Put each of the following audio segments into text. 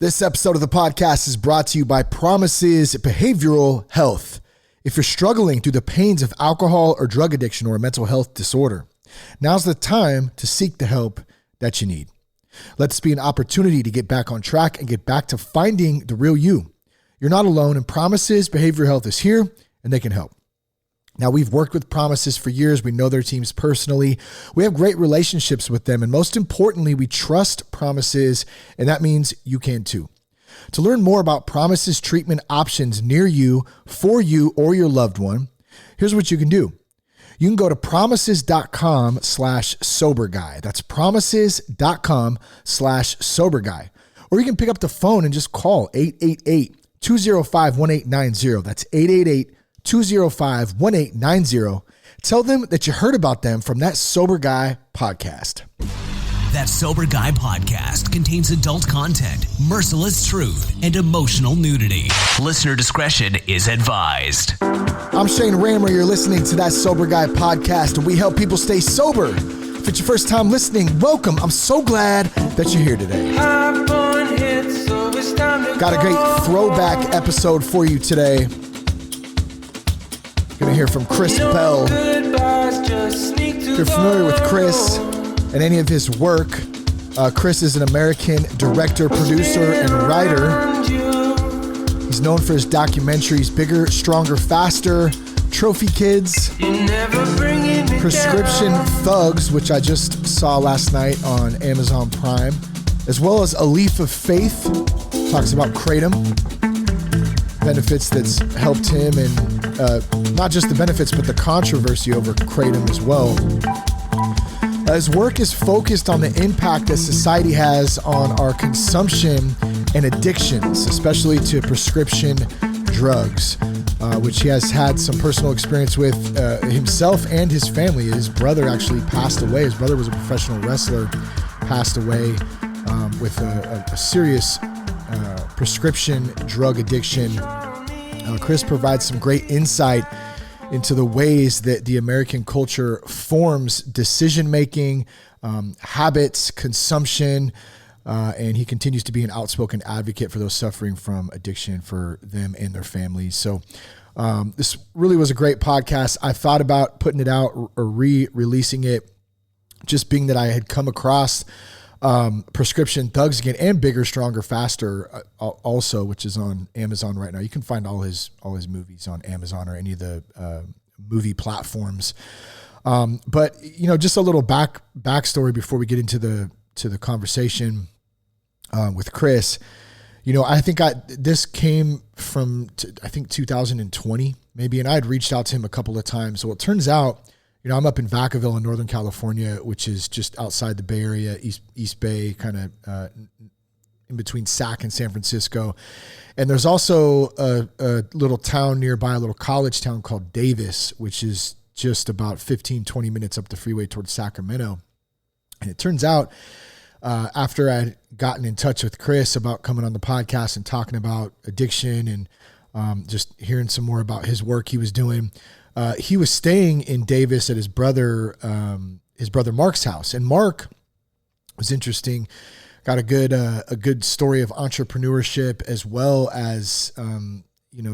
This episode of the podcast is brought to you by Promises Behavioral Health. If you're struggling through the pains of alcohol or drug addiction or a mental health disorder, now's the time to seek the help that you need. Let this be an opportunity to get back on track and get back to finding the real you. You're not alone, and Promises Behavioral Health is here and they can help. Now, we've worked with Promises for years. We know their teams personally. We have great relationships with them. And most importantly, we trust Promises, and that means you can too. To learn more about Promises treatment options near you, for you, or your loved one, here's what you can do. You can go to promises.com/soberguy. That's promises.com/soberguy. Or you can pick up the phone and just call 888-205-1890. That's 888-205-1890. Tell them that you heard about them from That Sober Guy podcast. That Sober Guy podcast contains adult content, merciless truth, and emotional nudity. Listener discretion is advised. I'm Shane Rammer. You're listening to That Sober Guy podcast, and we help people stay sober. If it's your first time listening, welcome. I'm so glad that you're here today. Got a great throwback episode for you today. Going to hear from Chris Bell. If you're familiar with Chris and any of his work, Chris is an American director, producer, and writer. He's known for his documentaries Bigger, Stronger, Faster, Trophy Kids, Prescription Thugs, which I just saw last night on Amazon Prime, as well as A Leaf of Faith, talks about Kratom, benefits that's helped him, and not just the benefits, but the controversy over Kratom as well. His work is focused on the impact that society has on our consumption and addictions, especially to prescription drugs, which he has had some personal experience with himself and his family. His brother actually passed away. His brother was a professional wrestler, passed away with a serious prescription drug addiction. Chris provides some great insight into the ways that the American culture forms decision-making, habits, consumption, and he continues to be an outspoken advocate for those suffering from addiction, for them and their families. So this really was a great podcast. I thought about putting it out or re-releasing it, just being that I had come across Prescription Thugs again, and Bigger, Stronger, Faster also, which is on Amazon right now. You can find all his movies on Amazon or any of the movie platforms. But just a little backstory before we get into the conversation with Chris. I think this came from I think 2020 maybe, and I had reached out to him a couple of times. So it turns out, I'm up in Vacaville in Northern California, which is just outside the Bay Area, East Bay, kind of in between Sac and San Francisco. And there's also a little town nearby, a little college town called Davis, which is just about 15, 20 minutes up the freeway towards Sacramento. And it turns out, after I'd gotten in touch with Chris about coming on the podcast and talking about addiction and just hearing some more about his work he was doing, he was staying in Davis at his brother Mark's house. And Mark was interesting, got a good story of entrepreneurship, as well as,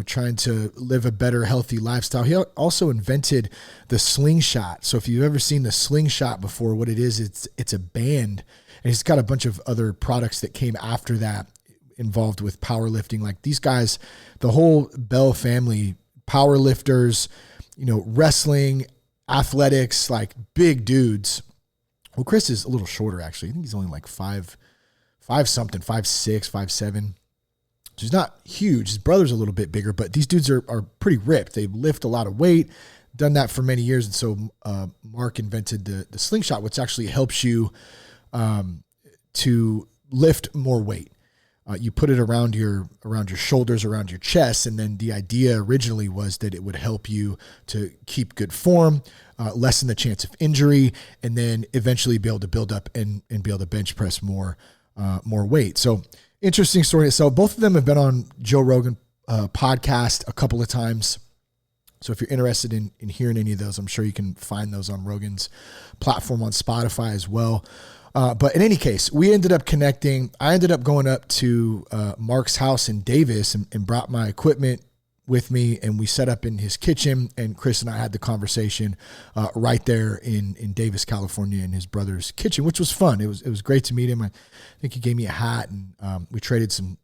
trying to live a better, healthy lifestyle. He also invented the slingshot. So if you've ever seen the slingshot before, what it is, it's a band, and he's got a bunch of other products that came after that involved with powerlifting. Like these guys, the whole Bell family, power lifters, wrestling, athletics, like big dudes. Well, Chris is a little shorter, actually. I think he's only like 5'6", 5'7". So he's not huge. His brother's a little bit bigger, but these dudes are pretty ripped. They lift a lot of weight, done that for many years. And so Mark invented the slingshot, which actually helps you to lift more weight. You put it around your shoulders, around your chest, and then the idea originally was that it would help you to keep good form, lessen the chance of injury, and then eventually be able to build up and be able to bench press more weight. So interesting story. So both of them have been on Joe Rogan podcast a couple of times. So if you're interested in hearing any of those, I'm sure you can find those on Rogan's platform on Spotify as well. But in any case, we ended up connecting. I ended up going up to Mark's house in Davis and brought my equipment with me, and we set up in his kitchen, and Chris and I had the conversation right there in Davis, California, in his brother's kitchen, which was fun. It was great to meet him. I think he gave me a hat, and we traded some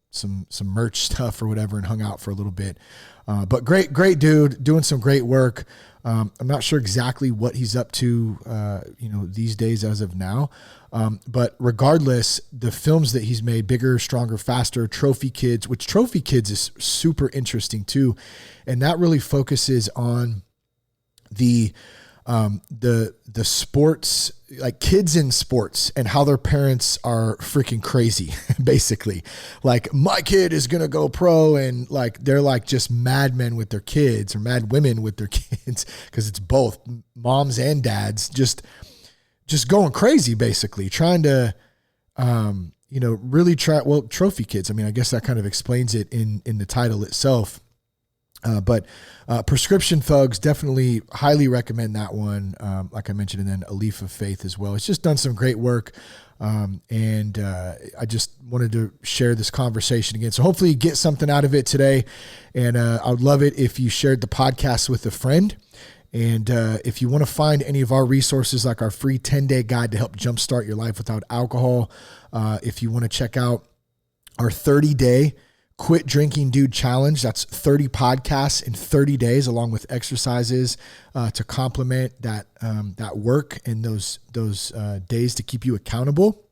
merch stuff or whatever and hung out for a little bit. But great dude, doing some great work. I'm not sure exactly what he's up to, these days as of now. But regardless, the films that he's made, Bigger, Stronger, Faster, Trophy Kids, which Trophy Kids is super interesting too. And that really focuses on the sports, like kids in sports, and how their parents are freaking crazy, basically. Like, my kid is going to go pro, and like, they're like just madmen with their kids, or mad women with their kids, because it's both moms and dads just going crazy, basically trying to, really try. Well, Trophy Kids, I mean, I guess that kind of explains it in the title itself. But Prescription Thugs, definitely highly recommend that one. Like I mentioned, and then A Leaf of Faith as well. It's just done some great work. And I just wanted to share this conversation again. So hopefully you get something out of it today. And I would love it if you shared the podcast with a friend. And if you want to find any of our resources, like our free 10-day guide to help jumpstart your life without alcohol, if you want to check out our 30-day Quit Drinking Dude Challenge, that's 30 podcasts in 30 days, along with exercises to complement that work and those days to keep you accountable,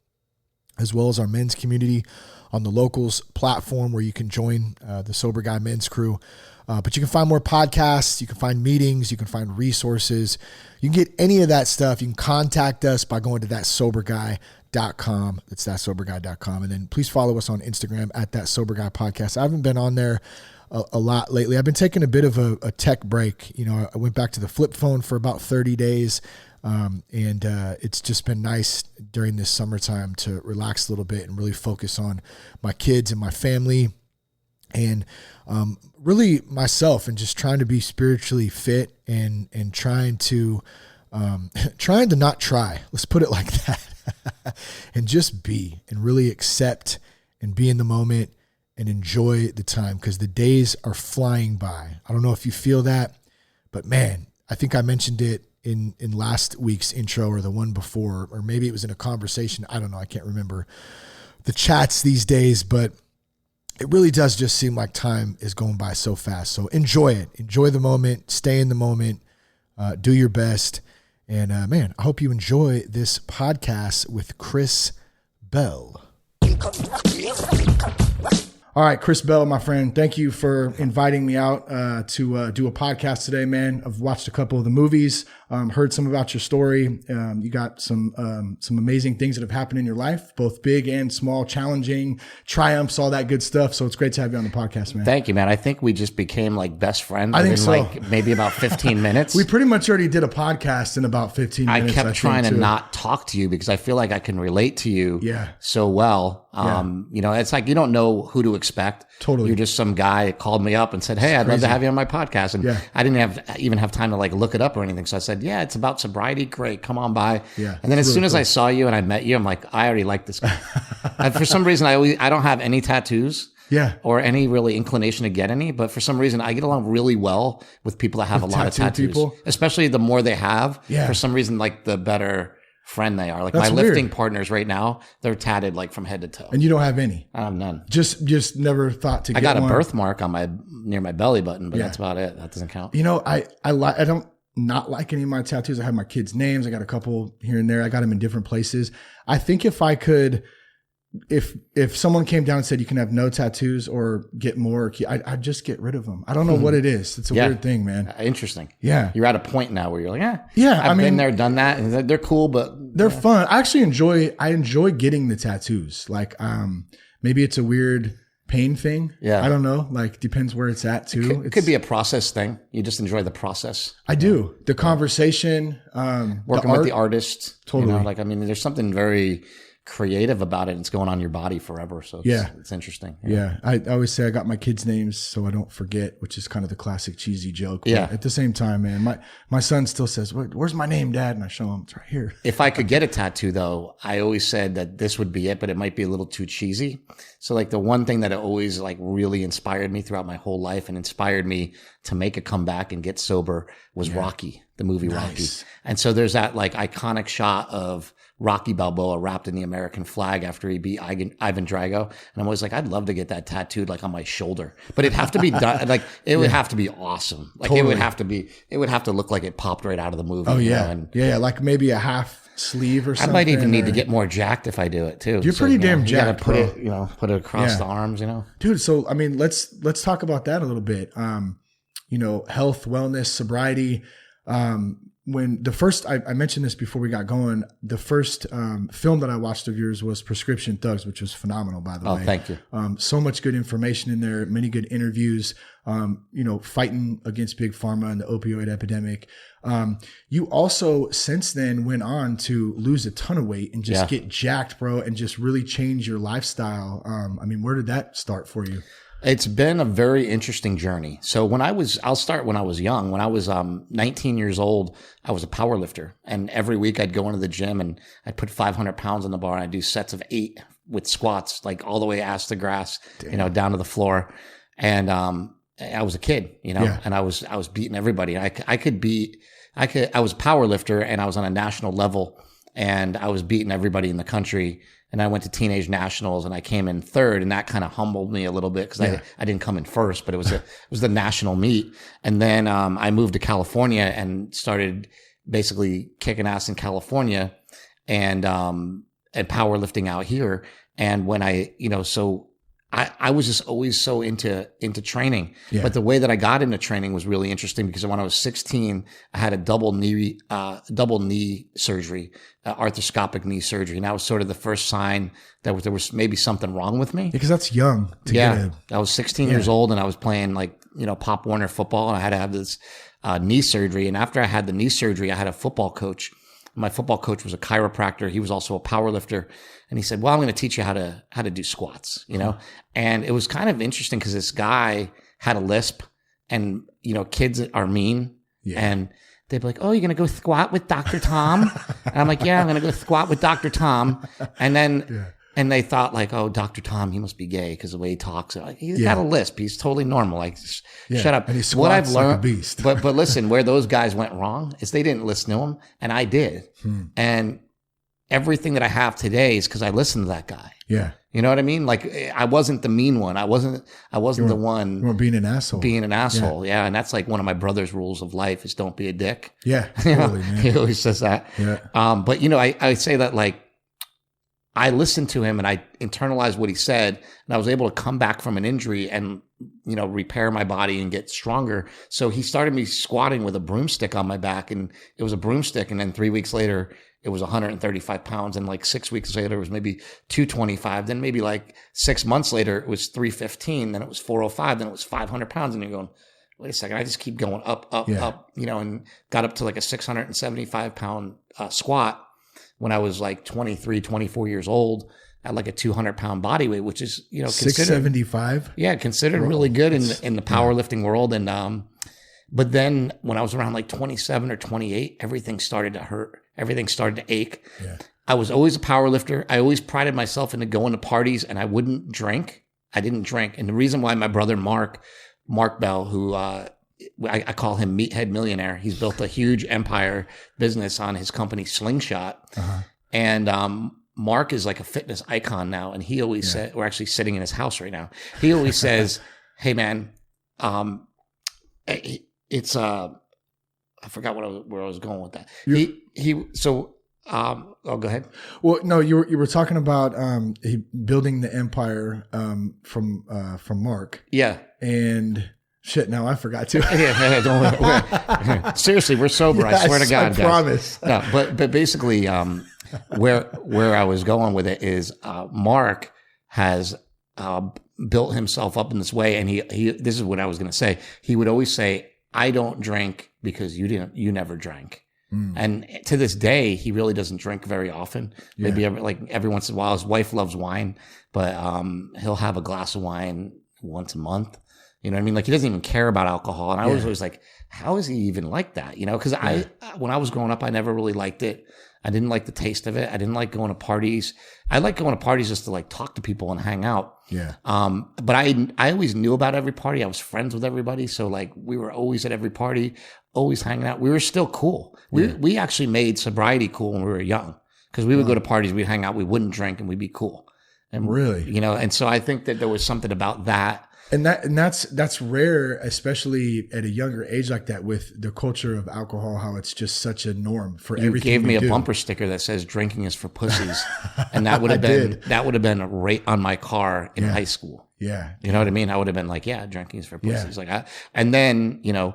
as well as our men's community on the Locals platform, where you can join the Sober Guy Men's Crew. But you can find more podcasts, you can find meetings, you can find resources. You can get any of that stuff. You can contact us by going to thatsoberguy.com. It's thatsoberguy.com. And then please follow us on Instagram at That Sober Guy Podcast. I haven't been on there a lot lately. I've been taking a bit of a tech break. I went back to the flip phone for about 30 days. And it's just been nice during this summertime to relax a little bit and really focus on my kids and my family, and really myself, and just trying to be spiritually fit and trying to not try. Let's put it like that. And just be, and really accept and be in the moment and enjoy the time, because the days are flying by. I don't know if you feel that, but man, I think I mentioned it in last week's intro, or the one before, or maybe it was in a conversation. I don't know. I can't remember the chats these days, but it really does just seem like time is going by so fast. So enjoy it. Enjoy the moment. Stay in the moment. Do your best. And man, I hope you enjoy this podcast with Chris Bell. All right, Chris Bell, my friend, thank you for inviting me out to do a podcast today, man. I've watched a couple of the movies, heard some about your story. You got some amazing things that have happened in your life, both big and small, challenging, triumphs, all that good stuff. So it's great to have you on the podcast, man. Thank you, man. I think we just became like best friends. I think so. Like maybe about 15 minutes. We pretty much already did a podcast in about 15 minutes. I kept trying to not talk to you because I feel like I can relate to you so well. It's like you don't know who to expect. Totally. You're just some guy that called me up and said, "Hey, I'd love to have you on my podcast." And I didn't even have time to like look it up or anything. So I said, "Yeah, it's about sobriety. Great. Come on by." Yeah. And then as soon as I saw you and I met you, I'm like, I already like this guy. And for some reason, I don't have any tattoos. Yeah. Or any really inclination to get any, but for some reason I get along really well with people that have a lot of tattoos. People? Especially the more they have. Yeah. For some reason, like the better friend they are. Like that's my lifting partners right now, they're tatted like from head to toe. And you don't have any? I have none. Just never thought to get one. I got a birthmark on near my belly button, but that's about it. That doesn't count. I don't not like any of my tattoos. I have my kids' names. I got a couple here and there. I got them in different places. I think if I could, if someone came down and said you can have no tattoos or get more, I'd just get rid of them. I don't know what it is. It's a weird thing, man. Interesting. Yeah. You're at a point now where you're like, I've been there, done that. And they're cool, but they're fun. I actually enjoy getting the tattoos. Like, maybe it's a weird pain thing. Yeah. I don't know. Like, depends where it's at too. It could be a process thing. You just enjoy the process. I do. The conversation, working with the artist. Totally. There's something very creative about it. And it's going on your body forever. So it's interesting. Yeah. I always say I got my kids' names so I don't forget, which is kind of the classic cheesy joke. But at the same time, man, my son still says, "Where's my name, Dad?" And I show him, it's right here. If I could get a tattoo though, I always said that this would be it, but it might be a little too cheesy. So like the one thing that always like really inspired me throughout my whole life and inspired me to make a comeback and get sober was Rocky, the movie Rocky. And so there's that like iconic shot of Rocky Balboa wrapped in the American flag after he beat Ivan Drago. And I'm always like, I'd love to get that tattooed like on my shoulder, but it'd have to be done. Like it would have to be awesome. Like it would have to look like it popped right out of the movie. Oh yeah. Like maybe a half sleeve or something. I might even need to get more jacked if I do it too. You're pretty damn jacked. You gotta put it across the arms, Dude, so I mean, let's talk about that a little bit. Health, wellness, sobriety. When the first, I mentioned this before we got going, the first film that I watched of yours was Prescription Thugs, which was phenomenal, by the way. Oh, thank you. So much good information in there, many good interviews, fighting against Big Pharma and the opioid epidemic. You also, since then, went on to lose a ton of weight and just get jacked, bro, and just really change your lifestyle. Where did that start for you? It's been a very interesting journey. So I'll start when I was young. When I was 19 years old, I was a power lifter. And every week I'd go into the gym and I'd put 500 pounds on the bar and I'd do sets of 8 with squats, like all the way ass to grass, down to the floor. And I was a kid, and I was beating everybody. I was a power lifter and I was on a national level and I was beating everybody in the country. And I went to teenage nationals and I came in third, and that kind of humbled me a little bit because I didn't come in first, but it was the national meet. And then I moved to California and started basically kicking ass in California and powerlifting out here. And when I was just always so into training, but the way that I got into training was really interesting because when I was 16, I had a double knee surgery, arthroscopic knee surgery. And that was sort of the first sign that there was maybe something wrong with me. Because that's young. I was 16 years old and I was playing Pop Warner football and I had to have this knee surgery. And after I had the knee surgery, I had a football coach. My football coach was a chiropractor. He was also a power lifter. And he said, well, I'm going to teach you how to do squats, And it was kind of interesting because this guy had a lisp and, kids are mean and they'd be like, oh, you're going to go squat with Dr. Tom? And I'm like, yeah, I'm going to go squat with Dr. Tom. And then, and they thought like, oh, Dr. Tom, he must be gay because the way he talks. Like, he's got a lisp. He's totally normal. Like, shut up. And he squats what I've learned, like a beast. but listen, where those guys went wrong is they didn't listen to him and I did. And everything that I have today is because I listened to that guy. Yeah. You know what I mean? Like I wasn't the mean one. I wasn't the one. You weren't being an asshole. Yeah. And that's like one of my brother's rules of life is don't be a dick. Yeah. Totally, man. He always says that. Yeah. But I say that like I listened to him and I internalized what he said and I was able to come back from an injury and, repair my body and get stronger. So he started me squatting with a broomstick on my back and it was a broomstick. And then 3 weeks later, it was 135 pounds. And like 6 weeks later, it was maybe 225. Then maybe like 6 months later, it was 315. Then it was 405. Then it was 500 pounds. And you're going, wait a second. I just keep going up, and got up to like a 675 pound squat when I was like 23, 24 years old at like a 200 pound body weight, which is, 675. Yeah. Considered really good in the powerlifting world. And, but then when I was around like 27 or 28, everything started to hurt. Everything started to ache. Yeah. I was always a power lifter. I always prided myself into going to parties and I wouldn't drink. I didn't drink. And the reason why my brother, Mark Bell, who, I call him Meathead Millionaire. He's built a huge empire business on his company Slingshot. Uh-huh. And, Mark is like a fitness icon now. And he always said, we're actually sitting in his house right now. He always says, hey man, it's, I forgot where I was going with that. Go ahead. Well, no, you were talking about building the empire from Mark. Yeah. And shit, now I forgot to. Don't seriously, we're sober. I swear to God, I promise. No, but basically, where I was going with it is Mark has built himself up in this way, and he this is what I was going to say. He would always say, I don't drink because you never drank. And to this day, he really doesn't drink very often. Maybe every once in a while. His wife loves wine, but he'll have a glass of wine once a month. You know what I mean? Like, he doesn't even care about alcohol. And I was always like, how is he even like that? You know, because when I was growing up, I never really liked it. I didn't like the taste of it. I didn't like going to parties. I like going to parties just to like talk to people and hang out. Yeah. But I always knew about every party. I was friends with everybody. So like, we were always at every party, always hanging out. We were still cool. We actually made sobriety cool when we were young, because we would go to parties, we'd hang out, we wouldn't drink, and we'd be cool. And really, you know, and so I think that there was something about that. And that's rare, especially at a younger age like that, with the culture of alcohol, how it's just such a norm for everything. You gave me a bumper sticker that says "Drinking is for pussies," and that would have been right on my car in high school. Yeah, you know what I mean. I would have been like, "Yeah, drinking is for pussies." And then you know,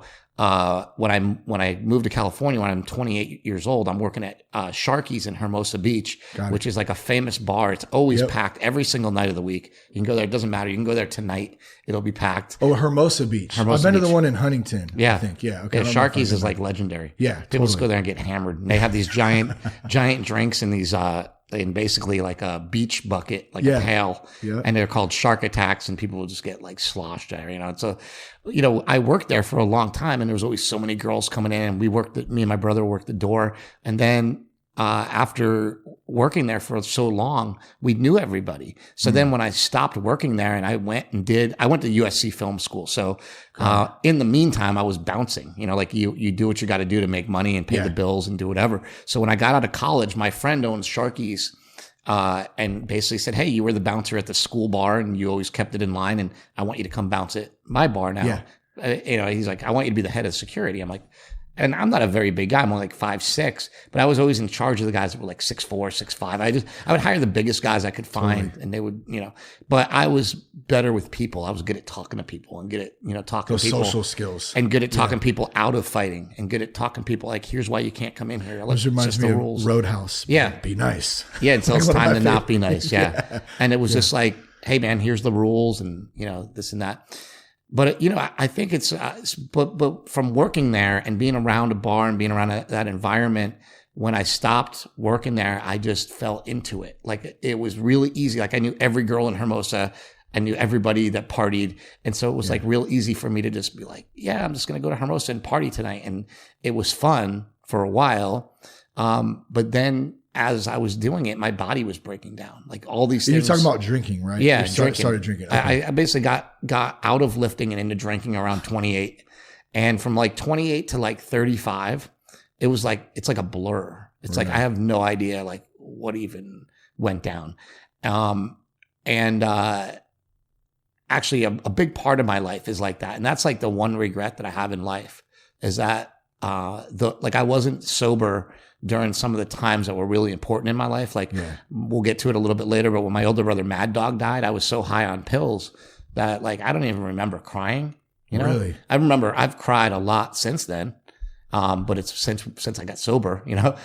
when I moved to California when I'm 28 years old, I'm working at Sharky's in Hermosa Beach, which is like a famous bar. It's always packed every single night of the week. You can go there. It doesn't matter. You can go there tonight. It'll be packed. Oh, Hermosa Beach. I've been to the one in Huntington. Yeah. I think. Yeah. Okay. Yeah, Sharky's is like legendary. Yeah. People just go there and get hammered. And they have these giant drinks in these, in basically like a beach bucket, like a pail. Yeah. And they're called shark attacks, and people will just get like sloshed there, you know. And so, you know, I worked there for a long time, and there was always so many girls coming in, and me and my brother worked the door. And then, after working there for so long, we knew everybody. So then when I stopped working there and I went to USC film school. So, in the meantime, I was bouncing, you know, like you do what you got to do to make money and pay the bills and do whatever. So when I got out of college, my friend owns Sharky's, and basically said, "Hey, you were the bouncer at the school bar and you always kept it in line, and I want you to come bounce at my bar now." You know, he's like, "I want you to be the head of security." I'm like, and I'm not a very big guy. I'm only like 5'6", but I was always in charge of the guys that were like 6'4", 6'5". I would hire the biggest guys I could find, and they would, you know. But I was better with people. I was good at talking to people and good at, you know, talking to people. Those social skills. And good at talking people out of fighting, and good at talking people like, "Here's why you can't come in here." This reminds me of Roadhouse. Yeah. Be nice. Yeah, until it's time to not be nice. Yeah. And it was just like, "Hey man, here's the rules," and you know, this and that. But, you know, I think it's, but from working there and being around a bar and being around that environment, when I stopped working there, I just fell into it. Like, it was really easy. Like, I knew every girl in Hermosa. I knew everybody that partied. And so it was like real easy for me to just be like, yeah, I'm just going to go to Hermosa and party tonight. And it was fun for a while. But then, as I was doing it, my body was breaking down. Like all these things. You're talking about drinking, right? Yeah, drinking. Started drinking. Okay. I basically got out of lifting and into drinking around 28. And from like 28 to like 35, it was like, it's like a blur. It's like, I have no idea like what even went down. Actually a big part of my life is like that. And that's like the one regret that I have in life is that, I wasn't sober during some of the times that were really important in my life. Like we'll get to it a little bit later, but when my older brother Mad Dog died, I was so high on pills that like, I don't even remember crying, you know? Really? I remember I've cried a lot since then. But it's since I got sober, you know?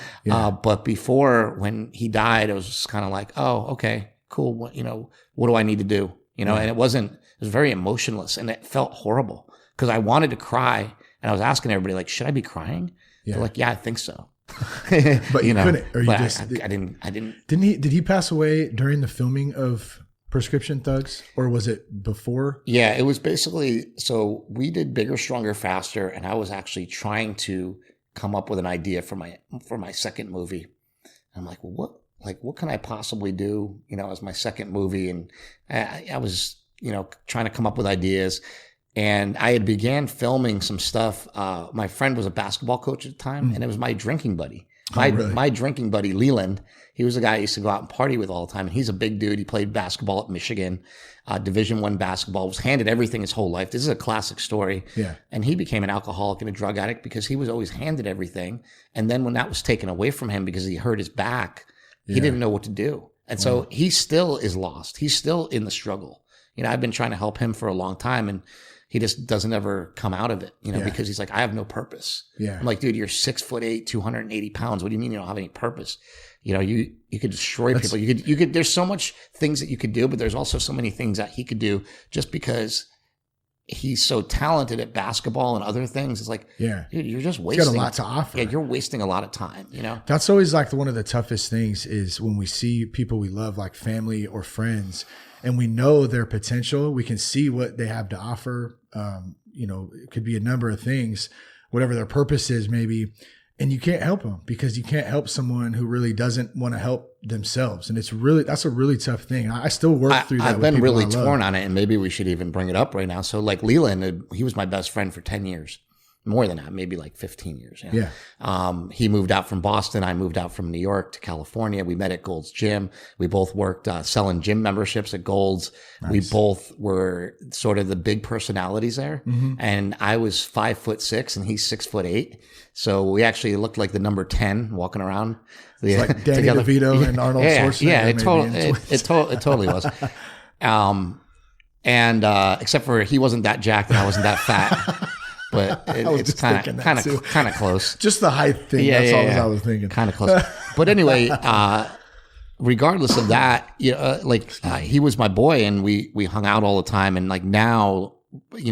But before when he died, it was just kind of like, oh, okay, cool. What do I need to do? You know, and it was very emotionless and it felt horrible because I wanted to cry and I was asking everybody like, should I be crying? They're like, yeah, I think so. But you couldn't, or you but just, I didn't. Did he pass away during the filming of Prescription Thugs, or was it before? Yeah, it was basically, so we did Bigger, Stronger, Faster, and I was actually trying to come up with an idea for my second movie. And I'm like, well, what can I possibly do, you know, as my second movie? And I was, you know, trying to come up with ideas. And I had began filming some stuff. My friend was a basketball coach at the time, and it was my drinking buddy. My drinking buddy, Leland, he was the guy I used to go out and party with all the time. And he's a big dude. He played basketball at Michigan, Division I basketball, was handed everything his whole life. This is a classic story. Yeah. And he became an alcoholic and a drug addict because he was always handed everything. And then when that was taken away from him because he hurt his back, he didn't know what to do. And so he still is lost. He's still in the struggle. You know, I've been trying to help him for a long time, and he just doesn't ever come out of it, you know, because he's like, I have no purpose. Yeah. I'm like, dude, you're 6'8", 280 pounds. What do you mean you don't have any purpose? You know, you could destroy people. You could, there's so much things that you could do, but there's also so many things that he could do just because he's so talented at basketball and other things. It's like, dude, you're just wasting. He's got a lot to offer. Yeah, you're wasting a lot of time, That's always like one of the toughest things is when we see people we love, like family or friends, and we know their potential. We can see what they have to offer. It could be a number of things, whatever their purpose is, maybe. And you can't help them because you can't help someone who really doesn't want to help themselves. And that's a really tough thing. I still work through that. I've been really torn on it, and maybe we should even bring it up right now. So like Leland, he was my best friend for 10 years. More than that, maybe like 15 years. He moved out from Boston. I moved out from New York to California. We met at Gold's Gym. We both worked selling gym memberships at Gold's. Nice. We both were sort of the big personalities there. Mm-hmm. And I was 5'6" and he's 6'8". So we actually looked like the number 10 walking around. It's like Danny DeVito and Arnold Schwarzenegger. Yeah, it totally was. Except for he wasn't that jacked and I wasn't that fat. But it's kind of close. Just the height thing. That's all I was thinking. Kind of close. But anyway, regardless of that, he was my boy, and we hung out all the time. And like now,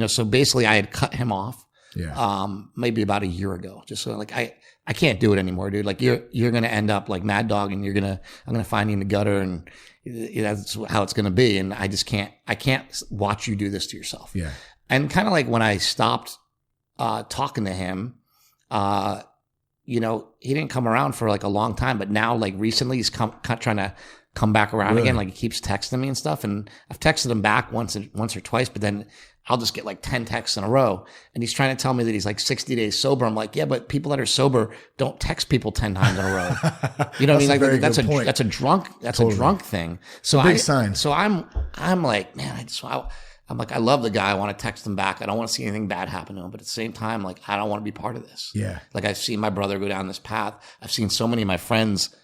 so basically, I had cut him off. Yeah. Maybe about a year ago. Just so like I can't do it anymore, dude. Like you're gonna end up like Mad Dog, and I'm gonna find you in the gutter, and that's how it's gonna be. And I can't watch you do this to yourself. Yeah. And kind of like when I stopped talking to him, he didn't come around for like a long time, but now like recently he's trying to come back around again. Like he keeps texting me and stuff. And I've texted him back once or twice, but then I'll just get like 10 texts in a row. And he's trying to tell me that he's like 60 days sober. I'm like, yeah, but people that are sober don't text people 10 times in a row. You know what I mean? Like that's a drunk thing. So big sign. So I'm like, man, I'm like, I love the guy. I want to text him back. I don't want to see anything bad happen to him. But at the same time, like, I don't want to be part of this. Yeah. Like, I've seen my brother go down this path. I've seen so many of my friends,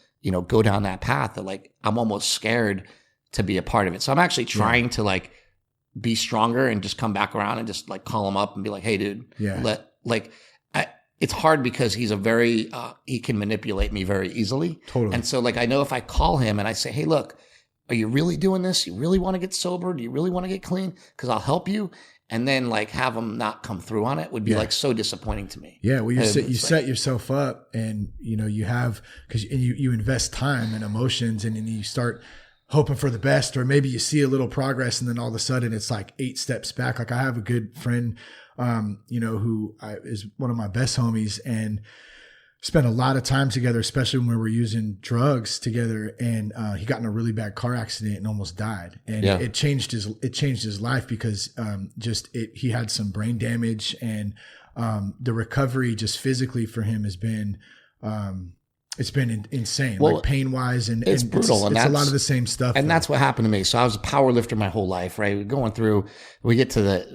go down that path that, like, I'm almost scared to be a part of it. So I'm actually trying to, like, be stronger and just come back around and just, like, call him up and be like, hey, dude. Yeah. It's hard because he's he can manipulate me very easily. Totally. And so, like, I know if I call him and I say, hey, look, are you really doing this? You really want to get sober? Do you really want to get clean? Because I'll help you. And then like have him not come through on it would be like so disappointing to me. Yeah. Well, you set yourself up, and you have, because you invest time and emotions, and then you start hoping for the best, or maybe you see a little progress and then all of a sudden it's like 8 steps back. Like I have a good friend, who is one of my best homies, and spent a lot of time together, especially when we were using drugs together. And he got in a really bad car accident and almost died. And it changed his life because he had some brain damage, and the recovery just physically for him has been it's been insane, like pain wise, and it's brutal. It's a lot of the same stuff. And that's what happened to me. So I was a power lifter my whole life, right? We get to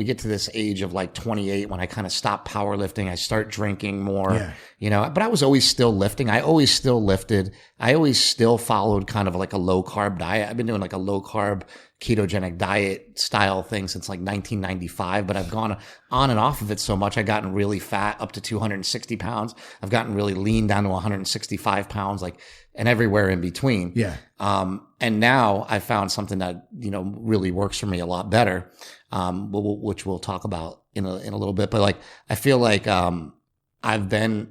this age of like 28 when I kind of stop powerlifting. I start drinking more, but I was always still lifting. I always still lifted. I always still followed kind of like a low carb diet. I've been doing like a low carb ketogenic diet style thing since like 1995, but I've gone on and off of it so much. I've gotten really fat up to 260 pounds. I've gotten really lean down to 165 pounds, like, and everywhere in between. Yeah. And now I found something that, really works for me a lot better, which we'll talk about in a little bit. But like, I feel like, I've been,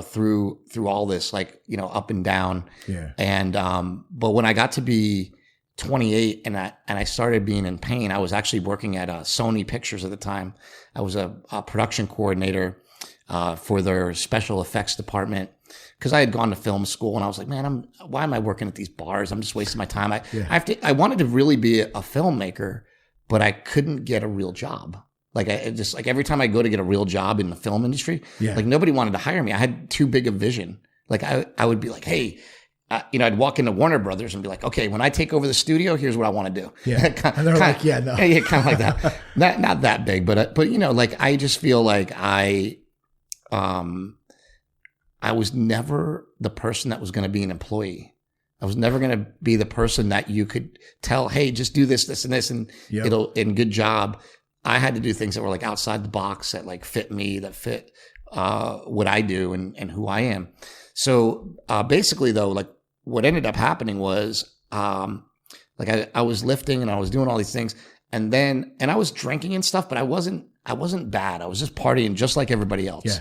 through all this, like, up and down. Yeah. And, but when I got to be 28 and I started being in pain, I was actually working at Sony Pictures at the time. I was a production coordinator for their special effects department, because I had gone to film school, and I was like, man, why am I working at these bars? I'm just wasting my time. I wanted to really be a filmmaker, but I couldn't get a real job. Like every time I go to get a real job in the film industry, like nobody wanted to hire me. I had too big a vision. Like I would be like, hey, I'd walk into Warner Brothers and be like, okay, when I take over the studio, here's what I want to do. Yeah. And they're like, yeah, no. Yeah, kind of like that. Not that big, but like I just feel like I was never the person that was going to be an employee. I was never going to be the person that you could tell, hey, just do this, this, and this, and and good job. I had to do things that were like outside the box, that like fit me, that fit what I do and who I am. So basically, though, like what ended up happening was like I was lifting and I was doing all these things, And I was drinking and stuff, but I wasn't bad. I was just partying just like everybody else. Yeah.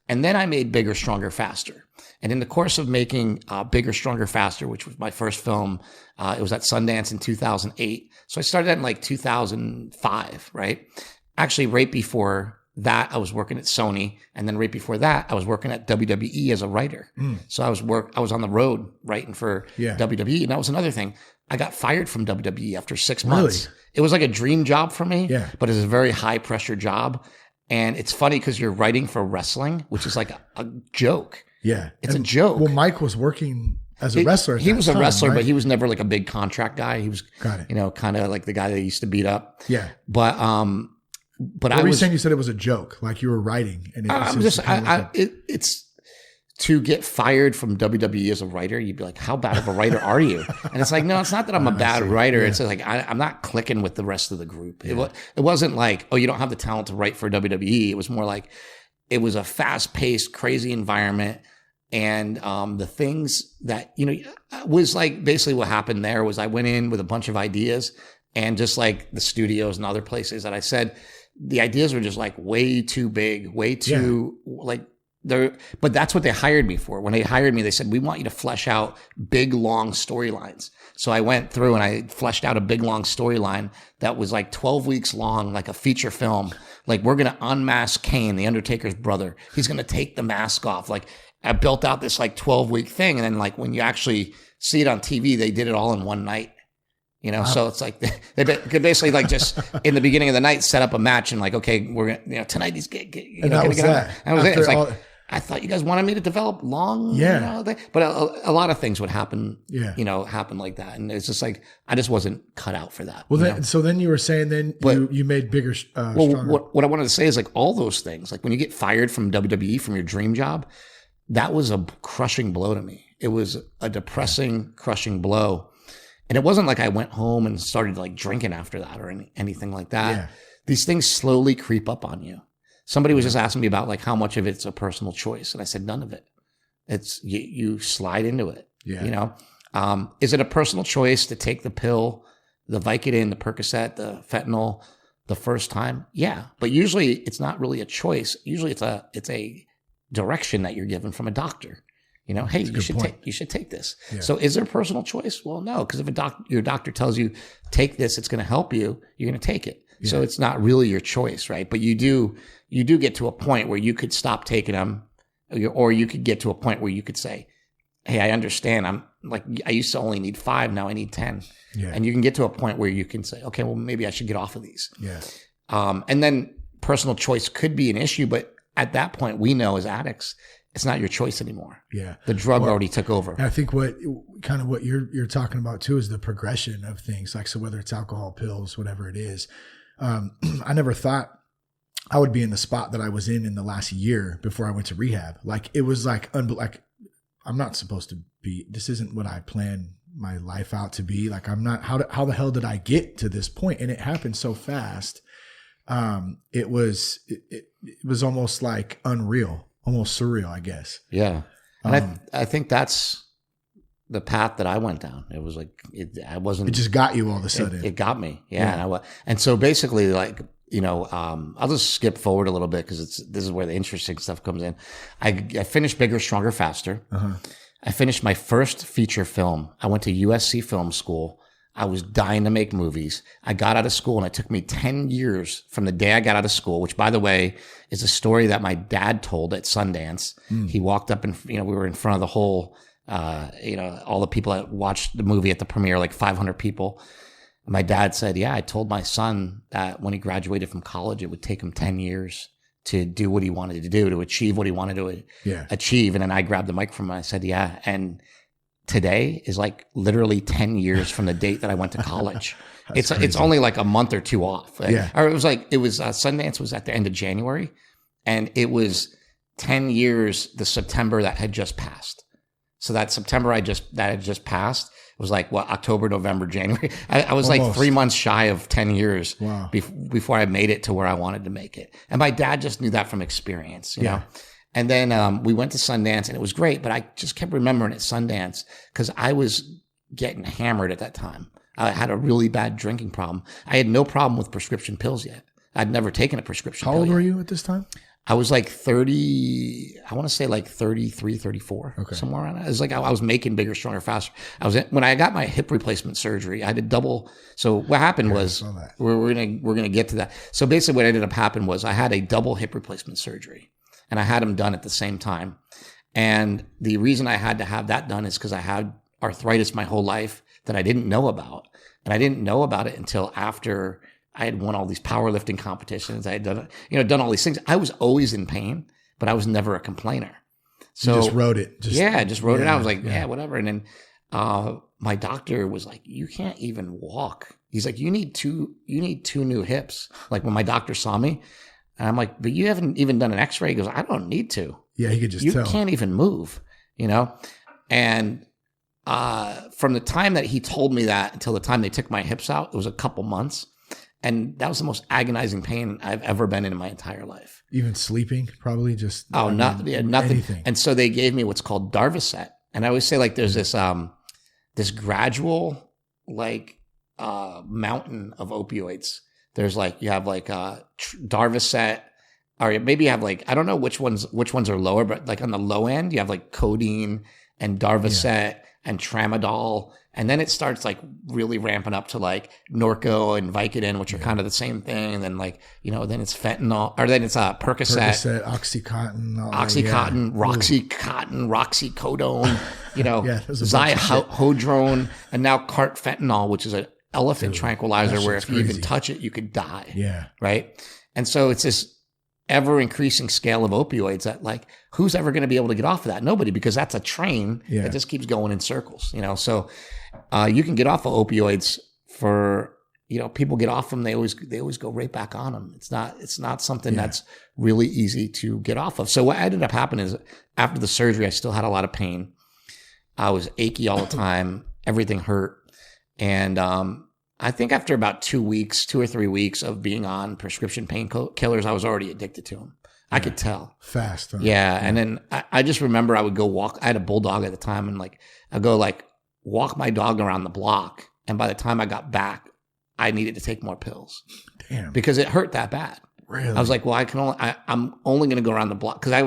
And then I made Bigger, Stronger, Faster. And in the course of making Bigger, Stronger, Faster, which was my first film, it was at Sundance in 2008. So I started that in like 2005, right? Actually, right before that, I was working at Sony. And then right before that, I was working at WWE as a writer. So I was on the road writing for WWE. And that was another thing. I got fired from WWE after 6 months. Really? It was like a dream job for me, but it's a very high pressure job. And it's funny because you're writing for wrestling, which is like a joke. Yeah. It's a joke. Well, Mike was working as a wrestler. He was a wrestler, right? But he was never like a big contract guy. He was, kind of like the guy that used to beat up. Yeah. But what were you saying? You said it was a joke, like you were writing. And it's to get fired from WWE as a writer. You'd be like, how bad of a writer are you? And it's like, no, it's not that I'm a bad writer. It's like, I'm not clicking with the rest of the group. It wasn't like, oh, you don't have the talent to write for WWE. It was more like, it was a fast paced, crazy environment. And the things that, was like basically what happened there was I went in with a bunch of ideas, and just like the studios and other places that I said, the ideas were just like way too big, way too but that's what they hired me for. When they hired me, they said, we want you to flesh out big, long storylines. So I went through and I fleshed out a big, long storyline that was like 12 weeks long, like a feature film. Like, we're going to unmask Kane, the Undertaker's brother. He's going to take the mask off. Like, I built out this like 12-week thing. And then like when you actually see it on TV, they did it all in one night. So it's like they could basically like just in the beginning of the night set up a match and like, okay, we're going to, tonight he's going to get on. That was it. It's like, I thought you guys wanted me to develop long, but a lot of things would happen, happen like that. And it's just like, I just wasn't cut out for that. Well, so then you were saying you made Bigger, Stronger. What I wanted to say is like all those things, like when you get fired from WWE, from your dream job, that was a crushing blow to me. It was a depressing, crushing blow. And it wasn't like I went home and started like drinking after that or anything like that. Yeah. These things slowly creep up on you. Somebody was just asking me about like how much of it's a personal choice. And I said, none of it. It's you slide into it. Yeah. Is it a personal choice to take the pill, the Vicodin, the Percocet, the fentanyl the first time? Yeah. But usually it's not really a choice. Usually it's a direction that you're given from a doctor. Hey, you should take this. Yeah. So is there a personal choice? Well, no, because if your doctor tells you take this, it's going to help you, you're going to take it. Yeah. So it's not really your choice, right? But you do get to a point where you could stop taking them, or you could get to a point where you could say, hey, I understand. I'm like, I used to only need 5, now I need 10. Yeah. And you can get to a point where you can say, okay, well, maybe I should get off of these. Yeah. And then personal choice could be an issue, but at that point, we know as addicts, it's not your choice anymore. Yeah. The drug already took over. And I think what you're talking about too is the progression of things. Like, so whether it's alcohol, pills, whatever it is, I never thought I would be in the spot that I was in the last year before I went to rehab. Like, it was like I'm not supposed to be, this isn't what I planned my life out to be. Like, I'm not, how the hell did I get to this point? And it happened so fast. It was almost like unreal. Almost surreal, I guess. Yeah. And I think that's the path that I went down. It was like, it just got you all of a sudden. It got me. Yeah. And so basically like, I'll just skip forward a little bit because this is where the interesting stuff comes in. I finished Bigger, Stronger, Faster. Uh-huh. I finished my first feature film. I went to USC Film School. I was dying to make movies. I got out of school and it took me 10 years from the day I got out of school, which by the way is a story that my dad told at Sundance. He walked up and, we were in front of the whole, all the people that watched the movie at the premiere, like 500 people. My dad said, I told my son that when he graduated from college, it would take him 10 years to do what he wanted to do, to achieve what he wanted to achieve. And then I grabbed the mic from him and I said, and today is like literally 10 years from the date that I went to college. It's only like a month or two off. Yeah. Or Sundance was at the end of January and it was 10 years, the September that had just passed. So that September that had just passed was like October, November, January. I was almost like 3 months shy of 10 years before I made it to where I wanted to make it. And my dad just knew that from experience, you know? And then we went to Sundance and it was great, but I just kept remembering at Sundance because I was getting hammered at that time. I had a really bad drinking problem. I had no problem with prescription pills yet. I'd never taken a prescription pill. How old were you at this time? I was like 30, I want to say like 33, 34, somewhere around that. It was like I was making bigger, stronger, faster. When I got my hip replacement surgery, I did double. So what happened was, we're gonna get to that. So basically what ended up happening was I had a double hip replacement surgery and I had them done at the same time. And the reason I had to have that done is because I had arthritis my whole life that I didn't know about. And I didn't know about it until after I had won all these powerlifting competitions. I had done all these things. I was always in pain, but I was never a complainer. So you just wrote it. I just wrote it out. I was like, whatever. And then my doctor was like, you can't even walk. He's like, you need two new hips. Like when my doctor saw me, and I'm like, but you haven't even done an x-ray. He goes, I don't need to. Yeah, he could just tell. You can't even move, And from the time that he told me that until the time they took my hips out, it was a couple months. And that was the most agonizing pain I've ever been in my entire life. Even sleeping, probably just nothing. Anything. And so they gave me what's called Darvocet. And I always say like there's this gradual mountain of opioids. There's like you have like Darvocet, or maybe you have like I don't know which ones are lower, but like on the low end you have like codeine and Darvocet and Tramadol. And then it starts like really ramping up to like Norco and Vicodin, which are kind of the same thing. And then like, then it's fentanyl, or then it's Percocet, Oxycontin, Roxycontin, Roxycodone, Zyhodrone, and now carfentanil, which is an elephant tranquilizer where if you even touch it, you could die. Yeah. Right. And so it's this ever increasing scale of opioids that like, who's ever going to be able to get off of that? Nobody, because that's a train that just keeps going in circles, so you can get off of opioids for, people get off them. They always go right back on them. It's not something that's really easy to get off of. So what ended up happening is after the surgery, I still had a lot of pain. I was achy all the time. Everything hurt. And, I think after about 2 or 3 weeks of being on prescription painkillers, I was already addicted to them. I could tell. Fast. Huh? Yeah. And then I just remember I would go walk. I had a bulldog at the time, and I'd go walk my dog around the block. And by the time I got back, I needed to take more pills. Damn. Because it hurt that bad. Really? I was like, well, I'm only going to go around the block. Cause I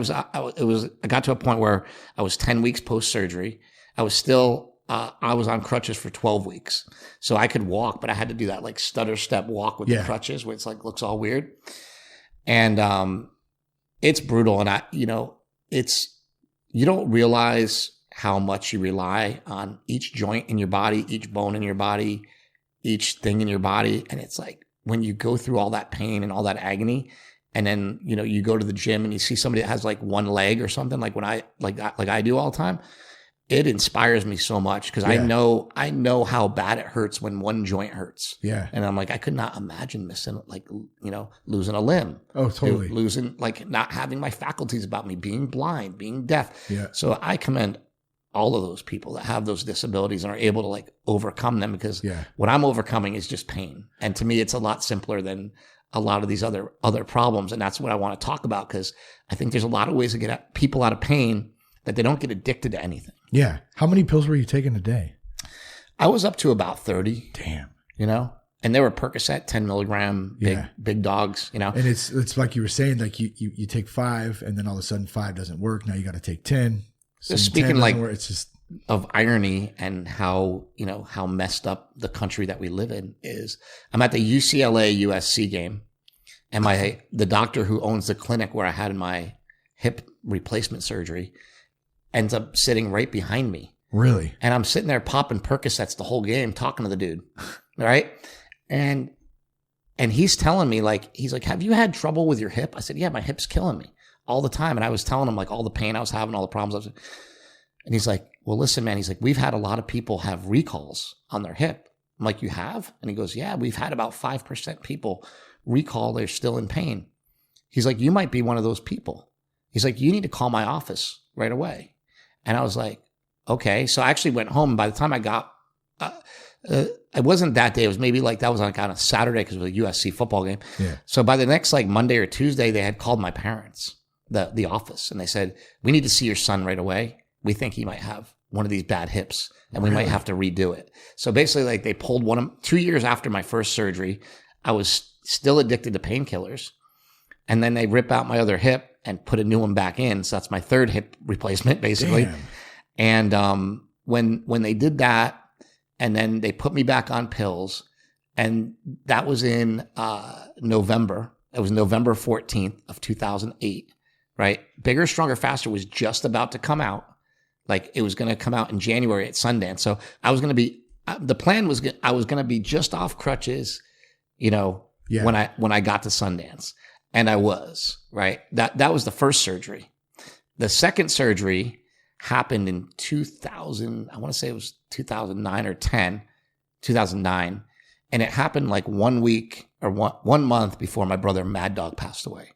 got to a point where I was 10 weeks post surgery. I was still, I was on crutches for 12 weeks. So I could walk, but I had to do that like stutter step walk with the crutches where it's like, looks all weird. And, it's brutal. And you don't realize how much you rely on each joint in your body, each bone in your body, each thing in your body. And it's like when you go through all that pain and all that agony, and then, you go to the gym and you see somebody that has like one leg or something, like when I do all the time, it inspires me so much because I know how bad it hurts when one joint hurts. Yeah. And I'm like, I could not imagine missing losing a limb. Oh, totally. Losing, not having my faculties about me, being blind, being deaf. Yeah. So I commend all of those people that have those disabilities and are able to overcome them, because what I'm overcoming is just pain. And to me, it's a lot simpler than a lot of these other problems. And that's what I want to talk about, because I think there's a lot of ways to get people out of pain that they don't get addicted to anything. Yeah. How many pills were you taking a day? I was up to about 30. Damn. And they were Percocet, 10 milligram, big dogs, And it's like you were saying, like you take 5 and then all of a sudden 5 doesn't work. Now you got to take 10. So speaking it's just of irony and how, how messed up the country that we live in is, I'm at the UCLA USC game, and the doctor who owns the clinic where I had my hip replacement surgery ends up sitting right behind me. Really? And I'm sitting there popping Percocets the whole game, talking to the dude. Right? And he's telling me he's like, have you had trouble with your hip? I said, yeah, my hip's killing me all the time. And I was telling him all the pain I was having, all the problems I was. And he's like, well, listen, man. He's like, we've had a lot of people have recalls on their hip. I'm like, you have? And he goes, yeah, we've had about 5% people recall. They're still in pain. He's like, you might be one of those people. He's like, you need to call my office right away. And I was like, okay. So I actually went home. By the time I got, it wasn't that day. It was maybe that was on a Saturday because it was a USC football game. Yeah. So by the next Monday or Tuesday, they had called my parents, the office, and they said, we need to see your son right away. We think he might have one of these bad hips and we might have to redo it. So basically like they pulled 2 years after my first surgery, I was still addicted to painkillers. And then they rip out my other hip and put a new one back in. So that's my third hip replacement basically. Damn. And when they did that, and then they put me back on pills, and that was in November. It was November 14th of 2008, right? Bigger, Stronger, Faster was just about to come out. Like it was going to come out in January at Sundance. So I was going to be, the plan was I was going to be just off crutches, when I got to Sundance. And I was, right? That was the first surgery. The second surgery happened in 2000, I want to say it was 2009 or 2009. And it happened like 1 week or one month before my brother Mad Dog passed away.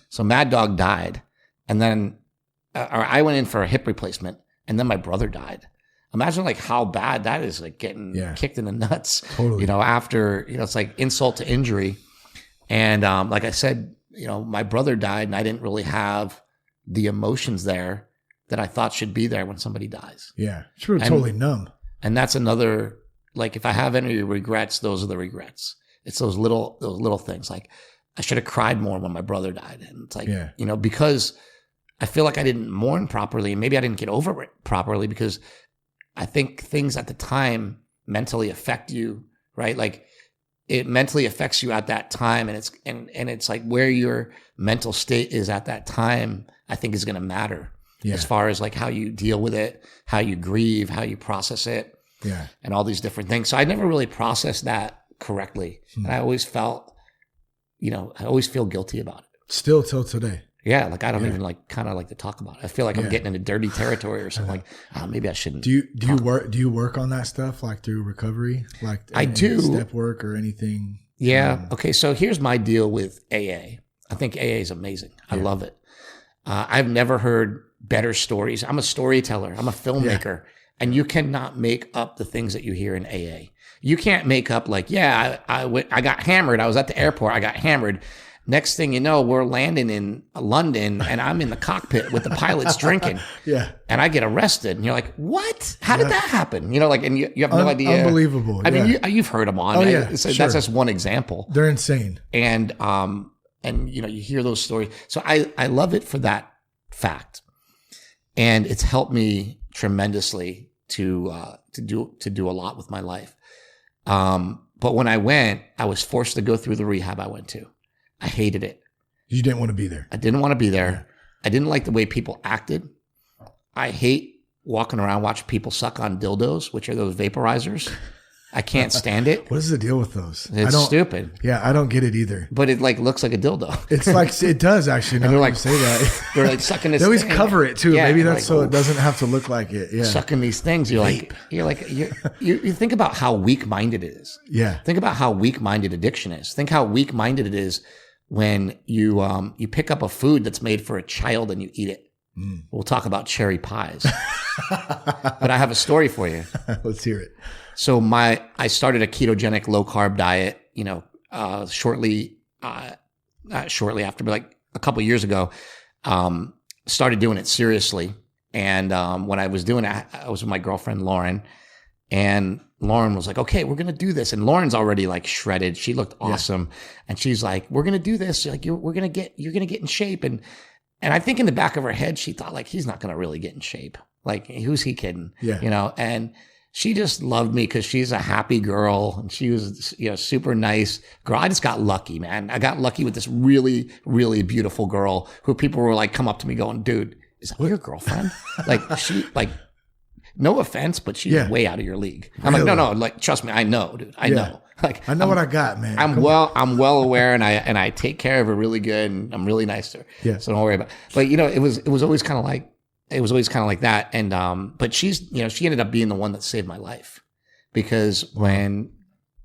So Mad Dog died. And then I went in for a hip replacement, and then my brother died. Imagine like how bad that is, like getting kicked in the nuts, totally. After, it's like insult to injury. And like I said, my brother died, and I didn't really have the emotions there that I thought should be there when somebody dies. Yeah. It's really totally numb. And that's another, like if I have any regrets, those are the regrets. It's those little things. Like I should have cried more when my brother died. And it's like, because I feel like I didn't mourn properly, and maybe I didn't get over it properly, because I think things at the time mentally affect you, right? Like it mentally affects you at that time, and it's like where your mental state is at that time, I think is going to matter as far as like how you deal with it, how you grieve, how you process it, and all these different things. So I never really processed that correctly, and I always felt, I always feel guilty about it. Still till today. Yeah, like I don't even kind of like to talk about it. I feel like I'm getting into dirty territory or something. Like maybe I shouldn't. Do you work on that stuff like through recovery, like I do step work or anything? Yeah. Okay. So here's my deal with AA. I think AA is amazing. I love it. I've never heard better stories. I'm a storyteller. I'm a filmmaker, and you cannot make up the things that you hear in AA. You can't make up like, I got hammered. I was at the airport. I got hammered. Next thing you know, we're landing in London, and I'm in the cockpit with the pilots drinking. And I get arrested. And you're like, what? How did that happen? And you have no idea. Unbelievable. I mean, you've heard them on. So that's just one example. They're insane. And you hear those stories. So I love it for that fact. And it's helped me tremendously to do a lot with my life. But when I went, I was forced to go through the rehab I went to. I hated it. You didn't want to be there. I didn't want to be there. I didn't like the way people acted. I hate walking around watching people suck on dildos, which are those vaporizers. I can't stand it. What is the deal with those? It's stupid. Yeah, I don't get it either. But it like looks like a dildo. It's like it does actually. And they're like say that. They're like sucking this. They always thing. cover it too. Maybe that's like, so it doesn't have to look like it. Yeah, sucking these things. You think about how weak-minded it is. Yeah. Think about how weak-minded addiction is. Think how weak-minded it is when you pick up a food that's made for a child and you eat it. We'll talk about cherry pies. But I have a story for you. Let's hear it. So I started a ketogenic low carb diet, shortly after, but like a couple of years ago, started doing it seriously. And when I was doing it, I was with my girlfriend, Lauren, and Lauren was like, okay, we're going to do this. And Lauren's already like shredded. She looked awesome. And she's like, we're going to do this. Like, you're going to get in shape. And I think in the back of her head, she thought like, he's not going to really get in shape. Like, who's he kidding? Yeah. And she just loved me because she's a happy girl, and she was, super nice girl. I just got lucky, man. I got lucky with this really, really beautiful girl who people were like, come up to me going, dude, is that your girlfriend? No offense, but she's way out of your league. I'm like, no, like, trust me, I know, dude. I know. Like, I know what I got, man. I'm well aware, and I take care of her really good, and I'm really nice to her. Yeah. So don't worry about it. But it was always kind of like that. And but she's, she ended up being the one that saved my life, because when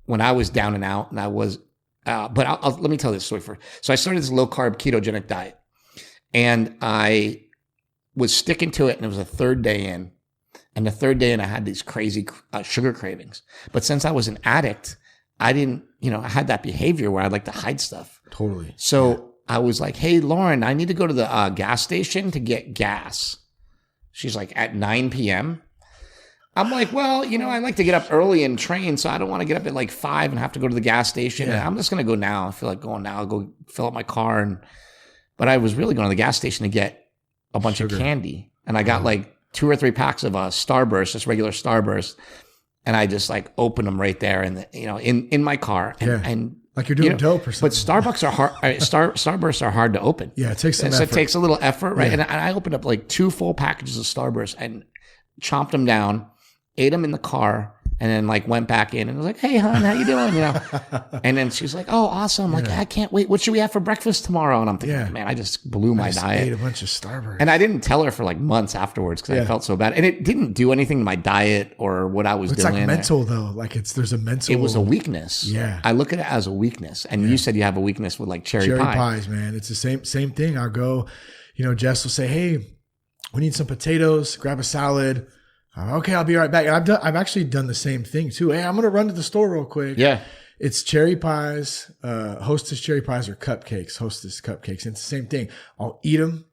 I was down and out, and I was, but let me tell this story first. So I started this low carb ketogenic diet, and I was sticking to it, and it was the third day in. And the third day in, I had these crazy sugar cravings. But since I was an addict, I didn't, I had that behavior where I'd like to hide stuff. Totally. So I was like, hey, Lauren, I need to go to the gas station to get gas. She's like, at 9 p.m.? I'm like, well, I like to get up early and train, so I don't want to get up at like 5 and have to go to the gas station. Yeah. I'm just going to go now. I feel like going now. I'll go fill up my car. But I was really going to the gas station to get a bunch of candy. And I got like 2 or 3 packs of Starburst, just regular Starburst. And I just like opened them right there in my car. And like you're doing dope or something. But Starbucks are hard. Starbursts are hard to open. Yeah, it takes some effort. So it takes a little effort, right? Yeah. And I opened up like 2 full packages of Starburst and chomped them down, ate them in the car, and then like went back in and was like, "Hey, hon, how you doing?" And then she's like, "Oh, awesome! Like, I can't wait. What should we have for breakfast tomorrow?" And I'm thinking, man, I just blew my diet. Ate a bunch of Starburst, and I didn't tell her for like months afterwards because I felt so bad, and it didn't do anything to my diet or what I was doing. It's like mental though. Like there's a mental. It was a weakness. Yeah, I look at it as a weakness. And you said you have a weakness with like cherry pies, man. It's the same thing. I'll go. Jess will say, "Hey, we need some potatoes. Grab a salad." Okay, I'll be right back. And I've actually done the same thing too. Hey, I'm going to run to the store real quick. Yeah. It's cherry pies, Hostess cherry pies or cupcakes, Hostess cupcakes. And it's the same thing. I'll eat them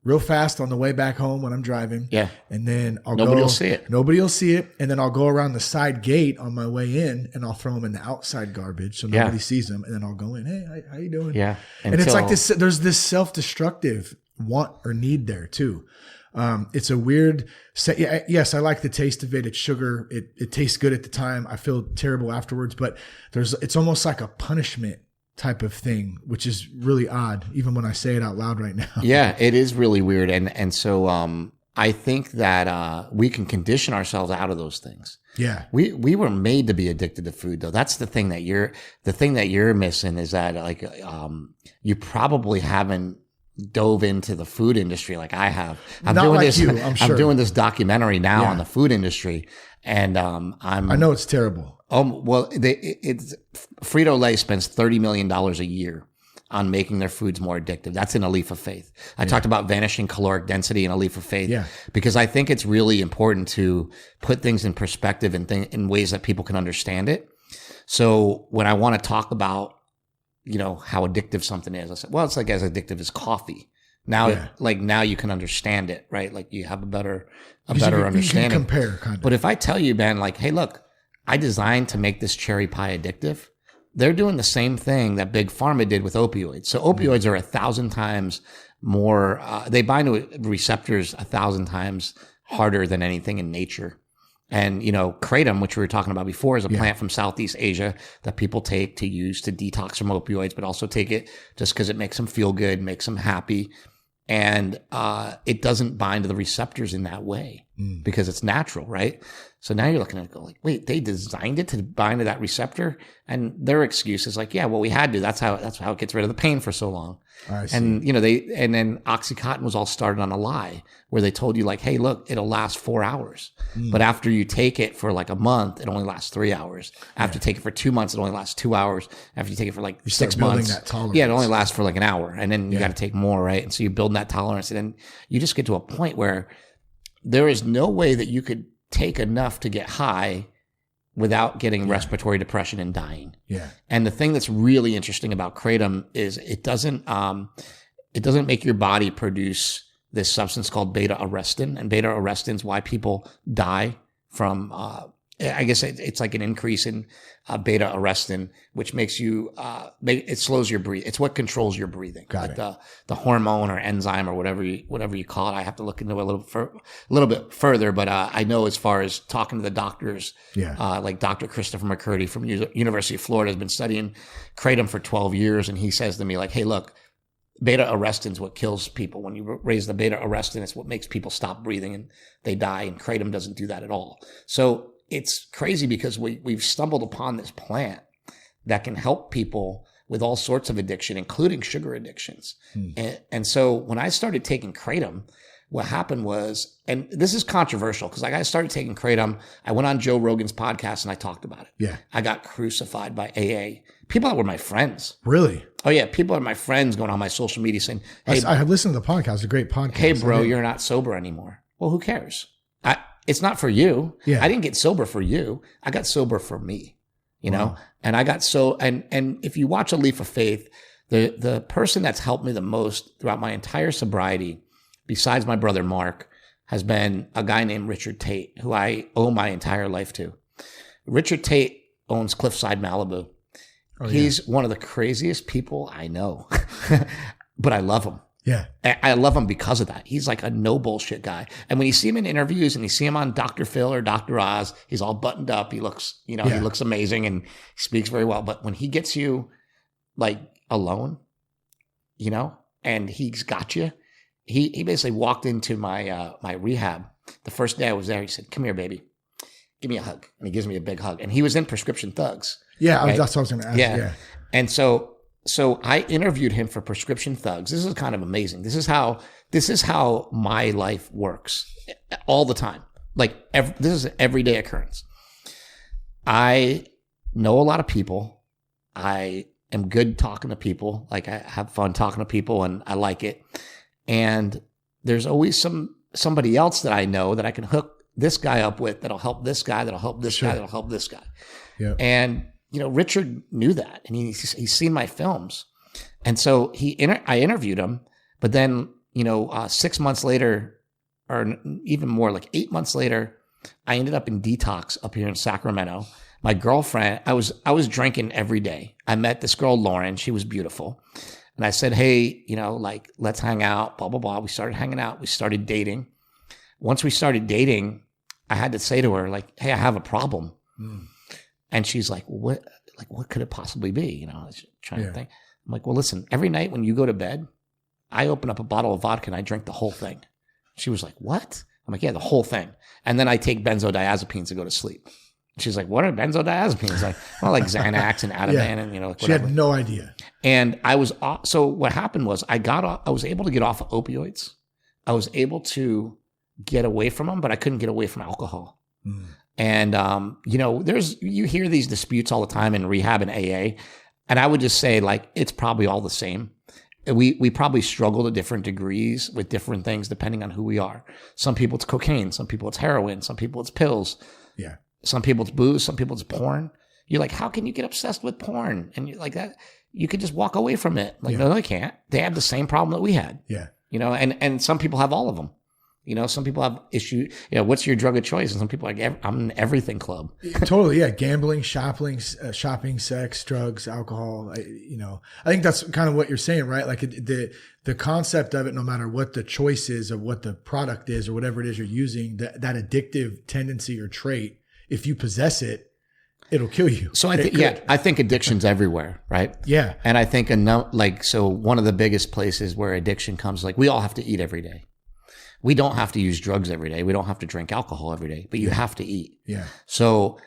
real fast on the way back home when I'm driving. Yeah. And then Nobody will see it. Nobody will see it. And then I'll go around the side gate on my way in and I'll throw them in the outside garbage so nobody sees them. And then I'll go in. Hey, how you doing? Yeah. And it's like this, there's this self-destructive want or need there too. It's a weird yes, I like the taste of it. It's sugar. It tastes good at the time. I feel terrible afterwards, but it's almost like a punishment type of thing, which is really odd, even when I say it out loud right now. Yeah, it is really weird. And so, I think that, we can condition ourselves out of those things. Yeah. We were made to be addicted to food though. That's the thing that you're missing is that like, you probably haven't dove into the food industry like I have. I'm doing this documentary now on the food industry, and I know it's terrible. It's Frito-Lay spends $30 million a year on making their foods more addictive. That's in A Leaf of Faith. I talked about vanishing caloric density in A Leaf of Faith because I think it's really important to put things in perspective and in ways that people can understand it. So when I want to talk about how addictive something is, I said, well, it's like as addictive as coffee. Now, now you can understand it, right? Like you have a better understanding. You can compare, kind of. But if I tell you, Ben, like, hey, look, I designed to make this cherry pie addictive. They're doing the same thing that Big Pharma did with opioids. So opioids are 1,000 times more, they bind to receptors 1,000 times harder than anything in nature. And, kratom, which we were talking about before, is a plant from Southeast Asia that people take to use to detox from opioids, but also take it just because it makes them feel good, makes them happy. And it doesn't bind to the receptors in that way because it's natural, right? So now you're looking at it go like, wait, they designed it to bind to that receptor? And their excuse is like, yeah, well, we had to. That's how it gets rid of the pain for so long. And and then OxyContin was all started on a lie where they told you like, hey, look, it'll last 4 hours. But after you take it for like a month, it only lasts 3 hours. After you take it for 2 months, it only lasts 2 hours. After you take it for like 6 months, it only lasts for like an hour. And then you got to take more, right? And so you build that tolerance, and then you just get to a point where there is no way that you could take enough to get high without getting respiratory depression and dying. Yeah. And the thing that's really interesting about kratom is it doesn't make your body produce this substance called beta arrestin, and beta arrestin is why people die from, I guess it's like an increase in beta arrestin, which makes you, it slows your breathing. It's what controls your breathing. Got it. The hormone or enzyme or whatever you call it. I have to look into it a little bit further, but I know as far as talking to the doctors, like Dr. Christopher McCurdy from University of Florida has been studying kratom for 12 years. And he says to me like, hey, look, beta arrestin is what kills people. When you raise the beta arrestin, it's what makes people stop breathing and they die. And kratom doesn't do that at all. So it's crazy because we've stumbled upon this plant that can help people with all sorts of addiction, including sugar addictions. And so when I started taking kratom, what happened was, and this is controversial because like I started taking kratom, I went on Joe Rogan's podcast and I talked about it. Yeah. I got crucified by AA. People that were my friends. Really? Oh yeah. People are my friends going on my social media saying, hey, I have listened to the podcast. It's a great podcast. Hey bro, you're not sober anymore. Well, who cares? It's not for you. Yeah. I didn't get sober for you. I got sober for me, you know? And I got and if you watch A Leaf of Faith, the person that's helped me the most throughout my entire sobriety, besides my brother Mark, has been a guy named Richard Tate, who I owe my entire life to. Richard Tate owns Cliffside Malibu. He's one of the craziest people I know, but I love him. Yeah. I love him because of that. He's like a no bullshit guy. And when you see him in interviews and you see him on Dr. Phil or Dr. Oz, he's all buttoned up. He looks, he looks amazing and he speaks very well. But when he gets you like alone, and he's got you, he basically walked into my my rehab. The first day I was there, he said, "Come here, baby. Give me a hug." And he gives me a big hug. And he was in Prescription Thugs. Yeah, right? that's what I was going to ask. Yeah. And so I interviewed him for Prescription Thugs. This is kind of amazing. This is how my life works all the time. Like this is an everyday occurrence. I know a lot of people. I am good talking to people. Like I have fun talking to people and I like it. And there's always somebody else that I know that I can hook this guy up with that'll help this guy, that'll help this guy, that'll help this guy. Yeah. And Richard knew that, and he's seen my films, and so I interviewed him. But then 6 months later, or even more, like 8 months later, I ended up in detox up here in Sacramento. My girlfriend, I was drinking every day. I met this girl Lauren. She was beautiful, and I said, "Hey, let's hang out." Blah blah blah. We started hanging out. We started dating. Once we started dating, I had to say to her, like, "Hey, I have a problem." And she's like, "What could it possibly be?" I was trying to think. I'm like, "Well, listen, every night when you go to bed, I open up a bottle of vodka and I drink the whole thing." She was like, "What?" I'm like, "Yeah, the whole thing." And then I take benzodiazepines to go to sleep. She's like, "What are benzodiazepines?" Like, well, like Xanax and Ativan and like she had no idea. And so what happened was I was able to get off of opioids. I was able to get away from them, but I couldn't get away from alcohol. And, you hear these disputes all the time in rehab and AA. And I would just say, like, it's probably all the same. We probably struggle to different degrees with different things depending on who we are. Some people it's cocaine. Some people it's heroin. Some people it's pills. Yeah. Some people it's booze. Some people it's porn. You're like, how can you get obsessed with porn? And you're like that. You could just walk away from it. Like, no, they can't. They have the same problem that we had. Yeah. And some people have all of them. Some people have issues. What's your drug of choice? And some people are like, I'm an everything club. Totally, yeah. Gambling, shopping, sex, drugs, alcohol. I think that's kind of what you're saying, right? Like the concept of it, no matter what the choice is of what the product is or whatever it is you're using, that addictive tendency or trait, if you possess it, it'll kill you. So I think addiction's everywhere, right? Yeah. And I think so one of the biggest places where addiction comes, like we all have to eat every day. We don't have to use drugs every day. We don't have to drink alcohol every day, but you have to eat. Yeah. So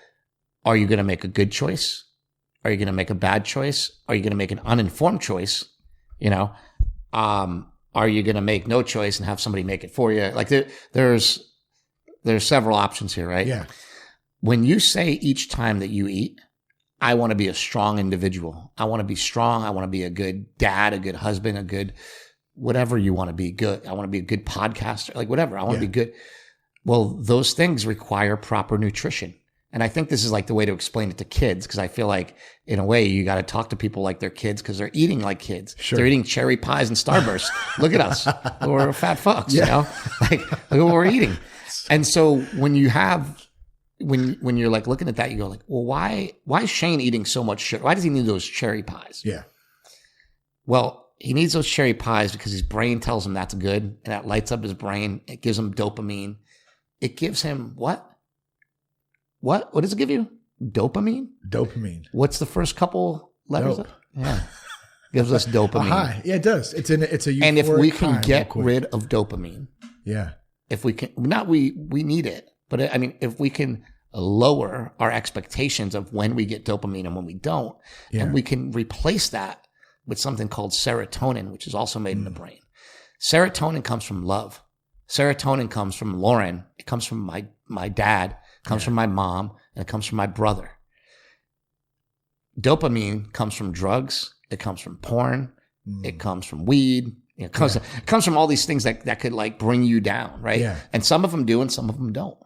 are you going to make a good choice? Are you going to make a bad choice? Are you going to make an uninformed choice? Are you going to make no choice and have somebody make it for you? Like there's several options here, right? Yeah. When you say each time that you eat, I want to be a strong individual. I want to be strong. I want to be a good dad, a good husband, a good whatever you want to be good. I want to be a good podcaster, like whatever. I want to be good. Well, those things require proper nutrition. And I think this is like the way to explain it to kids, because I feel like in a way you got to talk to people like they're kids because they're eating like kids. Sure. They're eating cherry pies and Starburst. Look at us. We're fat fucks, like look at what we're eating. And so when you have, when you're like looking at that, you go like, well, why is Shane eating so much sugar? Why does he need those cherry pies? Yeah. Well, he needs those cherry pies because his brain tells him that's good, and that lights up his brain. It gives him dopamine. It gives him what? What does it give you? Dopamine? Dopamine. What's the first couple letters? Yeah. Gives us dopamine. High. Yeah, it does. It's a euphoric and if we can get rid of dopamine. Yeah. If we can, we need it. But I mean, if we can lower our expectations of when we get dopamine and when we don't, and we can replace that with something called serotonin, which is also made in the brain. Serotonin comes from love. Serotonin comes from Lauren. It comes from my dad. It comes from my mom. And it comes from my brother. Dopamine comes from drugs. It comes from porn. It comes from weed. It comes from all these things that could like bring you down, right? Yeah. And some of them do and some of them don't.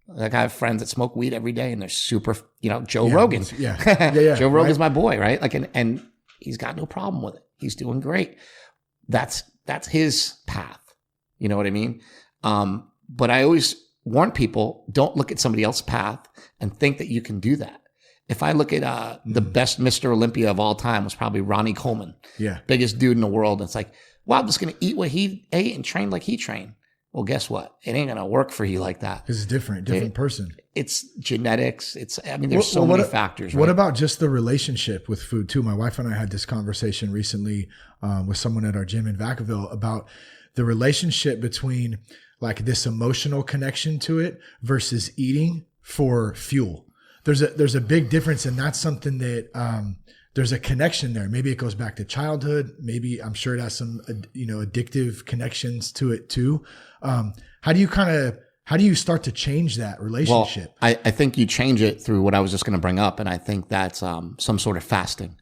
Like I have friends that smoke weed every day and they're super, Joe Rogan. Joe Rogan's my boy, right? Like, and he's got no problem with it. He's doing great. That's his path. You know what I mean? But I always warn people, don't look at somebody else's path and think that you can do that. If I look at the best Mr. Olympia of all time was probably Ronnie Coleman. Yeah. Biggest dude in the world. And it's like, wow, I'm just going to eat what he ate and train like he trained. Well, guess what? It ain't going to work for you like that. It's different person. It's genetics. There's so many factors. Right? What about just the relationship with food too? My wife and I had this conversation recently with someone at our gym in Vacaville about the relationship between like this emotional connection to it versus eating for fuel. There's a big difference, and that's something that there's a connection there. Maybe it goes back to childhood. Maybe I'm sure it has some addictive connections to it too. How do you start to change that relationship? Well, I think you change it through what I was just going to bring up, and I think that's some sort of fasting.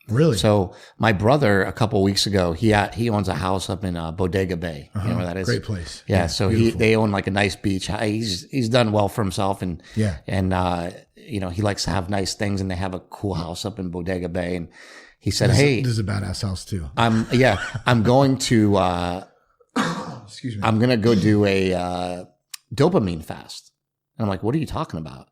Really? So my brother, a couple of weeks ago, he owns a house up in Bodega Bay. You know where that is? Great place. Yeah. So they own like a nice beach. He's done well for himself, and he likes to have nice things, and they have a cool house up in Bodega Bay. And he said, "Hey, this is a badass house too." I'm going to excuse me. I'm going to go do a dopamine fast. And I'm like, "What are you talking about?"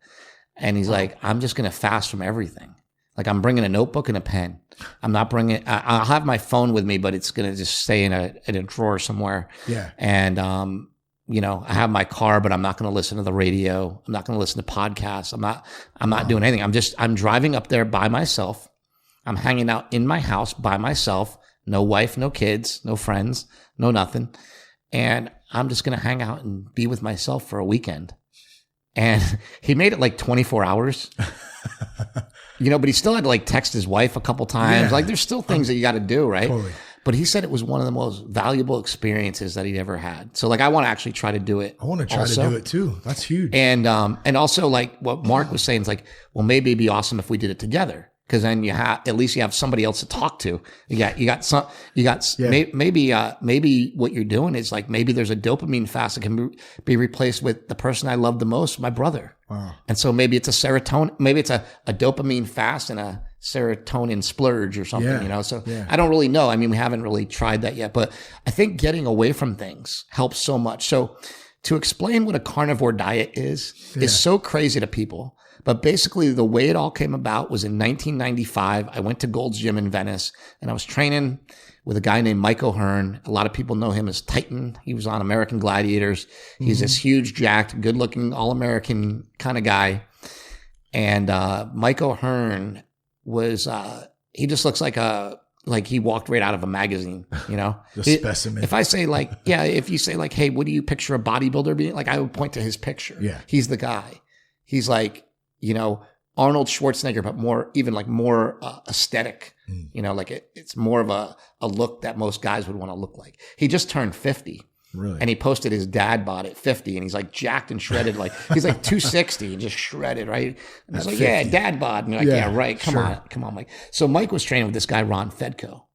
And he's like, "I'm just going to fast from everything. Like I'm bringing a notebook and a pen. I'm not bringing. I'll have my phone with me, but it's going to just stay in a drawer somewhere. Yeah. And I have my car, but I'm not going to listen to the radio. I'm not going to listen to podcasts. I'm not doing anything. I'm driving up there by myself. I'm hanging out in my house by myself. No wife, no kids, no friends, no nothing. And I'm just going to hang out and be with myself for a weekend." And he made it like 24 hours. But he still had to like text his wife a couple times. Yeah. Like there's still things that you got to do, right? Totally. But he said it was one of the most valuable experiences that he'd ever had. So like I want to actually try to do it. I want to try to do it too. That's huge. And also like what Mark was saying is like, well, maybe it'd be awesome if we did it together. Because then at least you have somebody else to talk to. Maybe what you're doing is like, maybe there's a dopamine fast that can be replaced with the person I love the most, my brother. Wow. And so maybe it's a dopamine fast and a serotonin splurge or something, So I don't really know. I mean, we haven't really tried that yet, but I think getting away from things helps so much. So to explain what a carnivore diet is so crazy to people. But basically, the way it all came about was in 1995. I went to Gold's Gym in Venice, and I was training with a guy named Mike O'Hearn. A lot of people know him as Titan. He was on American Gladiators. He's this huge, jacked, good-looking, all-American kind of guy. And Mike O'Hearn was he just looks like he walked right out of a magazine, Just specimen. If I say if you say like, hey, what do you picture a bodybuilder being? Like I would point to his picture. Yeah. He's the guy. He's like, Arnold Schwarzenegger, but more aesthetic, like it's more of a look that most guys would want to look like. He just turned 50. Really? And he posted his dad bod at 50 and he's like jacked and shredded. Like he's like 260 and just shredded, right? And he's like, 50. Yeah, dad bod. And you're like, yeah right. Come on, Mike. So Mike was training with this guy, Ron Fedko.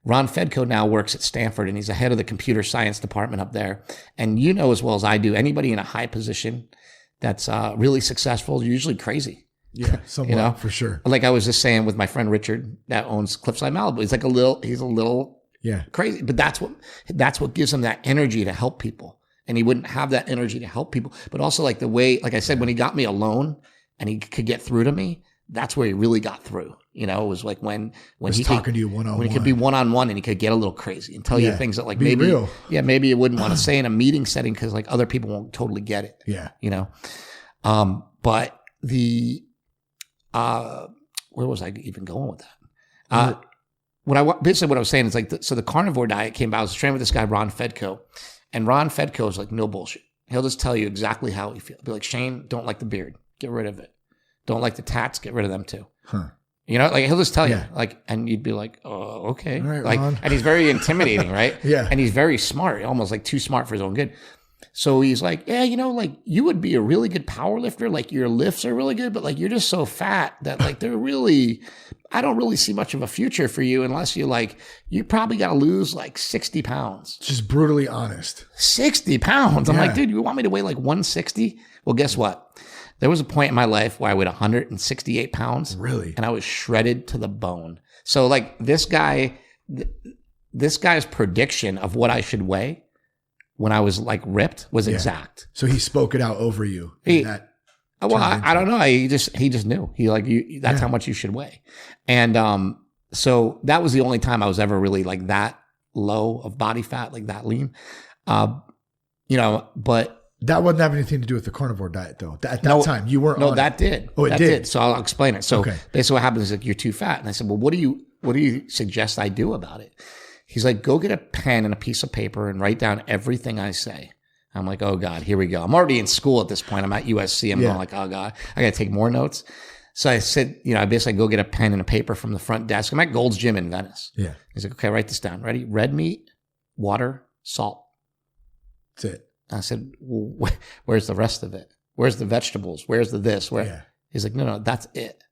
Ron Fedko now works at Stanford and he's the head of the computer science department up there. And as well as I do, anybody in a high position that's really successful is usually crazy. Yeah, somewhat, for sure. Like I was just saying with my friend Richard that owns Cliffside Malibu. He's a little crazy, but that's what gives him that energy to help people. And he wouldn't have that energy to help people. But also like the way, like I said, when he got me alone and he could get through to me, that's where he really got through. It was like when he talking to you one-on-one. When he could be one-on-one and he could get a little crazy and tell you things that like be maybe real. Maybe you wouldn't want to say in a meeting setting because like other people won't totally get it. Yeah. But the where was I even going with that? What I was saying is like, so the carnivore diet came about. I was training with this guy, Ron Fedko, and Ron Fedko is like, no bullshit. He'll just tell you exactly how he feels. Be like, Shane, don't like the beard. Get rid of it. Don't like the tats. Get rid of them too. Huh. Like he'll just tell you like, and you'd be like, oh, okay. All right, like, Ron. And he's very intimidating, right? Yeah. And he's very smart, almost like too smart for his own good. So he's like, yeah, like you would be a really good power lifter. Like your lifts are really good, but like you're just so fat that like I don't really see much of a future for you unless you probably got to lose like 60 pounds. Just brutally honest. 60 pounds. I'm like, dude, you want me to weigh like 160? Well, guess what? There was a point in my life where I weighed 168 pounds. Really? And I was shredded to the bone. So like this guy's prediction of what I should weigh when I was like ripped was exact. So he spoke it out over you. I don't know. He just knew. He like, that's how much you should weigh. And so that was the only time I was ever really like that low of body fat, like that lean. But that wouldn't have anything to do with the carnivore diet, though. At that time, you weren't. No, that did. Oh, it did. So I'll explain it. So basically, what happens is like you're too fat, and I said, "Well, what do you suggest I do about it?" He's like, "Go get a pen and a piece of paper and write down everything I say." I'm like, "Oh God, here we go." I'm already in school at this point. I'm at USC. I'm going like, "Oh God, I got to take more notes." So I said, I basically go get a pen and a paper from the front desk. I'm at Gold's Gym in Venice. Yeah. He's like, "Okay, write this down. Ready? Red meat, water, salt." That's it. I said, well, where's the rest of it? Where's the vegetables? Where's the this? Where? He's like, no, that's it.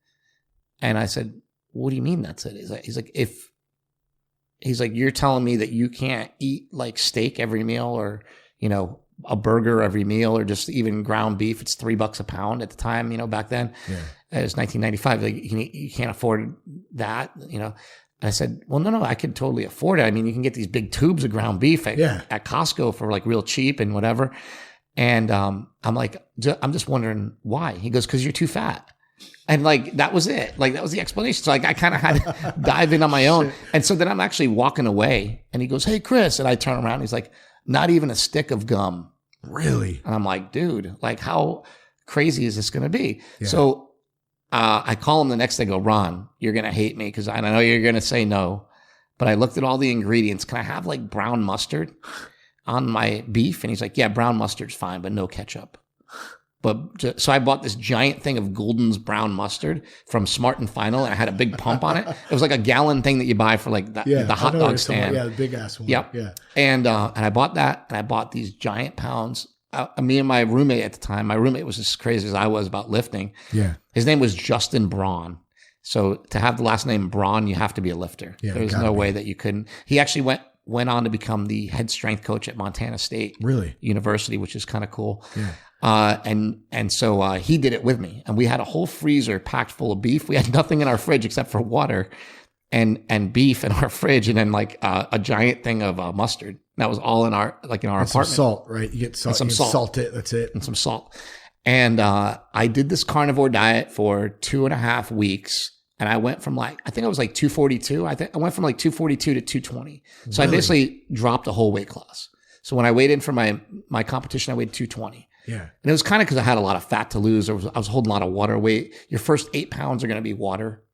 And I said, what do you mean that's it? He's like, you're telling me that you can't eat like steak every meal or, a burger every meal or just even ground beef. It's $3 a pound at the time, back then. Yeah. It was 1995. Like you can't afford that, And I said, well, no, I could totally afford it. I mean, you can get these big tubes of ground beef at Costco for like real cheap and whatever. And I'm like, I'm just wondering why. He goes, because you're too fat. And like, that was it. Like, that was the explanation. So like, I kind of had to dive in on my own. And so then I'm actually walking away and he goes, hey, Chris. And I turn around and he's like, not even a stick of gum. Really? And I'm like, dude, like how crazy is this going to be? Yeah. So I call him the next day, I go, Ron, you're going to hate me because I know you're going to say no, but I looked at all the ingredients. Can I have like brown mustard on my beef? And he's like, yeah, brown mustard's fine, but no ketchup. So I bought this giant thing of Golden's brown mustard from Smart and Final, and I had a big pump on it. It was like a gallon thing that you buy for like the hot dog stand. Yeah, the big ass one. Yep. Yeah. And I bought that, and I bought these giant pounds. Me and my roommate at the time, my roommate was as crazy as I was about lifting. Yeah. His name was Justin Braun. So to have the last name Braun, you have to be a lifter. Yeah, there's no way that you couldn't. He actually went on to become the head strength coach at Montana State University, which is kind of cool. Yeah. So he did it with me, and we had a whole freezer packed full of beef. We had nothing in our fridge except for water and beef in our fridge, and then like a giant thing of mustard. That was all in our apartment. Some salt, right? You get salt. Some salt. Salt it. That's it. And some salt. And I did this carnivore diet for 2.5 weeks. And I went from I think I was like 242. I went from like 242 to 220. So I basically dropped a whole weight class. So when I weighed in for my competition, I weighed 220. Yeah. And it was kind of because I had a lot of fat to lose. I was holding a lot of water weight. Your first 8 pounds are going to be water.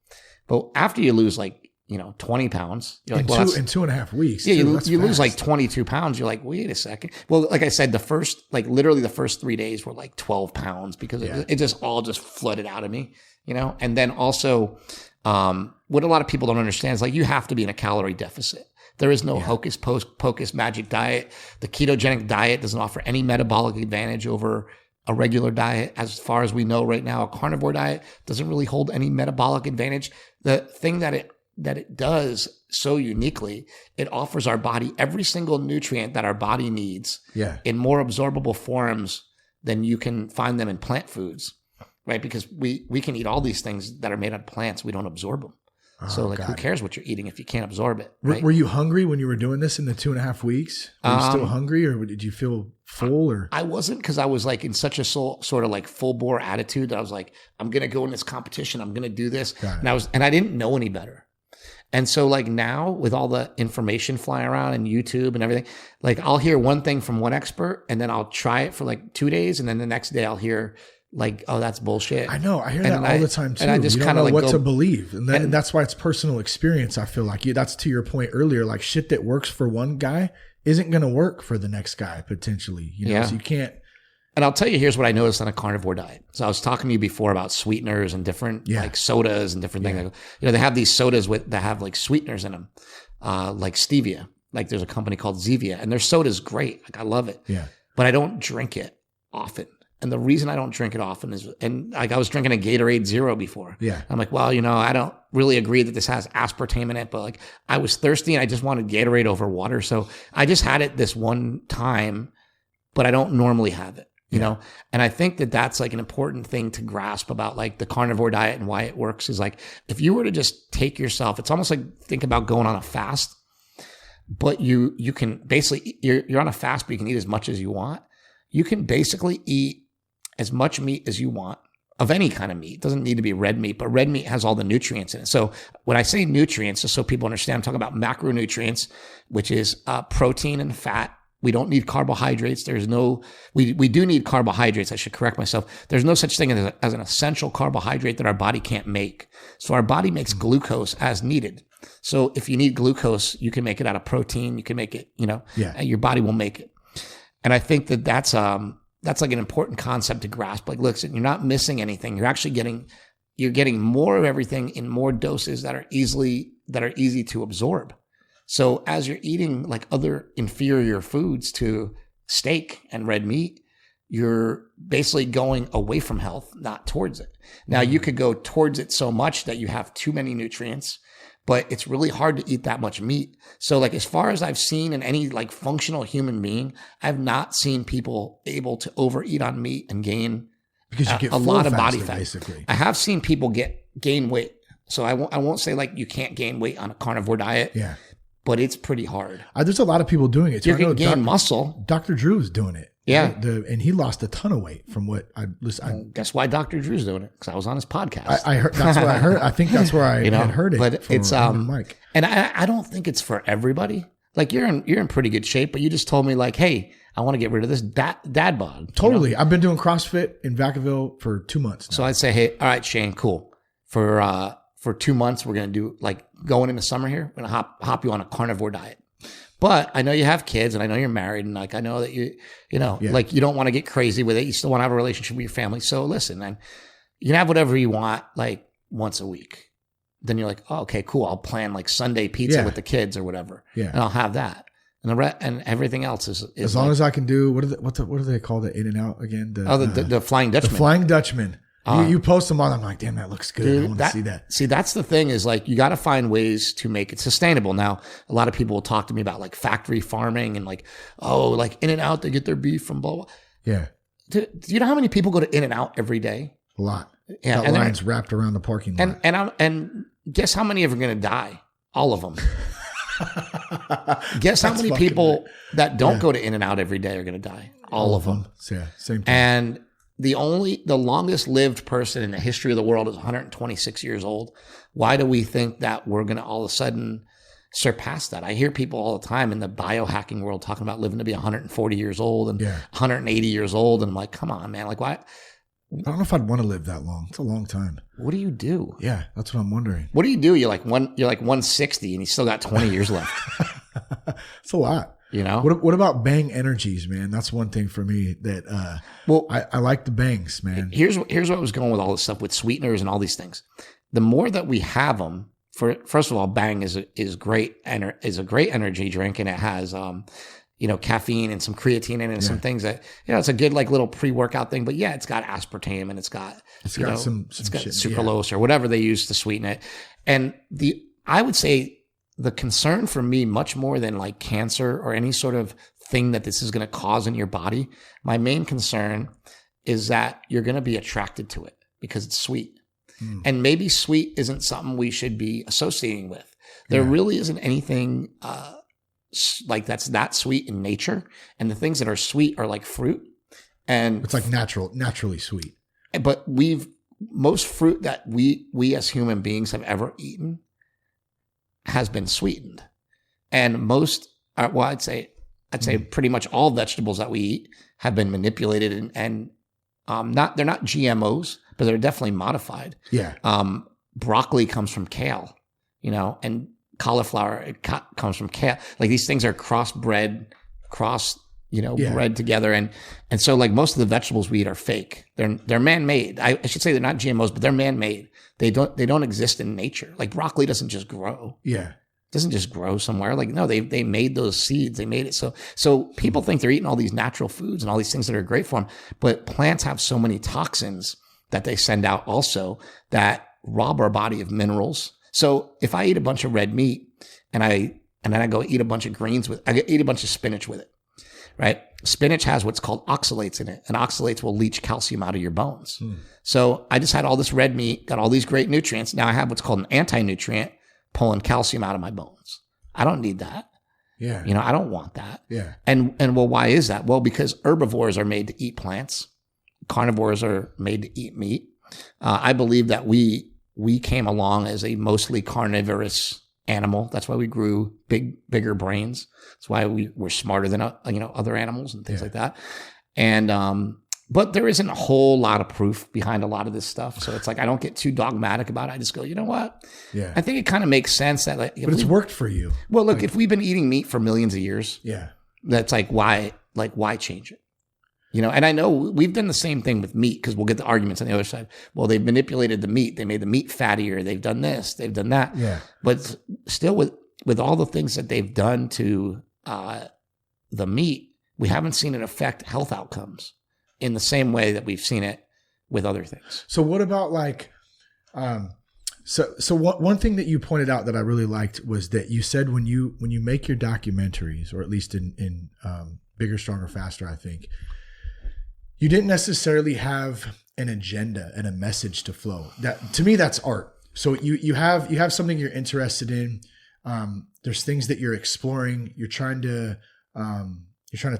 But after you lose 20 pounds, you're like, in 2.5 weeks. Yeah, you lose like 22 pounds. You're like, wait a second. Well, like I said, literally the first 3 days were like 12 pounds because it just all flooded out of me, And then also, what a lot of people don't understand is like, you have to be in a calorie deficit. There is no hocus pocus magic diet. The ketogenic diet doesn't offer any metabolic advantage over a regular diet. As far as we know right now, a carnivore diet doesn't really hold any metabolic advantage. The thing that it does so uniquely, it offers our body every single nutrient that our body needs in more absorbable forms than you can find them in plant foods, right? Because we can eat all these things that are made out of plants. We don't absorb them. Who cares what you're eating if you can't absorb it? Right? Were you hungry when you were doing this in the 2.5 weeks? Were you still hungry, or did you feel full? Or I wasn't, because I was like in such a sort of like full bore attitude that I was like, I'm going to go in this competition. I'm going to do this. And I didn't know any better. And so like now with all the information flying around and YouTube and everything, like I'll hear one thing from one expert and then I'll try it for like 2 days. And then the next day I'll hear like, oh, that's bullshit. I know. I hear that all the time too. And I just kind of like what to believe. And that's why it's personal experience. I feel like that's to your point earlier, like shit that works for one guy isn't going to work for the next guy potentially. So you can't. And I'll tell you, here's what I noticed on a carnivore diet. So I was talking to you before about sweeteners and different like sodas and different things. They have these sodas that have like sweeteners in them, like stevia. Like there's a company called Zevia, and their soda's great. Like I love it. Yeah. But I don't drink it often. And the reason I don't drink it often is, and like I was drinking a Gatorade Zero before. Yeah. I'm like, well, I don't really agree that this has aspartame in it, but like I was thirsty and I just wanted Gatorade over water. So I just had it this one time, but I don't normally have it, you know? And I think that that's like an important thing to grasp about like the carnivore diet and why it works is like, if you were to just take yourself, it's almost like think about going on a fast. but you can basically, you're on a fast, but you can eat as much as you want. You can basically eat as much meat as you want of any kind of meat. It doesn't need to be red meat, but red meat has all the nutrients in it. So when I say nutrients, just so people understand, I'm talking about macronutrients, which is protein and fat. We don't need carbohydrates. We do need carbohydrates. I should correct myself. There's no such thing as an essential carbohydrate that our body can't make. So our body makes glucose as needed. So if you need glucose, you can make it out of protein. You can make it, and your body will make it. And I think that's like an important concept to grasp. Like, listen, you're not missing anything. You're actually getting more of everything in more doses that are easy to absorb. So as you're eating like other inferior foods to steak and red meat, you're basically going away from health, not towards it. Now you could go towards it so much that you have too many nutrients, but it's really hard to eat that much meat. So like, as far as I've seen in any like functional human being, I've not seen people able to overeat on meat and gain because you get a lot of body fat. Basically. I have seen people gain weight. So I won't say like you can't gain weight on a carnivore diet. Yeah. But it's pretty hard. There's a lot of people doing it. You can gain muscle. Dr. Drew's doing it. Yeah. And he lost a ton of weight from what I listened. Guess why Dr. Drew's doing it? Because I was on his podcast. I heard, that's what I heard. I think that's where I had heard it. But it's, Mike. And I don't think it's for everybody. Like you're in pretty good shape, but you just told me like, hey, I want to get rid of this dad bod. Totally. I've been doing CrossFit in Vacaville for 2 months now. So I'd say, hey, all right, Shane, cool. For 2 months, we're going to do like going into summer here. We're going to hop you on a carnivore diet. But I know you have kids and I know you're married and like, I know that like you don't want to get crazy with it. You still want to have a relationship with your family. So listen, man, you can have whatever you want like once a week. Then you're like, oh, okay, cool. I'll plan like Sunday pizza with the kids or whatever. Yeah. And I'll have that. And and everything else is as long as I can do, what do they call the In-N-Out again? The Flying Dutchman. The Flying Dutchman. You post them on. I'm like, damn, that looks good. Dude, I want to see that. See, that's the thing is like, you got to find ways to make it sustainable. Now, a lot of people will talk to me about like factory farming and like, oh, like In-N-Out, they get their beef from blah, blah. Yeah. Do you know how many people go to In-N-Out every day? A lot. Yeah. Got lines wrapped around the parking lot. And guess how many of them are going to die? All of them. Guess how many people that don't go to In-N-Out every day are going to die? All of them. Yeah. Same thing. And the longest lived person in the history of the world is 126 years old. Why do we think that we're going to all of a sudden surpass that? I hear people all the time in the biohacking world talking about living to be 140 years old and 180 years old. And I'm like, come on, man. Like, why? I don't know if I'd want to live that long. It's a long time. What do you do? Yeah, that's what I'm wondering. What do you do? You're like 160 and you still got 20 years left. It's a lot. You know, what about Bang Energies, man? That's one thing for me that, I like the bangs, man. Here's what I was going with all this stuff with sweeteners and all these things. The more that we have them, first of all, Bang is a great energy drink, and it has, caffeine and some creatine in it and some things that, it's a good like little pre-workout thing, but it's got aspartame and it's got sucralose or whatever they use to sweeten it. And I would say, the concern for me, much more than like cancer or any sort of thing that this is going to cause in your body, my main concern is that you're going to be attracted to it because it's sweet. And maybe sweet isn't something we should be associating with. There really isn't anything like that's not sweet in nature. And the things that are sweet are like fruit. And it's like naturally sweet. But most fruit that we as human beings have ever eaten has been sweetened. And I'd say pretty much all vegetables that we eat have been manipulated and they're not GMOs, but they're definitely modified. Yeah. Broccoli comes from kale, and cauliflower comes from kale. Like these things are bred together. And so like most of the vegetables we eat are fake. They're man-made. I should say they're not GMOs, but they're man-made. They don't exist in nature. Like broccoli doesn't just grow. Yeah. It doesn't just grow somewhere. Like, no, they made those seeds. They made it. So people think they're eating all these natural foods and all these things that are great for them. But plants have so many toxins that they send out also that rob our body of minerals. So if I eat a bunch of red meat and then I go eat a bunch of greens I eat a bunch of spinach with it, right? Spinach has what's called oxalates in it, and oxalates will leach calcium out of your bones. So I just had all this red meat, got all these great nutrients. Now I have what's called an anti-nutrient pulling calcium out of my bones. I don't need that. Yeah. I don't want that. Yeah. And well, why is that? Well, because herbivores are made to eat plants. Carnivores are made to eat meat. I believe that we came along as a mostly carnivorous animal. That's why we grew bigger brains. That's why we were smarter than other animals and things like that. And but there isn't a whole lot of proof behind a lot of this stuff. So it's like I don't get too dogmatic about it. I just go, you know what? Yeah. I think it kind of makes sense that but it's worked for you. Well, look, if we've been eating meat for millions of years, yeah, that's like why change it? And I know we've done the same thing with meat because we'll get the arguments on the other side. Well, they've manipulated the meat. They made the meat fattier. They've done this. They've done that. Yeah. But still with all the things that they've done to the meat, we haven't seen it affect health outcomes in the same way that we've seen it with other things. So what about like, so one thing that you pointed out that I really liked was that you said when you make your documentaries, or at least in Bigger, Stronger, Faster, I think, you didn't necessarily have an agenda and a message to flow. That to me, that's art. So you have something you're interested in. There's things that you're exploring. You're trying to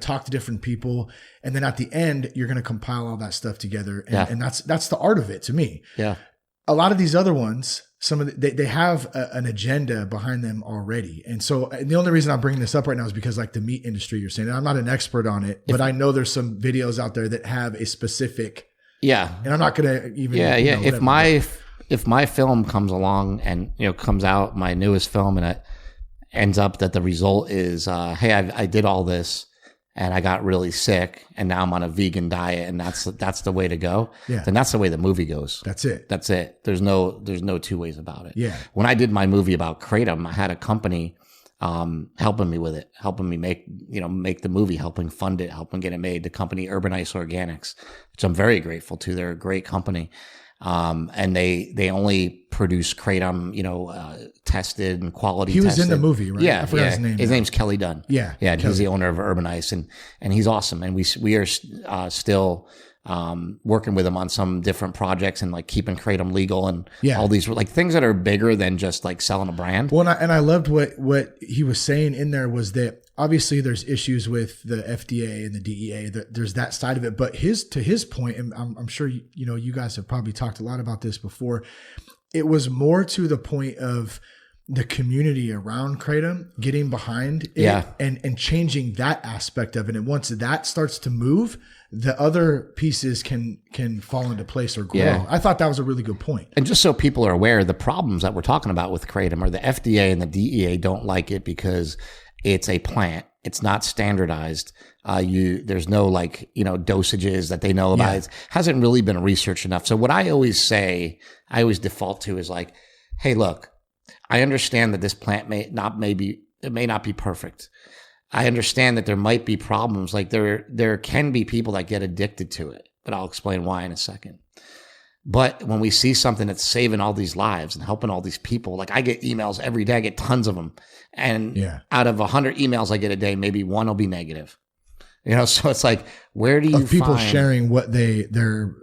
talk to different people, and then at the end, you're going to compile all that stuff together, and that's the art of it to me. Yeah. A lot of these other ones, they have an agenda behind them already. And so the only reason I'm bringing this up right now is because like the meat industry you're saying, and I'm not an expert on it, but I know there's some videos out there that have a specific, and I'm not going to even, if my film comes along and, comes out, my newest film, and it ends up that the result is, hey, I did all this and I got really sick and now I'm on a vegan diet and that's the way to go, then that's the way the movie goes. That's it. There's no two ways about it. Yeah. When I did my movie about Kratom, I had a company helping me with it, helping me make the movie, helping fund it, helping get it made. The company Urban Ice Organics, which I'm very grateful to. They're a great company. And they only produce Kratom, tested and quality tested. He was in the movie, right? Yeah. I forgot his name. His name's Kelly Dunn. Yeah. Yeah. And he's the owner of Urban Ice and he's awesome. And we are still working with him on some different projects and like keeping Kratom legal and all these like things that are bigger than just like selling a brand. Well, and I loved what he was saying in there was that obviously there's issues with the FDA and the DEA. There's that side of it, but to his point, and I'm sure you guys have probably talked a lot about this before. It was more to the point of the community around Kratom getting behind it and changing that aspect of it. And once that starts to move, the other pieces can fall into place or grow. Yeah. I thought that was a really good point. And just so people are aware, the problems that we're talking about with Kratom are the FDA and the DEA don't like it because it's a plant. It's not standardized. There's no dosages that they know about. Yeah. It hasn't really been researched enough. So what I always default to is like, hey, look, I understand that this plant may not be perfect. I understand that there might be problems. Like there can be people that get addicted to it, but I'll explain why in a second. But when we see something that's saving all these lives and helping all these people, like I get emails every day, I get tons of them. And out of 100 emails I get a day, maybe one will be negative. So it's like, where do you people find sharing what their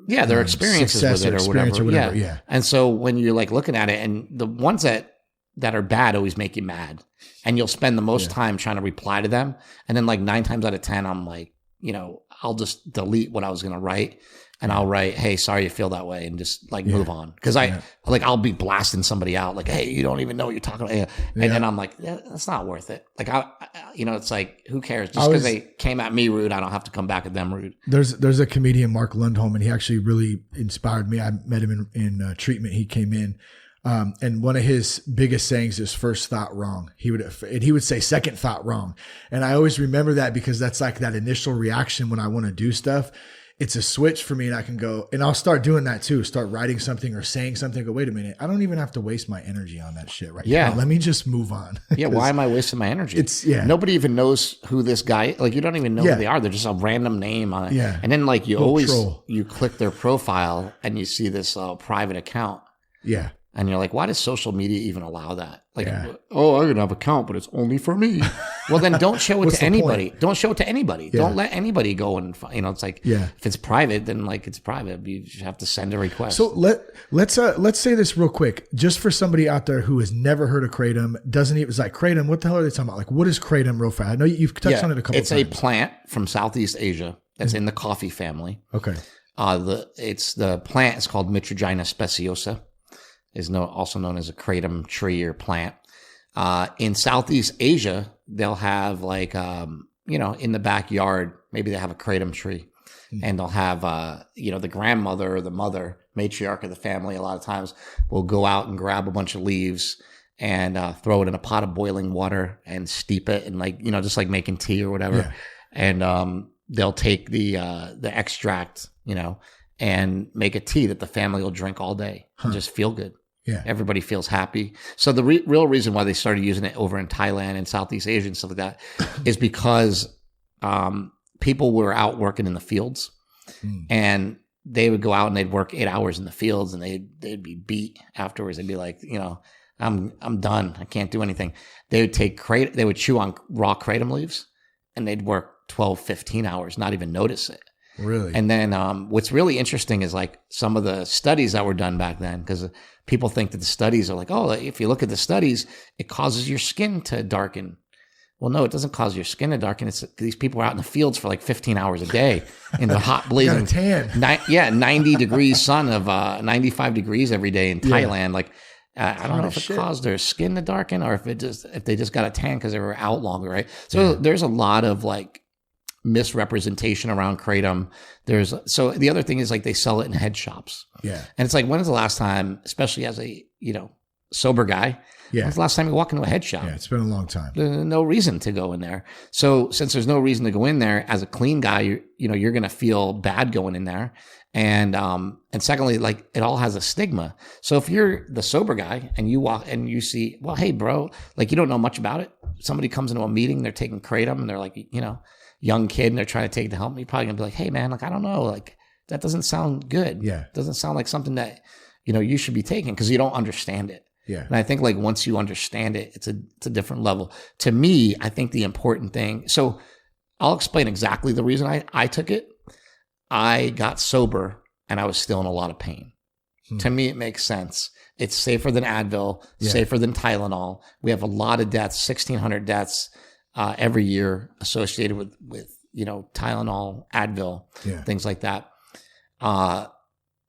experiences with it or whatever. Yeah. And so when you're like looking at it, and the ones that are bad always make you mad, and you'll spend the most time trying to reply to them. And then like 9 times out of 10, I'm like, I'll just delete what I was going to write. And I'll write, hey, sorry you feel that way, and just like move on. Cause I'll be blasting somebody out like, hey, you don't even know what you're talking about. And then I'm like, that's not worth it. Like, it's like, who cares? Just because they came at me rude, I don't have to come back at them rude. There's a comedian, Mark Lundholm, and he actually really inspired me. I met him in treatment. He came in. And one of his biggest sayings is first thought wrong. He would say second thought wrong. And I always remember that because that's like that initial reaction when I want to do stuff. It's a switch for me, and I can go, and I'll start doing that too. Start writing something or saying something. Go, wait a minute. I don't even have to waste my energy on that shit right now. Let me just move on. Why am I wasting my energy? Nobody even knows who this guy, like you don't even know who they are. They're just a random name on it. Yeah. And then like you click their profile and you see this private account. Yeah. And you're like, why does social media even allow that? Like, oh, I'm going to have an account, but it's only for me. Well, then don't show it to anybody. Point? Don't show it to anybody. Yeah. Don't let anybody go and, it's like, if it's private, then like it's private. You just have to send a request. So let's say this real quick, just for somebody out there who has never heard of Kratom, doesn't even, it's like, Kratom, what the hell are they talking about? Like, what is Kratom real fast? I know you've touched on it a couple times. It's a plant from Southeast Asia that's in the coffee family. Okay. The plant is called Mitragyna speciosa. Is also known as a kratom tree or plant. In Southeast Asia, they'll have like, in the backyard, maybe they have a kratom tree and they'll have, the grandmother or the mother, matriarch of the family, a lot of times will go out and grab a bunch of leaves and throw it in a pot of boiling water and steep it and like, just like making tea or whatever. Yeah. And they'll take the extract, and make a tea that the family will drink all day and just feel good. Yeah. Everybody feels happy. So the real reason why they started using it over in Thailand and Southeast Asia and stuff like that is because people were out working in the fields and they would go out and they'd work 8 hours in the fields and they'd be beat afterwards. They'd be like, I'm done. I can't do anything. They would chew on raw kratom leaves and they'd work 12, 15 hours, not even notice it. Really? And then what's really interesting is like some of the studies that were done back then, because people think that the studies are like, oh, if you look at the studies, it causes your skin to darken. Well, no, it doesn't cause your skin to darken. It's these people are out in the fields for like 15 hours a day in the hot blazing, 90 degrees sun of 95 degrees every day in Thailand. Like, I don't know if it caused their skin to darken or if they just got a tan because they were out longer, right? So there's a lot of like misrepresentation around kratom. So the other thing is like they sell it in head shops. Yeah. And it's like, when is the last time, especially as a, sober guy, when's the last time you walk into a head shop? Yeah, it's been a long time. There's no reason to go in there. So since there's no reason to go in there as a clean guy, you're going to feel bad going in there. And secondly, like it all has a stigma. So if you're the sober guy and you walk and you see, well, hey bro, like you don't know much about it. Somebody comes into a meeting, they're taking kratom and they're like, young kid and they're trying to take it to help me, you're probably gonna be like, hey man, like, I don't know, like that doesn't sound good. Yeah. It doesn't sound like something that, you should be taking because you don't understand it. Yeah. And I think like once you understand it, it's a different level. To me, I think the important thing, so I'll explain exactly the reason I took it. I got sober and I was still in a lot of pain. To me, it makes sense. It's safer than Advil, safer than Tylenol. We have a lot of deaths, 1,600 deaths every year associated with Tylenol, Advil, things like that.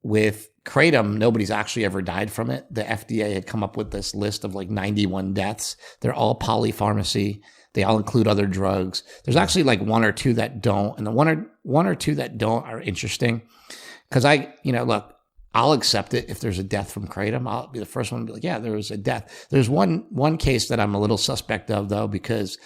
With kratom, nobody's actually ever died from it. The FDA had come up with this list of like 91 deaths. They're all polypharmacy. They all include other drugs. There's actually like one or two that don't, and the one or two that don't are interesting because look, I'll accept it if there's a death from kratom. I'll be the first one to be like, yeah, there was a death. There's one case that I'm a little suspect of though, because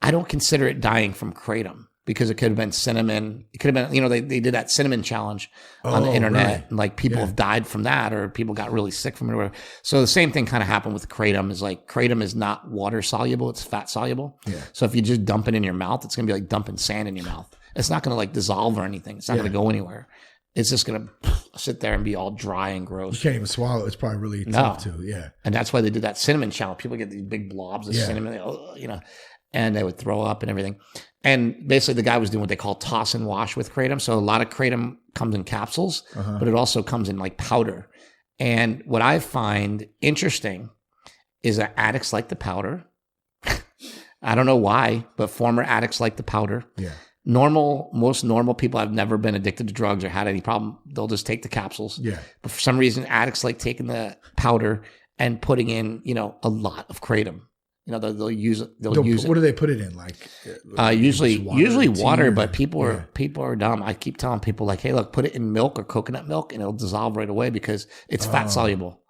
I don't consider it dying from kratom because it could have been cinnamon. It could have been, they did that cinnamon challenge on the internet. Right. And like people have died from that or people got really sick from it or whatever. So the same thing kind of happened with kratom is like kratom is not water soluble. It's fat soluble. Yeah. So if you just dump it in your mouth, it's going to be like dumping sand in your mouth. It's not going to like dissolve or anything. It's not going to go anywhere. It's just going to sit there and be all dry and gross. You can't even swallow it. It's probably really tough too. Yeah. And that's why they did that cinnamon challenge. People get these big blobs of cinnamon, and they would throw up and everything. And basically the guy was doing what they call toss and wash with kratom. So a lot of kratom comes in capsules, but it also comes in like powder. And what I find interesting is that addicts like the powder. I don't know why, but former addicts like the powder. Yeah. Most normal people have never been addicted to drugs or had any problem. They'll just take the capsules. Yeah. But for some reason, addicts like taking the powder and putting in, a lot of kratom. They'll use it. What do they put it in? Like usually water, but people are dumb. I keep telling people like, hey, look, put it in milk or coconut milk and it'll dissolve right away because it's fat soluble.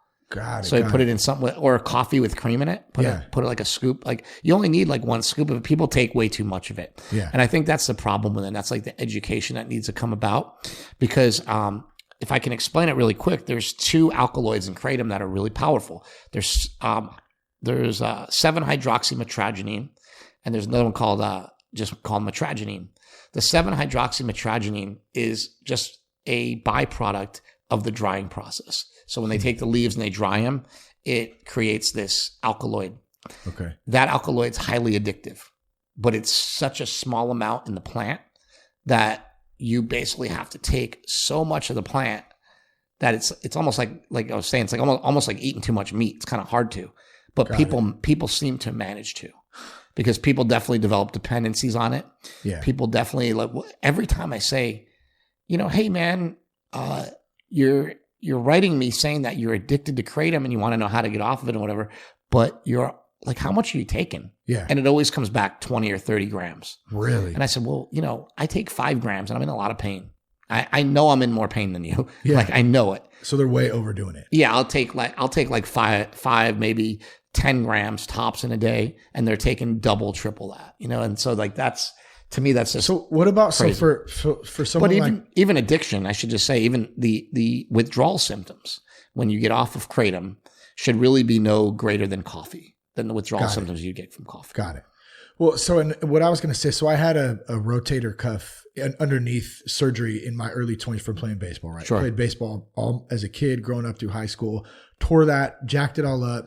So you put it in something or coffee with cream in it. Put it like a scoop. Like you only need like one scoop of it. People take way too much of it. Yeah. And I think that's the problem with it. That's like the education that needs to come about because if I can explain it really quick, there's two alkaloids in kratom that are really powerful. There's 7-hydroxymetragenine, and there's another one called metragenine. The 7-hydroxymetragenine is just a byproduct of the drying process. So when they take the leaves and they dry them, it creates this alkaloid. Okay. That alkaloid's highly addictive, but it's such a small amount in the plant that you basically have to take so much of the plant that it's almost like I was saying, it's like almost like eating too much meat. It's kind of hard to, but people seem to manage to, because people definitely develop dependencies on it. Yeah. People definitely, like, every time I say, hey man, you're writing me saying that you're addicted to kratom and you want to know how to get off of it and whatever, but you're like, how much are you taking? Yeah. And it always comes back 20 or 30 grams. Really? And I said, well, I take 5 grams and I'm in a lot of pain. I know I'm in more pain than you. Yeah. Like, I know it. So they're way overdoing it. Yeah. I'll take like five, maybe 10 grams tops in a day. And they're taking double, triple that, and so like, to me, that's just so. What about crazy. So for someone, but even addiction, I should just say, even the withdrawal symptoms when you get off of kratom should really be no greater than the withdrawal symptoms you get from coffee. Got it. Well, so what I was going to say, so I had a rotator cuff underneath surgery in my early 20s for playing baseball, right? Sure. I played baseball all as a kid, growing up through high school, tore that, jacked it all up.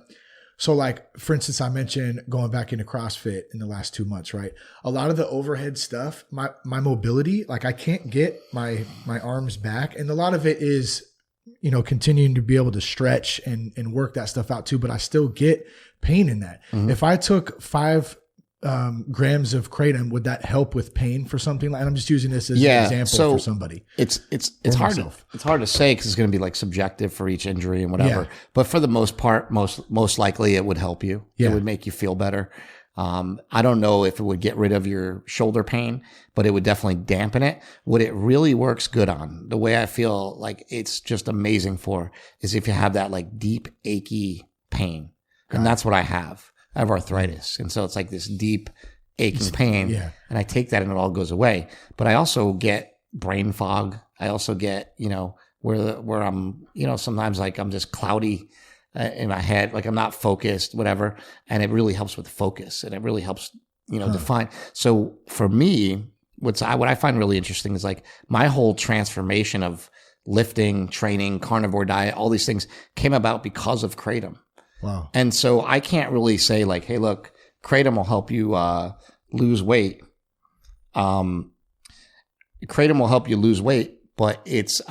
So like, for instance, I mentioned going back into CrossFit in the last 2 months, right? A lot of the overhead stuff, my mobility, like I can't get my arms back. And a lot of it is, continuing to be able to stretch and work that stuff out too, but I still get pain in that. Mm-hmm. If I took 5 grams of kratom, would that help with pain for something like? And I'm just using this as an example for somebody. It's hard to say, because it's going to be like subjective for each injury and whatever. Yeah. But for the most part, most likely it would help you. Yeah. It would make you feel better. I don't know if it would get rid of your shoulder pain, but it would definitely dampen it. What it really works good on, the way I feel like it's just amazing for, is if you have that like deep achy pain, and that's what I have. I have arthritis. And so it's like this deep aching pain. Yeah. And I take that and it all goes away. But I also get brain fog. I also get, where I'm, sometimes like I'm just cloudy in my head, like I'm not focused, whatever. And it really helps with focus, and it really helps, define. So for me, what I find really interesting is like my whole transformation of lifting, training, carnivore diet, all these things came about because of kratom. Wow. And so I can't really say like, hey, look, kratom will help you lose weight. Kratom will help you lose weight, but it's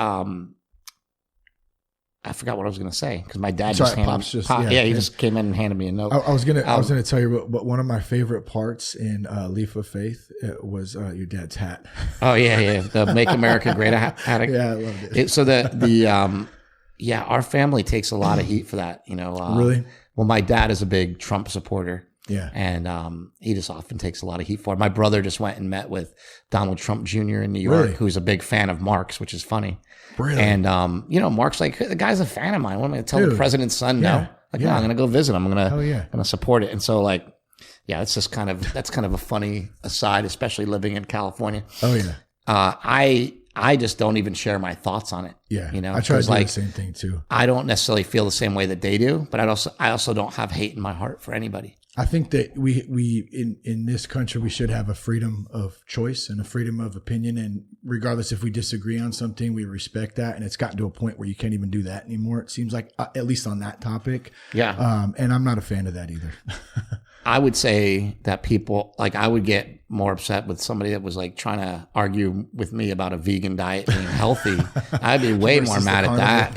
I forgot what I was going to say, because my dad just came in and handed me a note. I was going to tell you, but one of my favorite parts in Leaf of Faith was your dad's hat. Oh yeah, the Make America Great hat. Yeah, I loved it. So our family takes a lot of heat for that. Really? Well, my dad is a big Trump supporter. Yeah. And he just often takes a lot of heat for it. My brother just went and met with Donald Trump Jr. in New York, who's a big fan of Marx, which is funny. Really? And, Mark's like, the guy's a fan of mine. What am I going to tell the president's son? No. Like, no, I'm going to go visit him. I'm going to support it. And so like, yeah, it's just that's kind of a funny aside, especially living in California. Oh yeah. I just don't even share my thoughts on it. Yeah. I try to do the same thing too. I don't necessarily feel the same way that they do, but I also don't have hate in my heart for anybody. I think that we in this country, we should have a freedom of choice and a freedom of opinion. And regardless if we disagree on something, we respect that. And it's gotten to a point where you can't even do that anymore. It seems like, at least on that topic. Yeah. And I'm not a fan of that either. I would say that people, like, I would get more upset with somebody that was like trying to argue with me about a vegan diet being healthy. I'd be way more mad at that.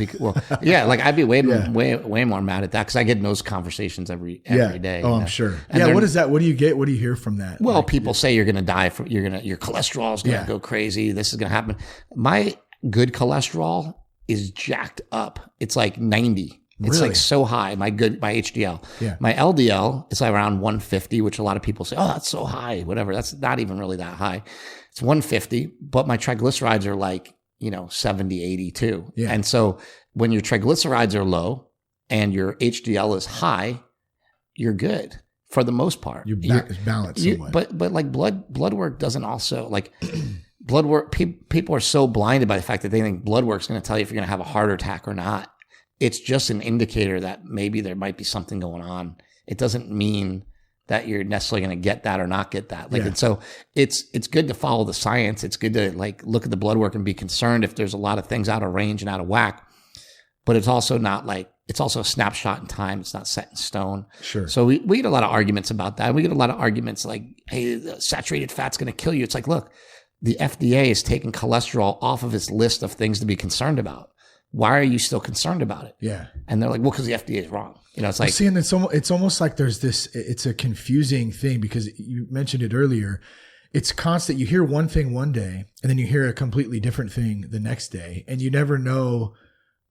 I'd be way more mad at that, because I get in those conversations every day. Oh, I'm sure. And what is that? What do you get? What do you hear from that? Well, people say you're going to die from, your cholesterol is going to go crazy. This is going to happen. My good cholesterol is jacked up. It's like 90. It's like so high, my HDL. Yeah. My LDL is around 150, which a lot of people say, oh, that's so high, whatever. That's not even really that high. It's 150, but my triglycerides are like, 70, 80 too. Yeah. And so when your triglycerides are low and your HDL is high, you're good for the most part. You're balanced somewhat. But like blood work doesn't also, like blood work, people are so blinded by the fact that they think blood work is going to tell you if you're going to have a heart attack or not. It's just an indicator that maybe there might be something going on. It doesn't mean that you're necessarily going to get that or not get that. And so it's good to follow the science. It's good to like look at the blood work and be concerned if there's a lot of things out of range and out of whack. but it's also not like, it's also a snapshot in time. It's not set in stone. Sure. So we get a lot of arguments about that. We get a lot of arguments like, hey, the saturated fat's going to kill you. It's like, look, the FDA is taking cholesterol off of its list of things to be concerned about. Why are you still concerned about it? Yeah. And they're like, well, because the FDA is wrong. You know, it's like, see, and it's almost like there's this, it's a confusing thing because you mentioned it earlier. It's constant. You hear one thing one day and then you hear a completely different thing the next day, and you never know.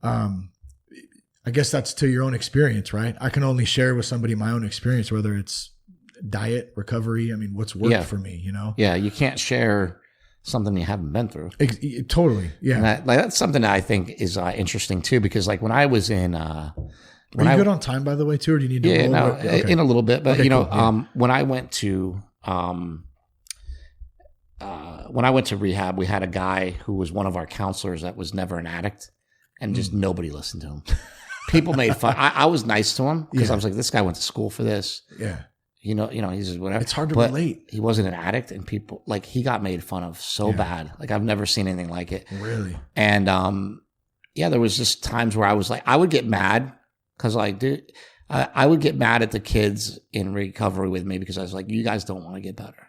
I guess that's to your own experience, right? I can only share with somebody my own experience, whether it's diet, recovery. I mean, what's worked for me, you know? Yeah. You can't share something you haven't been through. Totally. Yeah. And that's something that I think is interesting too, because like when I was in, are you good on time, by the way, too, or do you need to in a little bit, but okay, cool. When I went to, rehab, we had a guy who was one of our counselors that was never an addict, and just nobody listened to him. People made fun. I was nice to him because I was like, this guy went to school for this. Yeah. You know, he's just whatever. It's hard to relate. He wasn't an addict, and people like he got made fun of so bad. Like I've never seen anything like it. Really? And there was just times where I was like, I would get mad because like, dude, I would get mad at the kids in recovery with me because I was like, you guys don't want to get better.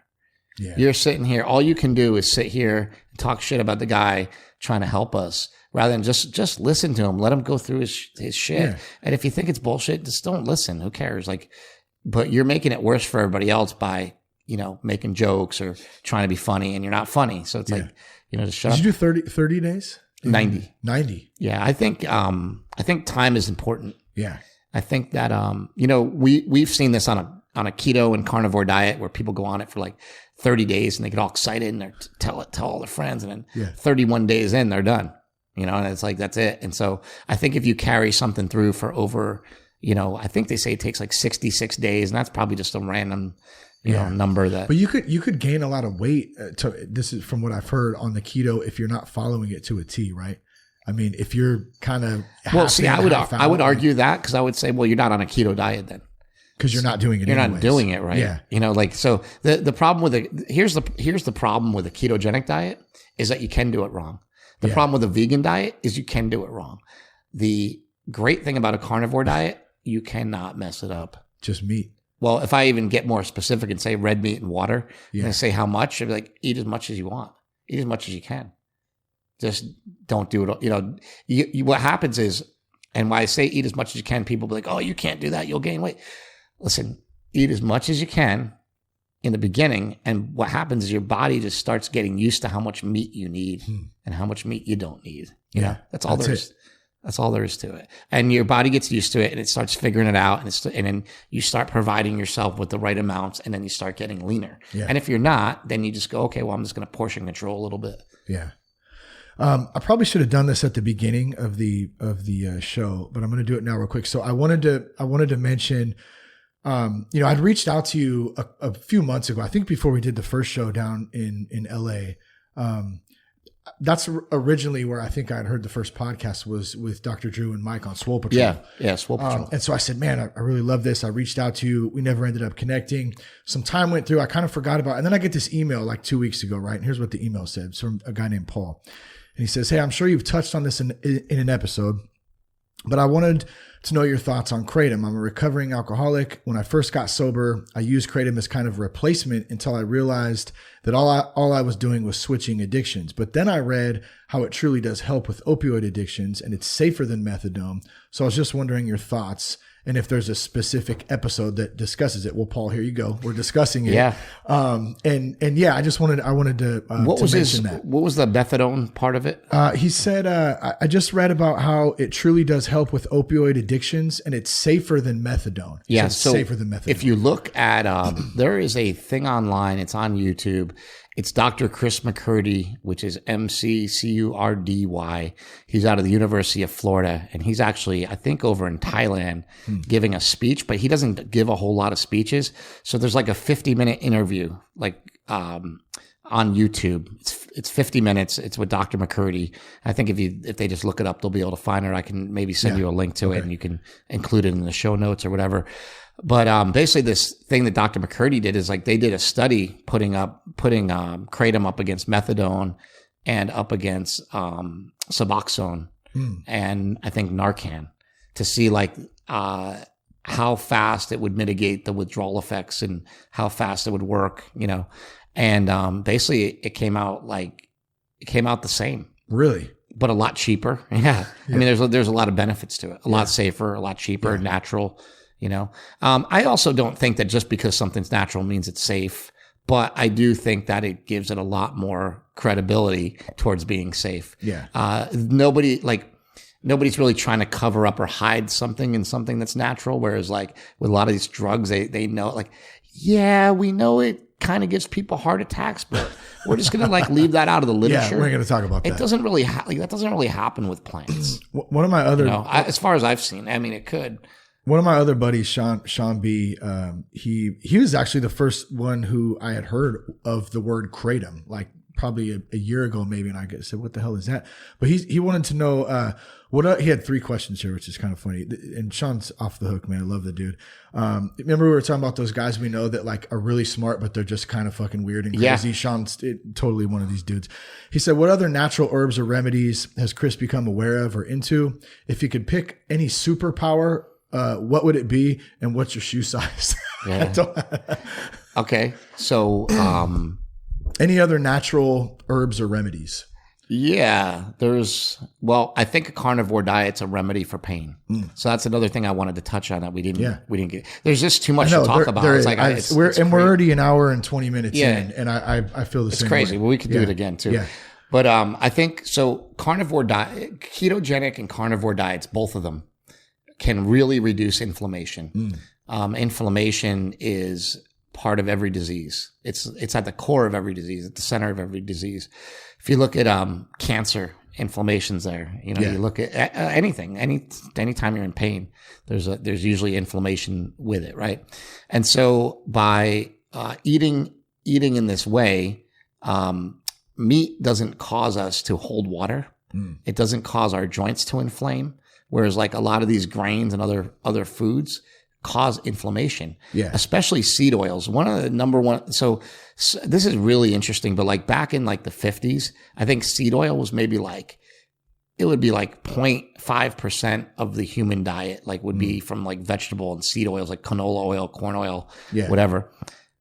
Yeah. You're sitting here. All you can do is sit here and talk shit about the guy trying to help us, rather than just listen to him. Let him go through his shit. Yeah. And if you think it's bullshit, just don't listen. Who cares? Like, but you're making it worse for everybody else by, making jokes or trying to be funny, and you're not funny. So it's like, just shut up. Did you do 30 days? 90. 90. Yeah. I think time is important. Yeah. I think that, we've seen this on a keto and carnivore diet where people go on it for like 30 days and they get all excited and they tell all their friends, and then 31 days in, they're done, and it's like, that's it. And so I think if you carry something through for over, I think they say it takes like 66 days, and that's probably just a random, number that. But you could gain a lot of weight. This is from what I've heard on the keto, if you're not following it to a T, right? I mean, if you're kind of, I would argue that, because I would say, well, you're not on a keto diet then. Because you're not doing it. You're not doing it right. Yeah. So the problem with here's the problem with a ketogenic diet is that you can do it wrong. The problem with a vegan diet is you can do it wrong. The great thing about a carnivore diet, you cannot mess it up. Just meat. Well, if I even get more specific and say red meat and water, and I say how much, I'd be like, eat as much as you want. Eat as much as you can. Just don't do it. What happens is, and when I say eat as much as you can, people be like, oh, you can't do that. You'll gain weight. Listen, eat as much as you can in the beginning. And what happens is your body just starts getting used to how much meat you need and how much meat you don't need. That's all there is. That's all there is to it. And your body gets used to it and it starts figuring it out. And then you start providing yourself with the right amounts, and then you start getting leaner. Yeah. And if you're not, then you just go, okay, well, I'm just going to portion control a little bit. Yeah. I probably should have done this at the beginning of the show, but I'm going to do it now real quick. So I wanted to mention, I'd reached out to you a few months ago, I think before we did the first show down in LA. That's originally where I think I'd heard the first podcast was with Dr. Drew and Mike on Swole Patrol. Yeah, Swole Patrol. And so I said, man, I really love this. I reached out to you. We never ended up connecting. Some time went through. I kind of forgot about it. And then I get this email like 2 weeks ago, right? And here's what the email said. It's from a guy named Paul. And he says, hey, I'm sure you've touched on this in an episode, but I wanted to know your thoughts on Kratom. I'm a recovering alcoholic. When I first got sober, I used Kratom as kind of a replacement until I realized that all I was doing was switching addictions. But then I read how it truly does help with opioid addictions and it's safer than methadone. So I was just wondering your thoughts and if there's a specific episode that discusses it. Well, Paul, here you go. We're discussing it. Yeah. I wanted to mention that. What was the methadone part of it? He said, I just read about how it truly does help with opioid addictions and it's safer than methadone. Yeah. So safer than methadone. If you look at, there is a thing online, it's on YouTube. It's Dr. Chris McCurdy, which is McCurdy. He's out of the University of Florida, and he's actually, I think, over in Thailand giving a speech, but he doesn't give a whole lot of speeches. So there's like a 50-minute interview, on YouTube. It's 50 minutes. It's with Dr. McCurdy. I think if they just look it up, they'll be able to find it. I can maybe send you a link to it, and you can include it in the show notes or whatever. But basically, this thing that Dr. McCurdy did is like they did a study putting Kratom up against methadone and up against Suboxone, and I think Narcan to see like how fast it would mitigate the withdrawal effects and how fast it would work, and basically it came out the same. Really? But a lot cheaper. Yeah. I mean, there's a lot of benefits to it. A lot safer, a lot cheaper, natural, I also don't think that just because something's natural means it's safe, but I do think that it gives it a lot more credibility towards being safe. Yeah. Nobody's really trying to cover up or hide something in something that's natural. Whereas like with a lot of these drugs, they know like, yeah, we know it kind of gives people heart attacks, but we're just going to like leave that out of the literature. Yeah, we're going to talk about that. It doesn't really that doesn't really happen with plants. One of my other, as far as I've seen, I mean, it could. One of my other buddies, Sean B, he was actually the first one who I had heard of the word kratom, like probably a year ago maybe, and I said, "What the hell is that?" But he wanted to know he had 3 questions here, which is kind of funny. And Sean's off the hook, man. I love the dude. Remember we were talking about those guys we know that like are really smart, but they're just kind of fucking weird and crazy. Yeah. Sean's totally one of these dudes. He said, "What other natural herbs or remedies has Chris become aware of or into? If you could pick any superpower, what would it be, and what's your shoe size?" Yeah. Okay, so any other natural herbs or remedies? Yeah, I think a carnivore diet's a remedy for pain. So that's another thing I wanted to touch on that we didn't get. There's just too much to talk about. It's like we're already an hour and 20 minutes in, and I feel the same. It's crazy. Way. Well, we could do it again too. Yeah. But I think so. Carnivore diet, ketogenic and carnivore diets, both of them can really reduce inflammation. Inflammation is part of every disease. It's at the core of every disease, at the center of every disease. If you look at cancer, inflammation's there. You look at anything. Anytime you're in pain, there's usually inflammation with it, right? And so by eating in this way, meat doesn't cause us to hold water. It doesn't cause our joints to inflame. Whereas like a lot of these grains and other foods cause inflammation, especially seed oils. One of the number one. So this is really interesting, but like back in like the 50s, I think seed oil was maybe like, it would be like 0.5% of the human diet, like would be from like vegetable and seed oils, like canola oil, corn oil, whatever.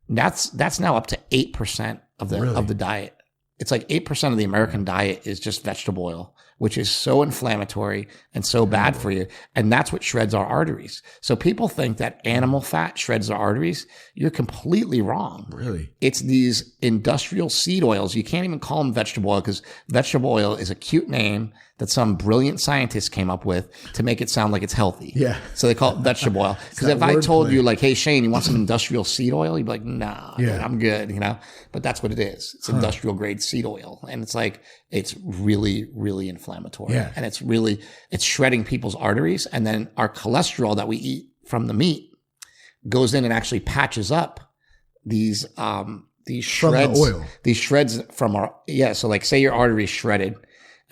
That's now up to 8% of the diet. It's like 8% of the American diet is just vegetable oil, which is so inflammatory and so bad for you. And that's what shreds our arteries. So people think that animal fat shreds our arteries. You're completely wrong. Really? It's these industrial seed oils. You can't even call them vegetable oil because vegetable oil is a cute name that some brilliant scientist came up with to make it sound like it's healthy. Yeah. So they call it vegetable oil. Because if I told you like, hey, Shane, you want some industrial seed oil? You'd be like, nah, dude, I'm good, But that's what it is. It's industrial grade seed oil. And it's like, it's really, really inflammatory. Yeah. And it's shredding people's arteries. And then our cholesterol that we eat from the meat goes in and actually patches up these shreds. From the oil. These shreds from so like say your artery is shredded.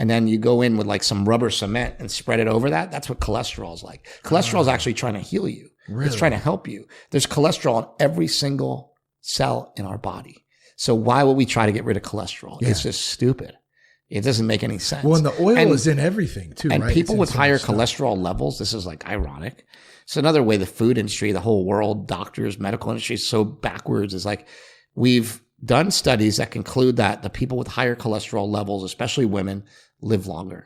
And then you go in with like some rubber cement and spread it over that. That's what cholesterol is like. Cholesterol is actually trying to heal you. Really? It's trying to help you. There's cholesterol in every single cell in our body. So why would we try to get rid of cholesterol? Yeah. It's just stupid. It doesn't make any sense. Well, and the oil is in everything too, and right? People with higher cholesterol levels, this is like ironic. It's another way the food industry, the whole world, doctors, medical industry is so backwards. Is like we've done studies that conclude that the people with higher cholesterol levels, especially women, live longer.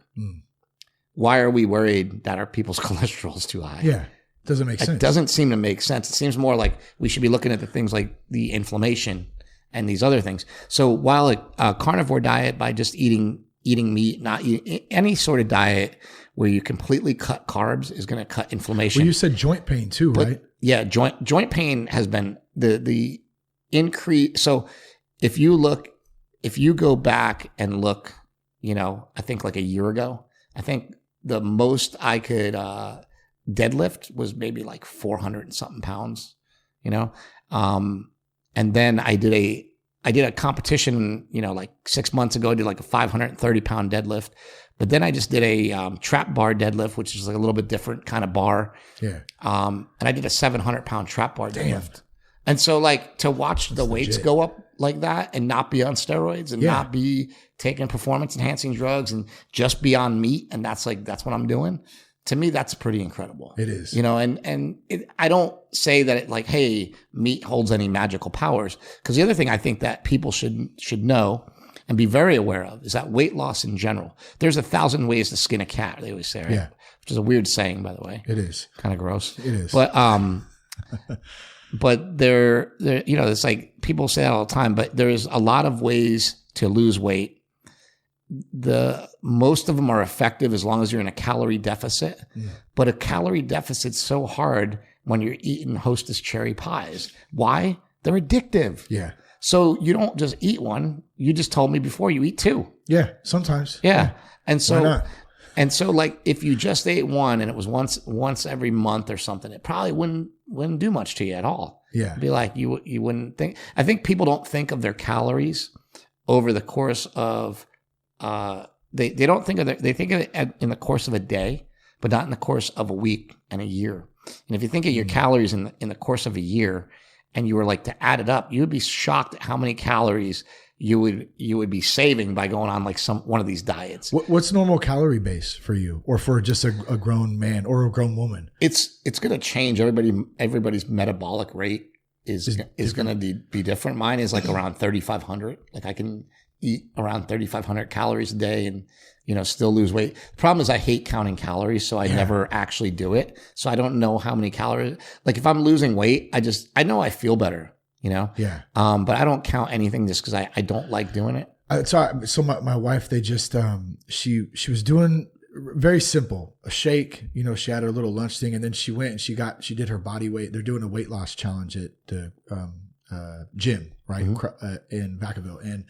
Why are we worried that our people's cholesterol is too high? Yeah. Doesn't make sense. It doesn't seem to make sense. It seems more like we should be looking at the things like the inflammation and these other things. So while a carnivore diet by just eating meat, not eating any sort of diet where you completely cut carbs is going to cut inflammation. Well, you said joint pain too, right? Yeah. Joint pain has been the increase. So if you go back and look, I think like a year ago, I think the most I could deadlift was maybe like 400 and something pounds, and then I did a competition, like 6 months ago, I did like a 530 pound deadlift, but then I just did a trap bar deadlift, which is like a little bit different kind of bar. Yeah. And I did a 700 pound trap bar deadlift. And so like to watch the weights go up like that and not be on steroids and not be taking performance enhancing drugs and just be on meat. And that's what I'm doing. To me, that's pretty incredible. It is. I don't say that hey, meat holds any magical powers. Because the other thing I think that people should know and be very aware of is that weight loss in general, there's 1,000 ways to skin a cat, they always say, right? Yeah. Which is a weird saying, by the way. It is. Kind of gross. It is. But there, it's like people say that all the time, but there's a lot of ways to lose weight. Most of them are effective as long as you're in a calorie deficit, but a calorie deficit's so hard when you're eating Hostess cherry pies. Why? They're addictive. Yeah. So you don't just eat one. You just told me before you eat two. Yeah. Sometimes. Yeah. And so, why not? And so like if you just ate one and it was once every month or something, it probably wouldn't do much to you at all. Yeah. It'd be like you wouldn't think. I think people don't think of their calories over the course of they don't think of they think of it in the course of a day, but not in the course of a week and a year. And if you think of your calories in the course of a year, and you were like to add it up, you would be shocked at how many calories you would be saving by going on like one of these diets. What's normal calorie base for you, or for just a grown man or a grown woman? It's going to change. Everybody's metabolic rate is going to be different. Mine is like around 3,500. Like I can eat around 3,500 calories a day and, still lose weight. The problem is I hate counting calories, so I never actually do it. So I don't know how many calories. Like if I'm losing weight, I know I feel better, Yeah. But I don't count anything just because I don't like doing it. So my wife, they just, she was doing very simple, a shake, she had her little lunch thing, and then she went and she did her body weight. They're doing a weight loss challenge at the gym, right? In Vacaville. And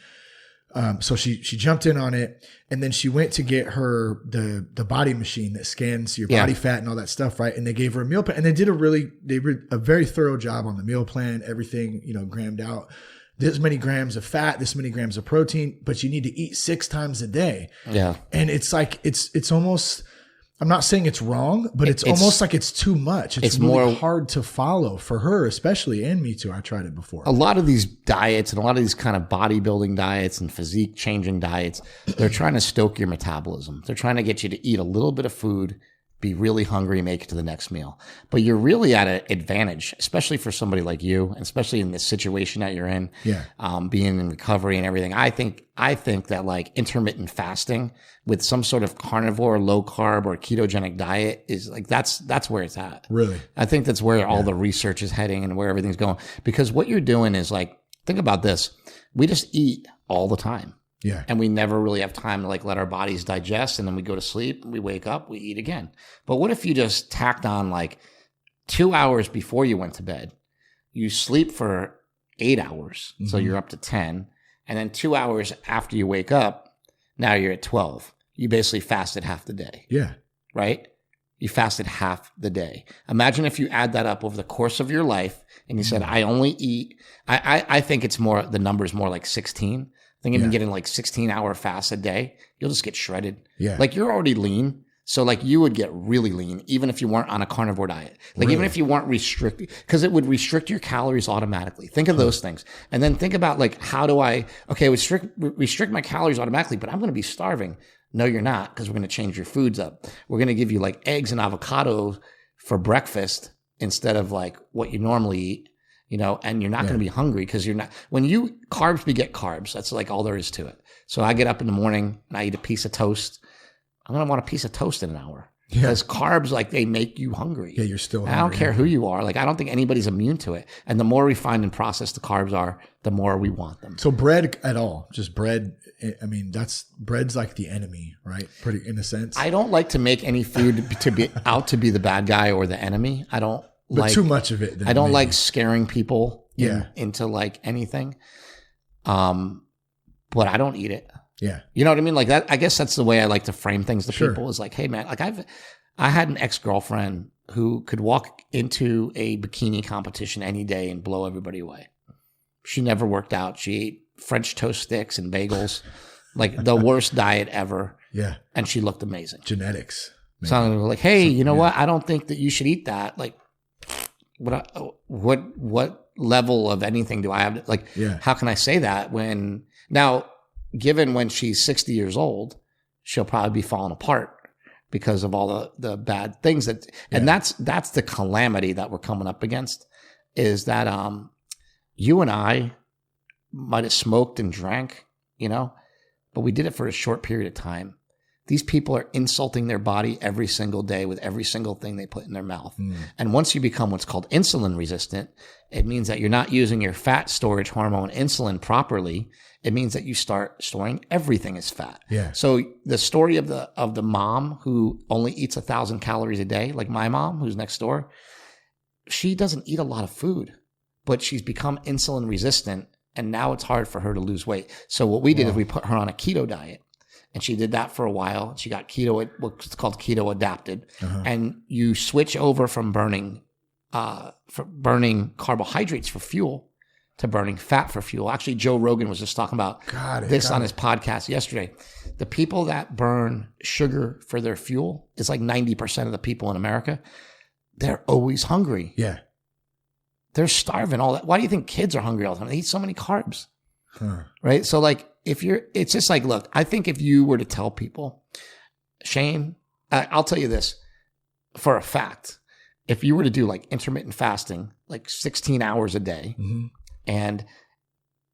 so she jumped in on it, and then she went to get her the body machine that scans your body fat and all that stuff, right? And they gave her a meal plan, and they did a very thorough job on the meal plan, everything, grammed out. This many grams of fat, this many grams of protein, but you need to eat 6 times a day. Yeah. And it's like it's almost, I'm not saying it's wrong, but it's almost like it's too much. It's really more hard to follow for her, especially, and me too. I tried it before. A lot of these diets and a lot of these kind of bodybuilding diets and physique changing diets, they're trying to stoke your metabolism. They're trying to get you to eat a little bit of food, be really hungry, make it to the next meal. But you're really at an advantage, especially for somebody like you, and especially in this situation that you're in, being in recovery and everything. I think that like intermittent fasting with some sort of carnivore, low carb, or ketogenic diet is like, that's where it's at. Really? I think that's where all the research is heading and where everything's going. Because what you're doing is like, think about this. We just eat all the time. Yeah. And we never really have time to like let our bodies digest, and then we go to sleep, we wake up, we eat again. But what if you just tacked on like 2 hours before you went to bed, you sleep for 8 hours, so you're up to 10, and then 2 hours after you wake up, now you're at 12. You basically fasted half the day. Yeah. Right? You fasted half the day. Imagine if you add that up over the course of your life and you said, I only eat, I think it's more, the number is more like 16. I think even getting like 16-hour fasts a day, you'll just get shredded. Yeah. Like you're already lean. So like you would get really lean even if you weren't on a carnivore diet. Like even if you weren't restricted, because it would restrict your calories automatically. Think of those things. And then think about like, how do I, restrict my calories automatically, but I'm going to be starving. No, you're not, because we're going to change your foods up. We're going to give you like eggs and avocado for breakfast instead of like what you normally eat. And you're not going to be hungry because you're not, carbs beget carbs. That's like all there is to it. So I get up in the morning and I eat a piece of toast. I'm going to want a piece of toast in an hour because carbs, like they make you hungry. Yeah, you're still hungry. I don't care who you are. Like, I don't think anybody's immune to it. And the more refined and processed the carbs are, the more we want them. So bread at all, just bread. I mean, bread's like the enemy, right? Pretty in a sense. I don't like to make any food to be out to be the bad guy or the enemy. I don't. But too much of it. I don't like scaring people into like anything. But I don't eat it. Yeah. You know what I mean? Like that, I guess that's the way I like to frame things to people is like, hey man, like I had an ex-girlfriend who could walk into a bikini competition any day and blow everybody away. She never worked out. She ate French toast sticks and bagels, like the worst diet ever. Yeah. And she looked amazing. Genetics. So I'm like, hey, you know what? I don't think that you should eat that. Like, what level of anything do I have? Like, how can I say that when now, given when she's 60 years old, she'll probably be falling apart because of all the bad things and that's the calamity that we're coming up against is that, you and I might have smoked and drank, but we did it for a short period of time. These people are insulting their body every single day with every single thing they put in their mouth. And once you become what's called insulin resistant, it means that you're not using your fat storage hormone insulin properly. It means that you start storing everything as fat. Yeah. So the story of the mom who only eats 1,000 calories a day, like my mom who's next door, she doesn't eat a lot of food, but she's become insulin resistant. And now it's hard for her to lose weight. So what we did is we put her on a keto diet. And she did that for a while. She got what's called keto adapted. And you switch over from burning carbohydrates for fuel to burning fat for fuel. Actually, Joe Rogan was just talking about this on his podcast yesterday. The people that burn sugar for their fuel is like 90% of the people in America. They're always hungry. Yeah. They're starving all that. Why do you think kids are hungry all the time? They eat so many carbs. Right? So like, it's just like, look, I think if you were to tell people, Shane, I'll tell you this for a fact. If you were to do like intermittent fasting, like 16 hours a day and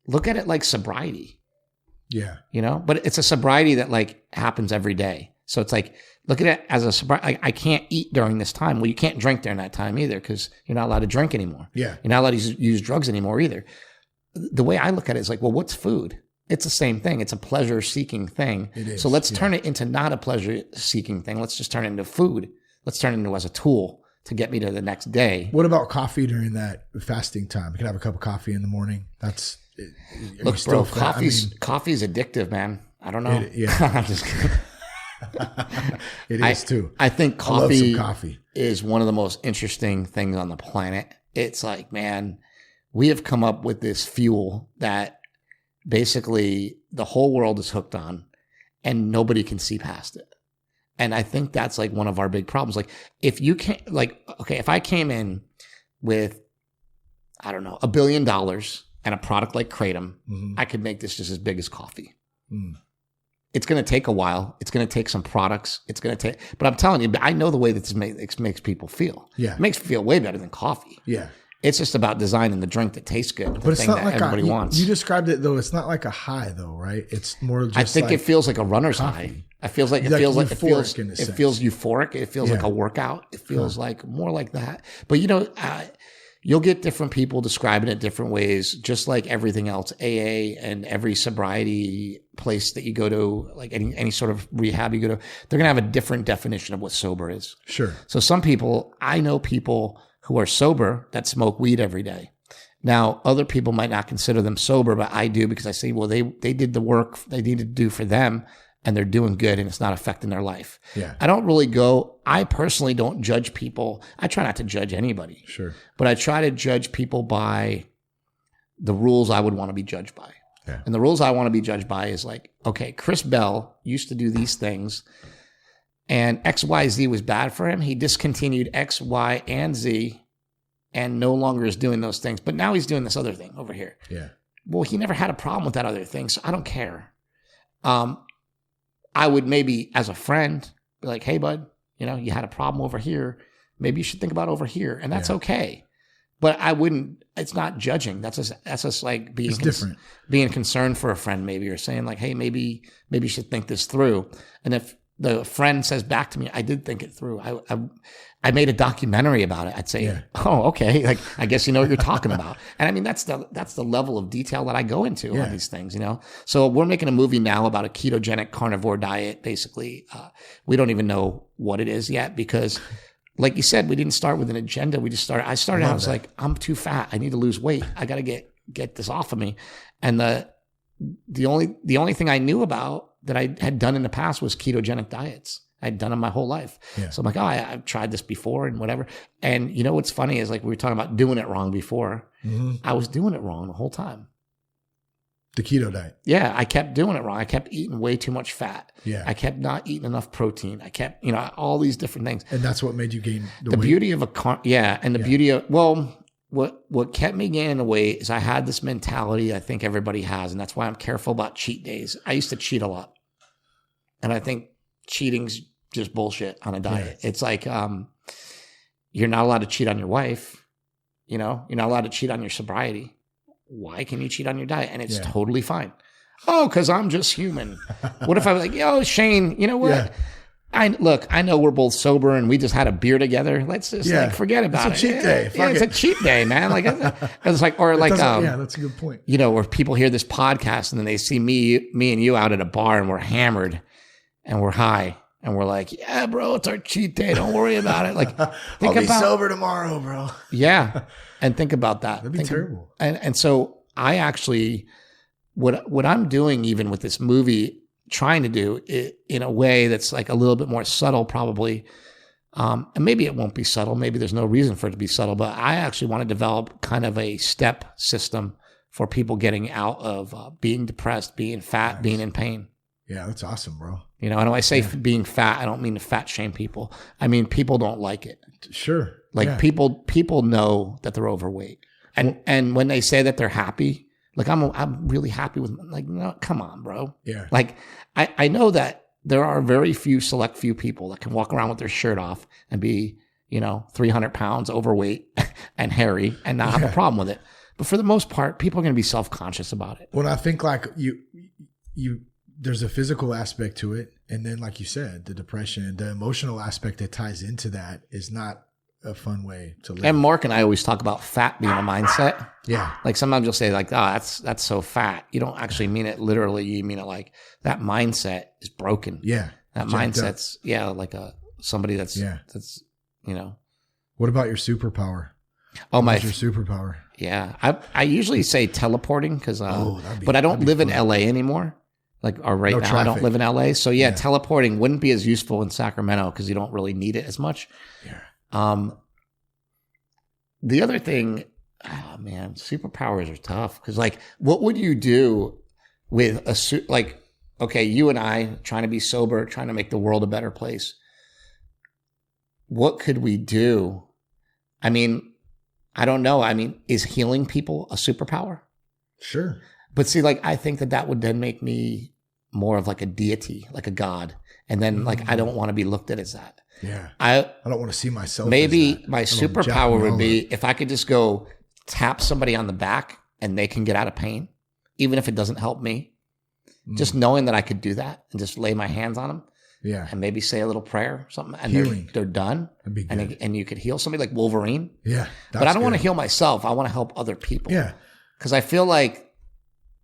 look at it like sobriety. Yeah. But it's a sobriety that like happens every day. So it's like, look at it as a sobriety. I can't eat during this time. Well, you can't drink during that time either because you're not allowed to drink anymore. Yeah. You're not allowed to use drugs anymore either. The way I look at it is like, well, what's food? It's the same thing. It's a pleasure-seeking thing. It is, so let's turn it into not a pleasure-seeking thing. Let's just turn it into food. Let's turn it into as a tool to get me to the next day. What about coffee during that fasting time? You can have a cup of coffee in the morning. Look, bro, coffee's addictive, man. I don't know. I'm just kidding. It is too. I think coffee is one of the most interesting things on the planet. It's like, man, we have come up with this fuel that basically the whole world is hooked on and nobody can see past it. And I think that's like one of our big problems. Like if you can't, like, okay, if I came in with, I don't know, $1 billion and a product like Kratom, I could make this just as big as coffee. It's going to take a while. It's going to take some products. But I'm telling you, I know the way that this makes people feel. Yeah. It makes me feel way better than coffee. Yeah. It's just about designing the drink that tastes good, the but it's thing not that like everybody wants. You described it though. It's not like a high though, right? It's more just I think like it feels like a runner's coffee. high. It feels euphoric in a sense. It feels euphoric. It feels like a workout. It feels like more like that. But you'll get different people describing it different ways, just like everything else. AA and every sobriety place that you go to, like any sort of rehab you go to, they're going to have a different definition of what sober is. Sure. So I know people who are sober that smoke weed every day. Now, other people might not consider them sober, but I do because I say, well, they did the work they needed to do for them and they're doing good and it's not affecting their life. Yeah. I personally don't judge people. I try not to judge anybody. Sure. But I try to judge people by the rules I would want to be judged by. Yeah. And the rules I want to be judged by is like, okay, Chris Bell used to do these things and XYZ was bad for him. He discontinued X, Y, and Z and no longer is doing those things. But now he's doing this other thing over here. Yeah. Well, he never had a problem with that other thing, so I don't care. I would maybe, as a friend, be like, hey, bud, you had a problem over here. Maybe you should think about over here. And that's okay. But I wouldn't, it's not judging. That's just like being being concerned for a friend maybe, or saying like, hey, maybe you should think this through. And if the friend says back to me, I did think it through. I made a documentary about it. I'd say, oh, okay. Like, I guess you know what you're talking about. And I mean, that's the level of detail that I go into on these things, So we're making a movie now about a ketogenic carnivore diet. Basically, we don't even know what it is yet because like you said, we didn't start with an agenda. I started out, I was like, I'm too fat. I need to lose weight. I got to get this off of me. And the only thing I knew about that I had done in the past was ketogenic diets. I'd done them my whole life. Yeah. So I'm like, I've tried this before and whatever. And what's funny is like we were talking about doing it wrong before. I was doing it wrong the whole time. The keto diet. Yeah, I kept doing it wrong. I kept eating way too much fat. Yeah. I kept not eating enough protein. I kept, all these different things. And that's what made you gain the beauty of beauty of, what kept me gaining weight is I had this mentality I think everybody has, and that's why I'm careful about cheat days. I used to cheat a lot. And I think cheating's just bullshit on a diet. Yeah. It's like you're not allowed to cheat on your wife. You know, you're not allowed to cheat on your sobriety. Why can you cheat on your diet? And it's totally fine. Oh, because I'm just human. What if I was like, yo, Shane, you know what? Yeah. I know we're both sober and we just had a beer together. Let's just like forget about it. It's a cheat day. It's a cheat day, man. Like it's like, or like, yeah, that's a good point. You know, where people hear this podcast and then they see me and you out at a bar and we're hammered and we're high and we're like, yeah, bro, it's our cheat day. Don't worry about it. Like, I'll be sober tomorrow, bro. Yeah, and think about that. That'd be terrible. And so I actually, what I'm doing even with this movie, trying to do it in a way that's like a little bit more subtle probably. And maybe it won't be subtle. Maybe there's no reason for it to be subtle, but I actually want to develop kind of a step system for people getting out of being depressed, being fat, being in pain. Yeah, that's awesome, bro. You know, and when I say being fat, I don't mean to fat shame people. I mean, people don't like it. Sure. Like people know that they're overweight. And when they say that they're happy, like I'm really happy with, like, no, come on, bro. Yeah. Like I know that there are very select few people that can walk around with their shirt off and be, 300 pounds overweight and hairy and not have a problem with it. But for the most part, people are going to be self-conscious about it. Well, I think like you, there's a physical aspect to it. And then, like you said, the depression and the emotional aspect that ties into that is not a fun way to live. And Mark and I always talk about fat being a mindset. Yeah. Like sometimes you'll say like, oh, that's so fat. You don't actually mean it literally. You mean it like that mindset is broken. Yeah. That mindset's like somebody that's What about your superpower? Oh, what's your superpower? Yeah. I usually say teleporting because, but I don't live in LA anymore. Like, or right now, traffic. I don't live in LA. So yeah, teleporting wouldn't be as useful in Sacramento because you don't really need it as much. Yeah. The other thing, oh man, superpowers are tough because like, what would you do with a suit? Like, okay, you and I trying to be sober, trying to make the world a better place. What could we do? I mean, I don't know. I mean, is healing people a superpower? Sure. But see, like, I think that would then make me more of like a deity, like a god. And then like, I don't want to be looked at as that. Yeah. I don't want to see myself. Maybe my superpower would be if I could just go tap somebody on the back and they can get out of pain, even if it doesn't help me. Just knowing that I could do that and just lay my hands on them. Yeah. And maybe say a little prayer or something. And they're done. That'd be good. And you could heal somebody like Wolverine. Yeah. But I don't want to heal myself. I want to help other people. Yeah. Because I feel like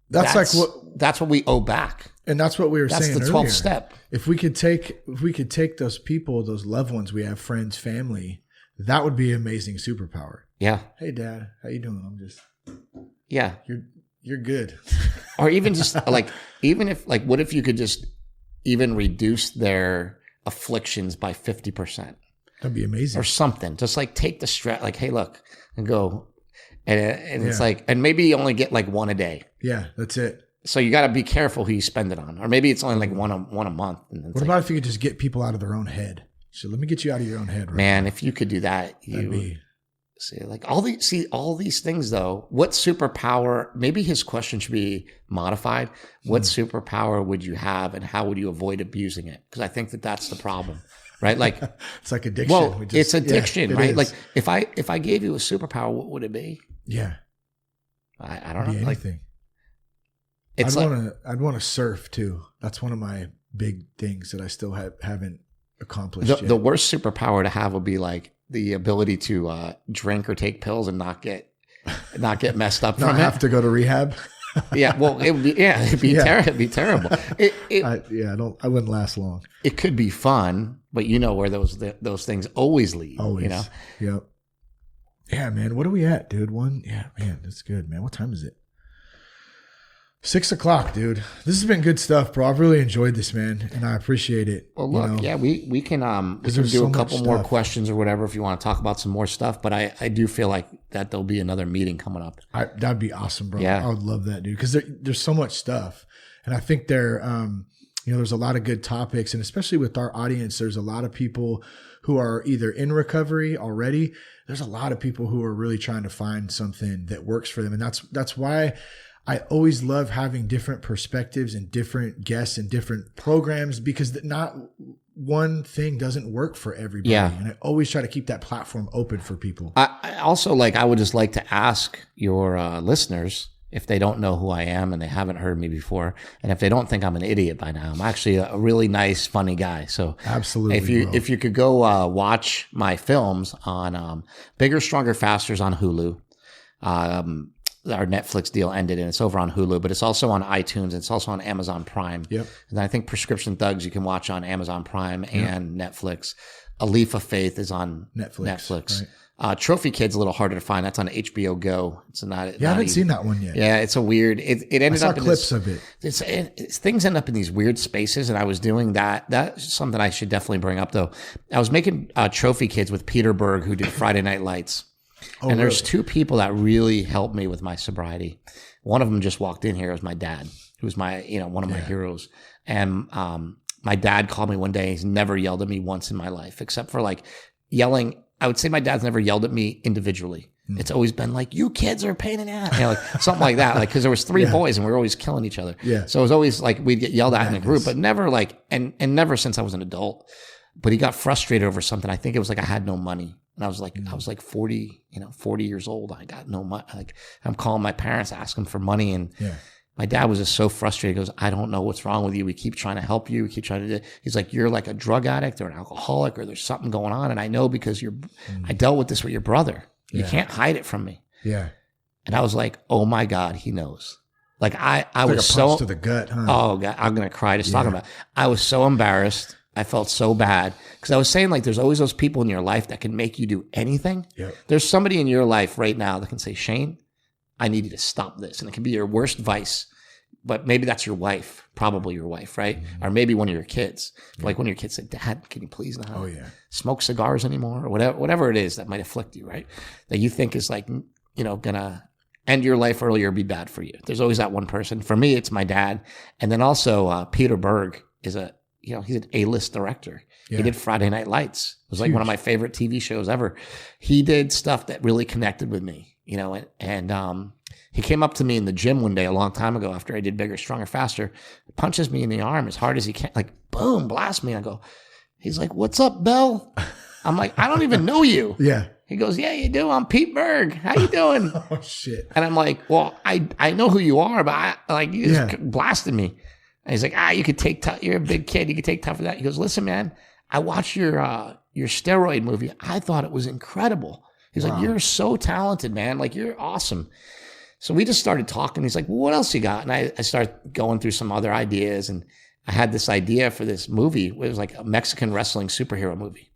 that's what we owe back. And that's what we were saying That's the 12th step. If we could take those people, those loved ones we have, friends, family, that would be an amazing superpower. Yeah. Hey, Dad, how you doing? I'm just. Yeah. You're good. Or even just like, what if you could just even reduce their afflictions by 50%? That'd be amazing. Or something. Just like take the stress, like, hey, look, and go. And it's like, and maybe you only get like one a day. Yeah, that's it. So you got to be careful who you spend it on. Or maybe it's only like one a month. And what about if you could just get people out of their own head? So let me get you out of your own head. Right Man, now. If you could do that, see, like all these things though, what superpower, maybe his question should be modified. What superpower would you have and how would you avoid abusing it? Because I think that's the problem, right? Like it's like addiction. Well, it's addiction, right? Is. Like if I gave you a superpower, what would it be? Yeah. I don't know. Anything. I'd want to surf too. That's one of my big things that I still haven't accomplished yet. The worst superpower to have would be like the ability to drink or take pills and not get messed up. Not have to go to rehab. Yeah, well, it'd be it'd be terrible. I wouldn't last long. It could be fun, but you know where those things always lead. Always, you know. Yep. Yeah, man. What are we at, dude? Yeah, man. That's good, man. What time is it? 6 o'clock, dude. This has been good stuff, bro. I've really enjoyed this, man, and I appreciate it. Well, look, we can do a couple more questions or whatever if you want to talk about some more stuff. But I do feel like that there'll be another meeting coming up. That'd be awesome, bro. Yeah. I would love that, dude, because there's so much stuff, and I think there's a lot of good topics, and especially with our audience, there's a lot of people who are either in recovery already. There's a lot of people who are really trying to find something that works for them. And that's why I always love having different perspectives and different guests and different programs, because not one thing doesn't work for everybody. Yeah. And I always try to keep that platform open for people. I also I would just like to ask your listeners, if they don't know who I am and they haven't heard me before, and if they don't think I'm an idiot by now, I'm actually a really nice, funny guy. So absolutely, if you could go watch my films on Bigger, Stronger, Faster's on Hulu. Our Netflix deal ended and it's over on Hulu, but it's also on iTunes. It's also on Amazon Prime. Yep. And I think Prescription Thugs you can watch on Amazon Prime and Netflix. A Leaf of Faith is on Netflix. Right. Trophy Kid's a little harder to find. That's on HBO Go. It's not. I haven't seen that one yet. Yeah, it's a weird. It ended up in clips of it. Things end up in these weird spaces, and I was doing that. That's something I should definitely bring up, though. I was making Trophy Kids with Peter Berg, who did Friday Night Lights. And there's two people that really helped me with my sobriety. One of them just walked in here. It was my dad, who's my, one of my heroes. And my dad called me one day. He's never yelled at me once in my life, except for yelling. I would say my dad's never yelled at me individually. Mm. It's always been you kids are a pain in the ass, something like that. Because there was three boys and we were always killing each other. Yeah. So it was always we'd get yelled at in a group, but never and never since I was an adult. But he got frustrated over something. I think it was I had no money. And I was I was 40 years old. I got no money. I'm calling my parents, asking for money. And my dad was just so frustrated. He goes, I don't know what's wrong with you. We keep trying to help you. We keep trying to do. He's like, you're like a drug addict or an alcoholic or there's something going on. And I know because I dealt with this with your brother. You can't hide it from me. Yeah. And I was like, oh my God, he knows. I was a punch to the gut, huh? Oh God, I'm going to cry just talking about it. I was so embarrassed. I felt so bad because I was saying there's always those people in your life that can make you do anything. Yep. There's somebody in your life right now that can say, Shane, I need you to stop this. And it can be your worst vice, but maybe that's your wife, probably your wife, right? Mm-hmm. Or maybe one of your kids. Yeah. One of your kids said, Dad, can you please not smoke cigars anymore? Or whatever it is that might afflict you, right? That you think is gonna end your life early or be bad for you. There's always that one person. For me, it's my dad. And then also Peter Berg is he's an A-list director. Yeah. He did Friday Night Lights. It was one of my favorite TV shows ever. He did stuff that really connected with me, and he came up to me in the gym one day a long time ago after I did Bigger, Stronger, Faster, punches me in the arm as hard as he can, boom, blast me. I go, he's like, what's up, Bell? I'm like, I don't even know you. Yeah. He goes, yeah, you do. I'm Pete Berg. How you doing? Oh, shit. And I'm like, well, I know who you are, but you just blasted me. And he's like, you could take you're a big kid. You could take tough for that. He goes, listen, man, I watched your steroid movie. I thought it was incredible. He's like, you're so talented, man. You're awesome. So we just started talking. He's like, well, what else you got? And I started going through some other ideas. And I had this idea for this movie. It was a Mexican wrestling superhero movie.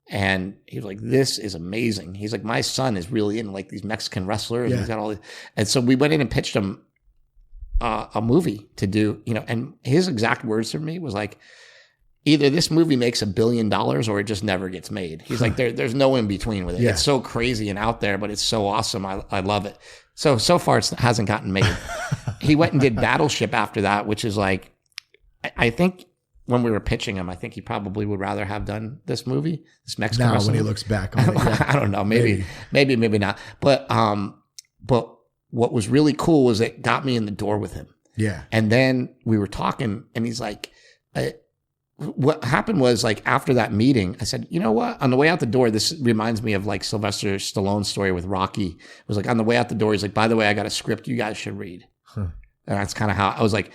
And he was like, this is amazing. He's like, my son is really into these Mexican wrestlers. Yeah. He's got all these. And so we went in and pitched him a movie to do, and his exact words to me was either this movie makes $1 billion or it just never gets made. He's like, there's no in between with it. Yeah. It's so crazy and out there, but it's so awesome. I love it. So far it hasn't gotten made. He went and did Battleship after that, which is I think when we were pitching him, I think he probably would rather have done this movie, this Mexican wrestling. When he looks back on it. I don't know. Maybe not. But what was really cool was it got me in the door with him. Yeah. And then we were talking and he's like, what happened was after that meeting, I said, you know what? On the way out the door, this reminds me of Sylvester Stallone's story with Rocky. It was on the way out the door, he's like, by the way, I got a script you guys should read. Huh. And that's kind of how I was like,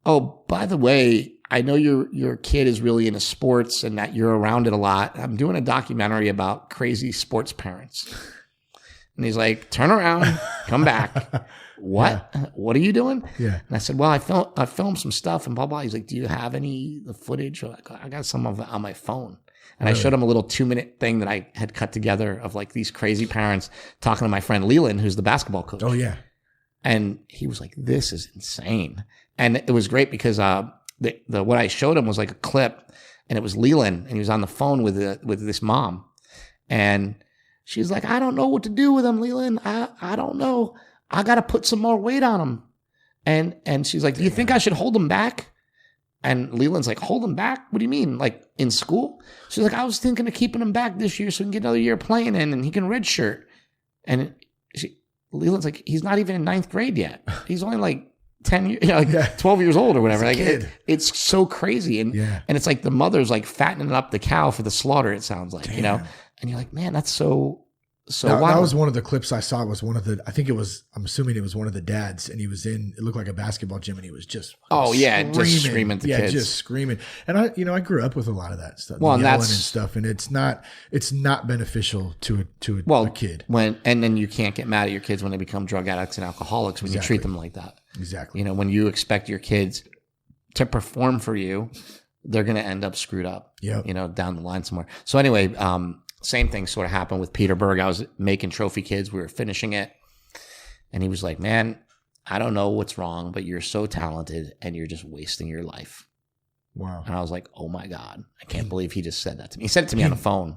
oh, by the way, I know your kid is really into sports and that you're around it a lot. I'm doing a documentary about crazy sports parents. And he's like, turn around, come back. What? Yeah. What are you doing? Yeah. And I said, well, I filmed some stuff and blah, blah. He's like, do you have the footage? I got some of it on my phone. And really? I showed him a little 2-minute thing that I had cut together of these crazy parents talking to my friend Leland, who's the basketball coach. Oh, yeah. And he was like, this is insane. And it was great because what I showed him was a clip and it was Leland and he was on the phone with this mom. And she's like, I don't know what to do with him, Leland. I don't know. I got to put some more weight on him. And she's like, do you think I should hold him back? And Leland's like, hold him back? What do you mean? Like in school? She's like, I was thinking of keeping him back this year so we can get another year playing in and he can redshirt. And Leland's like, he's not even in 9th grade yet. He's only like 10 years, 12 years old or whatever. Like it's so crazy. And it's like the mother's like fattening up the cow for the slaughter, it sounds like, you know? And you're like, man, that's so wild. That was one of the clips I saw. Was one of the, I think it was, I'm assuming it was one of the dads, and he was in, it looked like a basketball gym, and he was just just screaming at the kids. Just screaming. And I grew up with a lot of that stuff, yelling and stuff, and it's not beneficial to a kid. And then you can't get mad at your kids when they become drug addicts and alcoholics when you treat them like that. Exactly. You know, when you expect your kids to perform for you, they're going to end up screwed up. You know, down the line somewhere. So anyway, same thing sort of happened with Peter Berg. I was making Trophy Kids. We were finishing it. And he was like, man, I don't know what's wrong, but you're so talented and you're just wasting your life. Wow. And I was like, oh my God, I can't believe he just said that to me. He said it to me on the phone,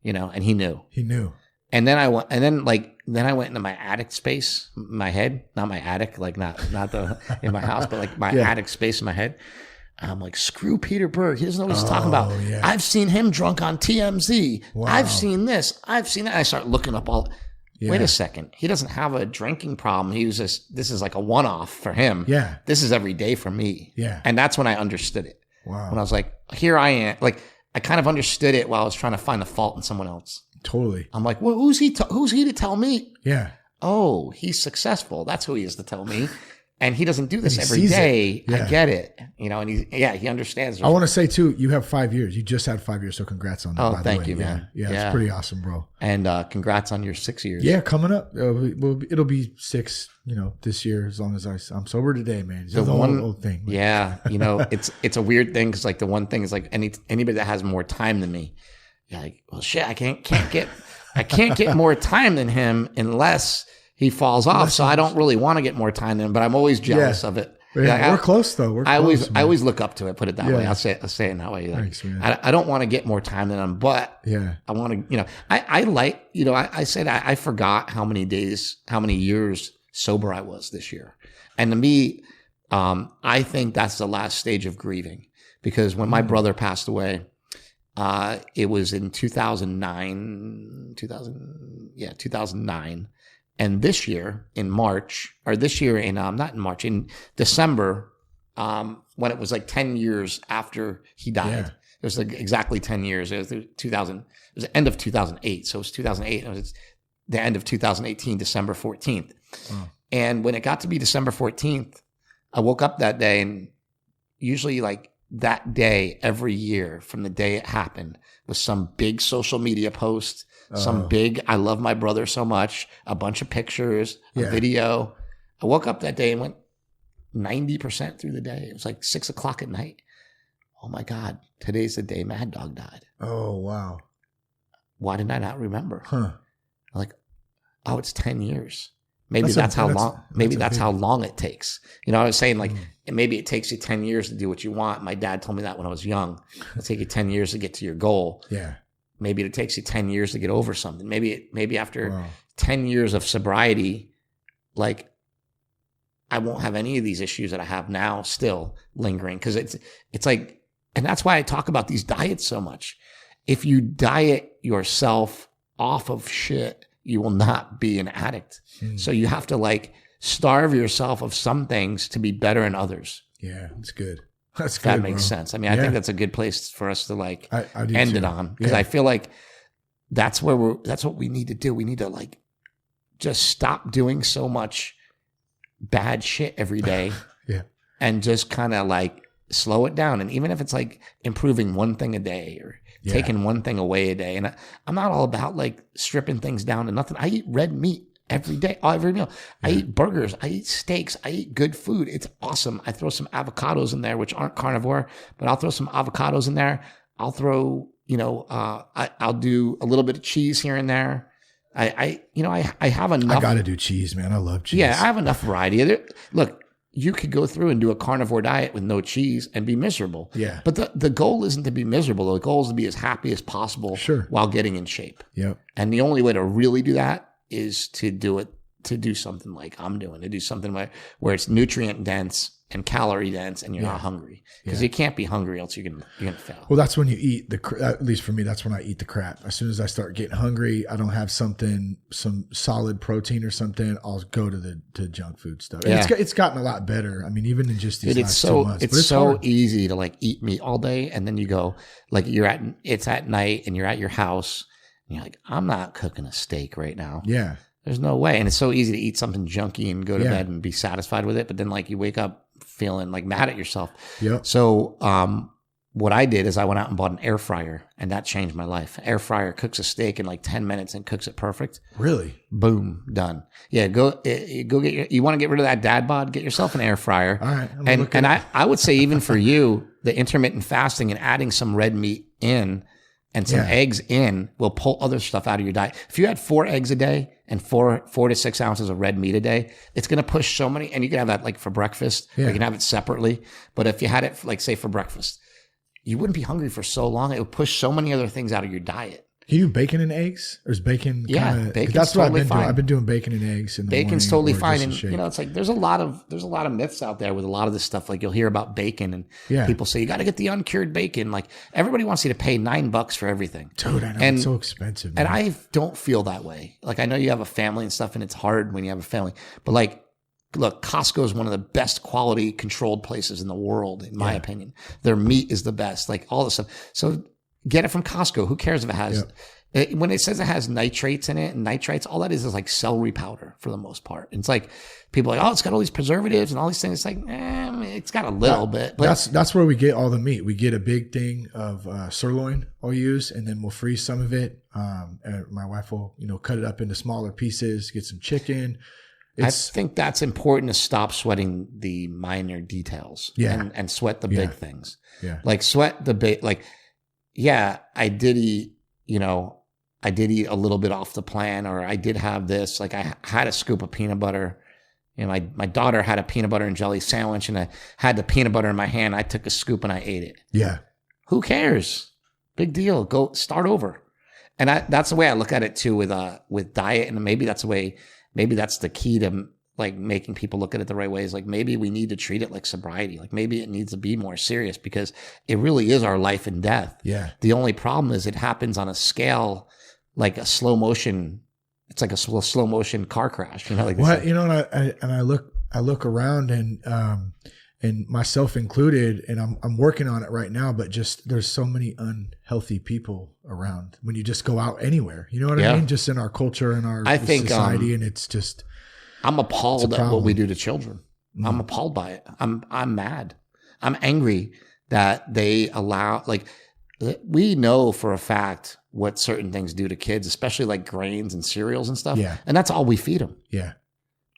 you know, and he knew. And then I went into my attic space, my head, not my attic, like not the in my house, but like my attic space in my head. I'm like, screw Peter Berg. He doesn't know what he's talking about. Yeah. I've seen him drunk on TMZ. Wow. I've seen this. I've seen that. I start looking up all. Wait a second. He doesn't have a drinking problem. This is like a one-off for him. Yeah. This is every day for me. Yeah. And that's when I understood it. Wow. When I was like, here I am. Like, I kind of understood it while I was trying to find the fault in someone else. Totally. I'm like, well, who's he to tell me? Yeah. Oh, he's successful. That's who he is to tell me. And he doesn't do this every day. I get it. You know, and he understands. I want to say too, you have 5 years. You just had 5 years, so congrats on that. Oh, thank you, man. Yeah, it's pretty awesome, bro. And congrats on your 6 years. Yeah, coming up. It'll be 6, this year, as long as I'm sober today, man. It's the one old thing. Yeah, it's a weird thing because like the one thing is like anybody that has more time than me, you're like, well, shit, I can't get more time than him unless he falls off. So I don't really want to get more time than him, but I'm always jealous of it. Yeah, we're close though. I always look up to it. Put it that way. I'll say it in that way. Like, thanks, man. I don't want to get more time than him, but I want to. I said I forgot how many years sober I was this year, and to me, I think that's the last stage of grieving because when my brother passed away, it was in 2009. And this year in December, when it was like 10 years after he died, it was like exactly 10 years. It was the end of 2008. So it was 2008. It was the end of 2018, December 14th. Oh. And when it got to be December 14th, I woke up that day, and usually like that day every year from the day it happened was some big social media post. Some big, I love my brother so much, a bunch of pictures, a video. I woke up that day and went 90% through the day. It was like 6 o'clock at night. Oh my God, today's the day Mad Dog died. Oh, wow. Why did I not remember? I'm like, oh, it's 10 years. Maybe that's how long it takes. I was saying like, maybe it takes you 10 years to do what you want. My dad told me that when I was young. It'll take you 10 years to get to your goal. Yeah. Maybe it takes you 10 years to get over something. Maybe after 10 years of sobriety, like I won't have any of these issues that I have now still lingering. Cause it's like, and that's why I talk about these diets so much. If you diet yourself off of shit, you will not be an addict. So you have to like starve yourself of some things to be better in others. Yeah, that's good. That's good. That makes sense. I mean, I think that's a good place for us to like end it on, because I feel like that's what we need to do. We need to like just stop doing so much bad shit every day and just kind of like slow it down. And even if it's like improving one thing a day or taking one thing away a day. And I'm not all about like stripping things down to nothing. I eat red meat every day, every meal. I eat burgers. I eat steaks. I eat good food. It's awesome. I throw some avocados in there, which aren't carnivore, but I'll throw some avocados in there. I'll throw, I'll do a little bit of cheese here and there. I have enough. I got to do cheese, man. I love cheese. Yeah, I have enough variety. Look, you could go through and do a carnivore diet with no cheese and be miserable. Yeah. But the goal isn't to be miserable. The goal is to be as happy as possible while getting in shape. Yep. And the only way to really do that is to do it to do something like I'm doing, to do something where it's nutrient dense and calorie dense, and you're not hungry, because you can't be hungry, else you're gonna fail. Well, that's when you eat at least for me, that's when I eat the crap. As soon as I start getting hungry, I don't have some solid protein or something, I'll go to junk food stuff. And it's gotten a lot better. I mean, even in just these last 2 months. It's so hard. Easy to like eat meat all day, and then you go like it's at night and you're at your house and you're like, I'm not cooking a steak right now. Yeah. There's no way. And it's so easy to eat something junky and go to bed and be satisfied with it. But then like you wake up feeling like mad at yourself. Yep. So what I did is I went out and bought an air fryer, and that changed my life. Air fryer cooks a steak in like 10 minutes and cooks it perfect. Really? Boom, done. Yeah, go get you want to get rid of that dad bod, get yourself an air fryer. All right. And I would say even for you, the intermittent fasting and adding some red meat in and some eggs in will pull other stuff out of your diet. If you had 4 eggs a day and 4 to 6 ounces of red meat a day, it's going to push so many, and you can have that like for breakfast, or you can have it separately. But if you had it like say for breakfast, you wouldn't be hungry for so long. It would push so many other things out of your diet. Can you do bacon and eggs, or is bacon? Bacon's that's what totally I've been fine. doing. I've been doing bacon and eggs. Bacon's totally fine, and it's like there's a lot of myths out there with a lot of this stuff. Like you'll hear about bacon, and people say you got to get the uncured bacon. Like everybody wants you to pay $9 for everything. Dude, I know, it's so expensive. Man. And I don't feel that way. Like I know you have a family and stuff, and it's hard when you have a family. But like, look, Costco is one of the best quality controlled places in the world, in my opinion. Their meat is the best. Like all this stuff. So get it from Costco. Who cares if it has? When it says it has nitrates in it and nitrites, all that is like celery powder for the most part. And it's like people are like, oh, it's got all these preservatives and all these things. It's like, it's got a little bit. But that's where we get all the meat. We get a big thing of sirloin I'll use, and then we'll freeze some of it. And my wife will, cut it up into smaller pieces, get some chicken. I think that's important to stop sweating the minor details and sweat the big things. Yeah. Like sweat the big, like, I did eat, I did eat a little bit off the plan, or I did have this, like I had a scoop of peanut butter. My daughter had a peanut butter and jelly sandwich, and I had the peanut butter in my hand. I took a scoop and I ate it. Yeah. Who cares? Big deal. Go start over. And that's the way I look at it too with diet. And maybe that's the key to like making people look at it the right way, is like, maybe we need to treat it like sobriety. Like maybe it needs to be more serious, because it really is our life and death. Yeah. The only problem is it happens on a scale, like a slow motion. It's like a slow motion car crash, like what, and I look around, and myself included, and I'm working on it right now, but just there's so many unhealthy people around when you just go out anywhere, you know what I mean? Just in our culture and our society, and it's just, I'm appalled at what we do to children. I'm appalled by it. I'm mad. I'm angry that they allow, like, we know for a fact what certain things do to kids, especially like grains and cereals and stuff. Yeah. And that's all we feed them. Yeah.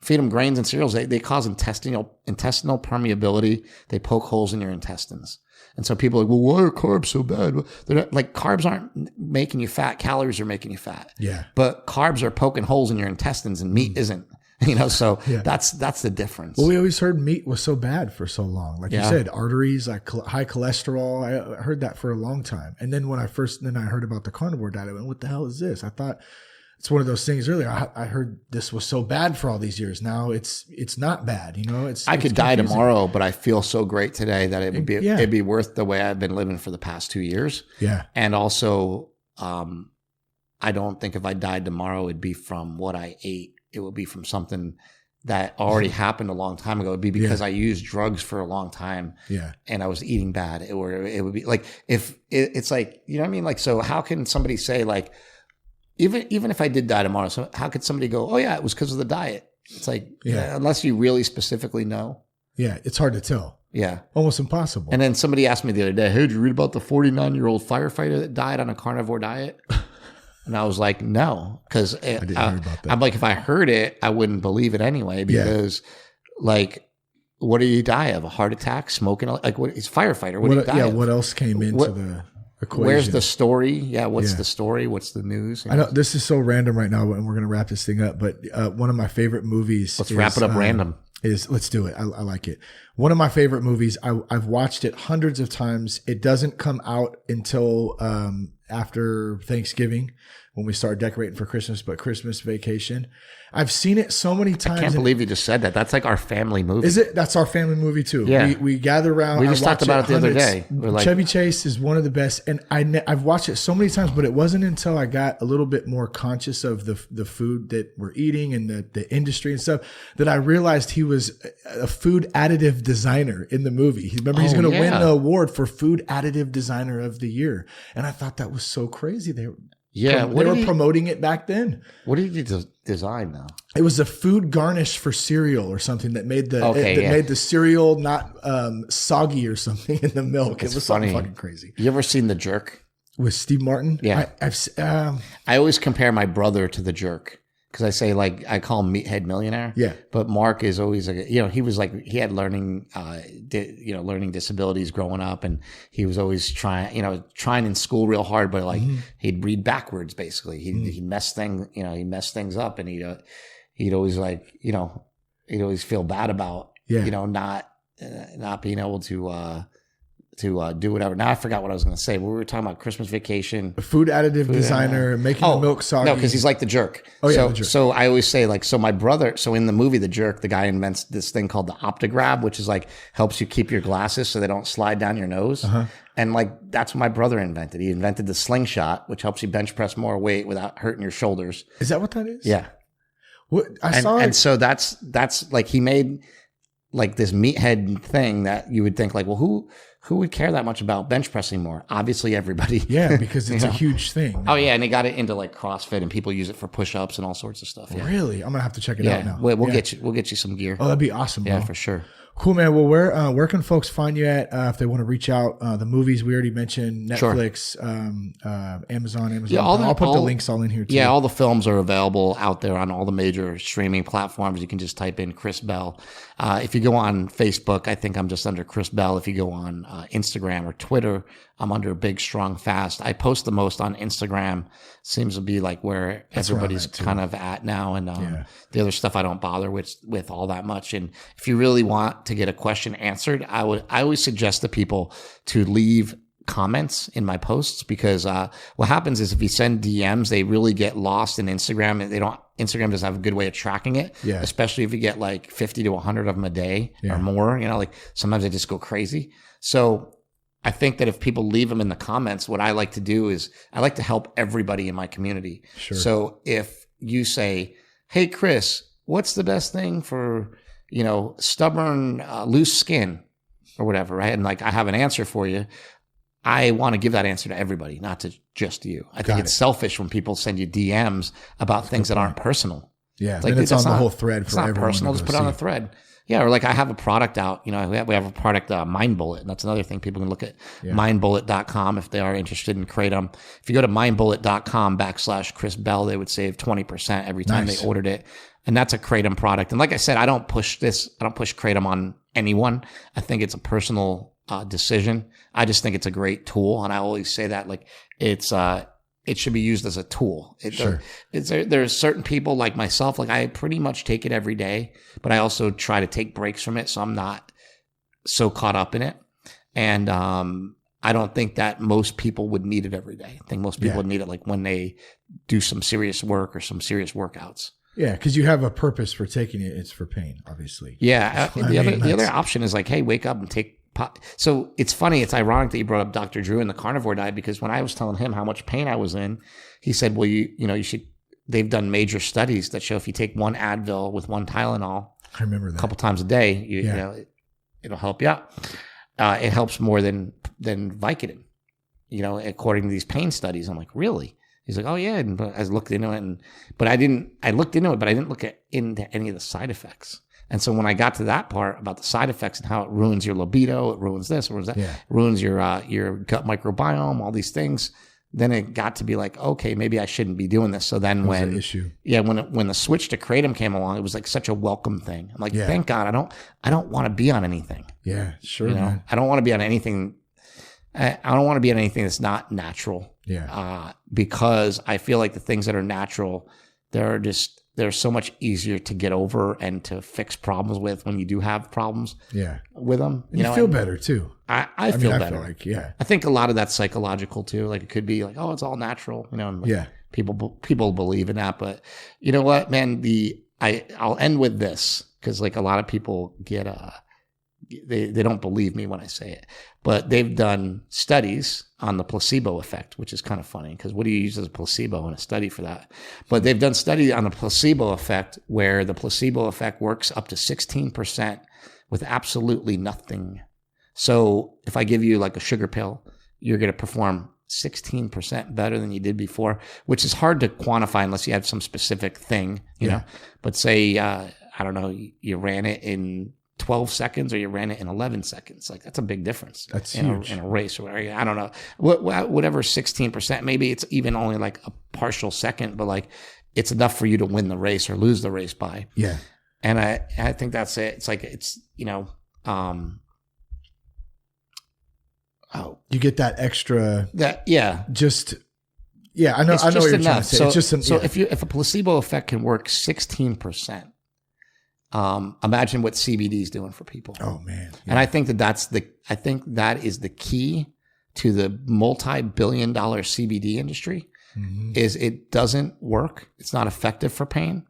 Feed them grains and cereals. They cause intestinal permeability. They poke holes in your intestines. And so people are like, well, why are carbs so bad? They're not, like, carbs aren't making you fat. Calories are making you fat. Yeah. But carbs are poking holes in your intestines, and meat isn't. So that's the difference. Well, we always heard meat was so bad for so long. Like you said, arteries, like high cholesterol. I heard that for a long time. And then when I heard about the carnivore diet, I went, what the hell is this? I thought it's one of those things earlier. I heard this was so bad for all these years. Now it's not bad. I could die tomorrow, but I feel so great today that it'd be worth the way I've been living for the past 2 years. Yeah. And also, I don't think if I died tomorrow, it'd be from what I ate. It would be from something that already happened a long time ago. It'd be because I used drugs for a long time, and I was eating bad. It would be like, if it's like, you know what I mean? Like, so how can somebody say, like, even if I did die tomorrow, so how could somebody go, oh yeah, it was because of the diet? It's like, unless you really specifically know. Yeah, it's hard to tell. Yeah. Almost impossible. And then somebody asked me the other day, hey, did you read about the 49-year-old firefighter that died on a carnivore diet? And I was like, no, because I'm like, if I heard it, I wouldn't believe it anyway, because like, what did he die of? A heart attack, smoking? Like, what? He's a firefighter. What did he die of? What else came into the equation? Where's the story? Yeah, what's the story? What's the news? I know this is so random right now, and we're going to wrap this thing up. But one of my favorite movies. Let's wrap it up random. Let's do it. I like it. One of my favorite movies. I've watched it hundreds of times. It doesn't come out until after Thanksgiving, when we started decorating for Christmas, but Christmas Vacation. I've seen it so many times. I can't believe you just said that. That's like our family movie. Is it? That's our family movie too. Yeah. We gather around. We just talked about it the other day. We're like, Chevy Chase is one of the best. And I've watched it so many times, but it wasn't until I got a little bit more conscious of the food that we're eating and the industry and stuff that I realized he was a food additive designer in the movie. Remember, he's going to win the award for Food Additive Designer of the Year. And I thought that was so crazy. They were promoting it back then. What did you design though? It was a food garnish for cereal or something that made made the cereal not soggy or something in the milk. It was something fucking crazy. You ever seen The Jerk with Steve Martin? Yeah, I always compare my brother to The Jerk. Because I say, like, I call him Meathead Millionaire. Yeah. But Mark is always like, he was like, he had learning disabilities growing up, and he was always trying in school real hard, but like he'd read backwards basically. He'd mess things up, and he'd always like, he'd always feel bad about, not being able to do whatever. Now I forgot what I was going to say. We were talking about Christmas Vacation. A food additive designer making the milk soggy. No, because he's like the jerk. Oh, yeah, the jerk. So I always say, like, so my brother, so in the movie The Jerk, the guy invents this thing called the Optigrab, which is like helps you keep your glasses so they don't slide down your nose. Uh-huh. And like that's what my brother invented. He invented the slingshot, which helps you bench press more weight without hurting your shoulders. Is that what that is? Yeah. What and so that's like he made like this meathead thing that you would think like, well, who would care that much about bench pressing more? Obviously everybody. Yeah, because it's a huge thing. Oh yeah, and they got it into like CrossFit, and people use it for push-ups and all sorts of stuff. Yeah. Really? I'm gonna have to check it out now. We'll get you some gear. Oh, that'd be awesome, bro. Yeah, for sure. Cool, man. Well, where can folks find you at if they want to reach out? The movies we already mentioned, Netflix, Amazon. Yeah, I'll put the links all in here too. Yeah, all the films are available out there on all the major streaming platforms. You can just type in Chris Bell. If you go on Facebook, I think I'm just under Chris Bell. If you go on Instagram or Twitter, I'm under Big Strong Fast. I post the most on Instagram. Seems to be like where everybody's kind of at now. And the other stuff I don't bother with all that much. And if you really want to get a question answered, I always suggest to people to leave comments in my posts, because what happens is if you send DMs, they really get lost in Instagram, and Instagram doesn't have a good way of tracking it. Yeah. Especially if you get like 50 to 100 of them a day or more, like sometimes they just go crazy. So I think that if people leave them in the comments, what I like to do is I like to help everybody in my community. Sure. So if you say, hey, Chris, what's the best thing for, stubborn, loose skin or whatever, right? And like, I have an answer for you. I want to give that answer to everybody, not to just you. I think it's selfish when people send you DMs about things that aren't personal. Yeah. Like, it's on the whole thread for everyone. It's not personal. Just put it on a thread. Yeah, or like I have a product out, we have a product, Mind Bullet, and that's another thing. People can look at mindbullet.com if they are interested in Kratom. If you go to mindbullet.com/Chris Bell, they would save 20% every time they ordered it. And that's a Kratom product. And like I said, I don't push Kratom on anyone. I think it's a personal decision. I just think it's a great tool. And I always say that, like, it should be used as a tool. There's certain people like myself, like I pretty much take it every day, but I also try to take breaks from it so I'm not so caught up in it. And I don't think that most people would need it every day. I think most people would need it like when they do some serious work or some serious workouts. Yeah, because you have a purpose for taking it. It's for pain, obviously. Yeah. The other option is like, hey, wake up and take. So it's funny. It's ironic that you brought up Dr. Drew and the carnivore diet, because when I was telling him how much pain I was in, he said, well, you should, they've done major studies that show if you take one Advil with one Tylenol, I remember that, a couple times a day, it'll help you out. It helps more than Vicodin, according to these pain studies. I'm like, really? He's like, oh yeah. And I looked into it, but I looked into it, but I didn't look into any of the side effects. And so when I got to that part about the side effects and how it ruins your libido, it ruins this, it ruins that, it ruins your gut microbiome, all these things, then it got to be like, okay, maybe I shouldn't be doing this. So then when the switch to Kratom came along, it was like such a welcome thing. I'm like, thank God, I don't want to be on anything. Yeah, sure. Man. I don't want to be on anything. I don't want to be on anything that's not natural. Yeah. Because I feel like the things that are natural, they're so much easier to get over and to fix problems with when you do have problems with them. You feel better too. I feel better. I feel like, I think a lot of that's psychological too. Like it could be like, oh, it's all natural, people believe in that. But you know what, man? I'll end with this, because like a lot of people get they don't believe me when I say it, but they've done studies on the placebo effect, which is kind of funny, because what do you use as a placebo in a study for that? But they've done study on the placebo effect, where the placebo effect works up to 16% with absolutely nothing. So if I give you like a sugar pill, you're going to perform 16% better than you did before, which is hard to quantify unless you have some specific thing, you know. But say, I don't know, you ran it in 12 seconds or you ran it in 11 seconds. Like, that's a big difference. That's huge. In a race or whatever. I don't know. Whatever 16%, maybe it's even only like a partial second, but like it's enough for you to win the race or lose the race by. Yeah. And I think that's it. It's like, it's, you know, you get that extra. I know what you're trying to say. So, it's just if a placebo effect can work 16%, imagine what CBD is doing for people. Oh man. Yeah. And I think that is the key to the multi-billion-dollar CBD industry. Mm-hmm. Is it doesn't work. It's not effective for pain.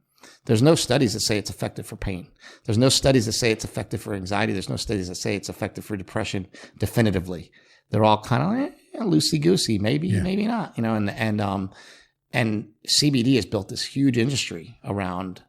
There's no studies that say it's effective for pain. There's no studies that say it's effective for anxiety. There's no studies that say it's effective for depression definitively. They're all kind of like loosey-goosey, maybe not, you know, and CBD has built this huge industry around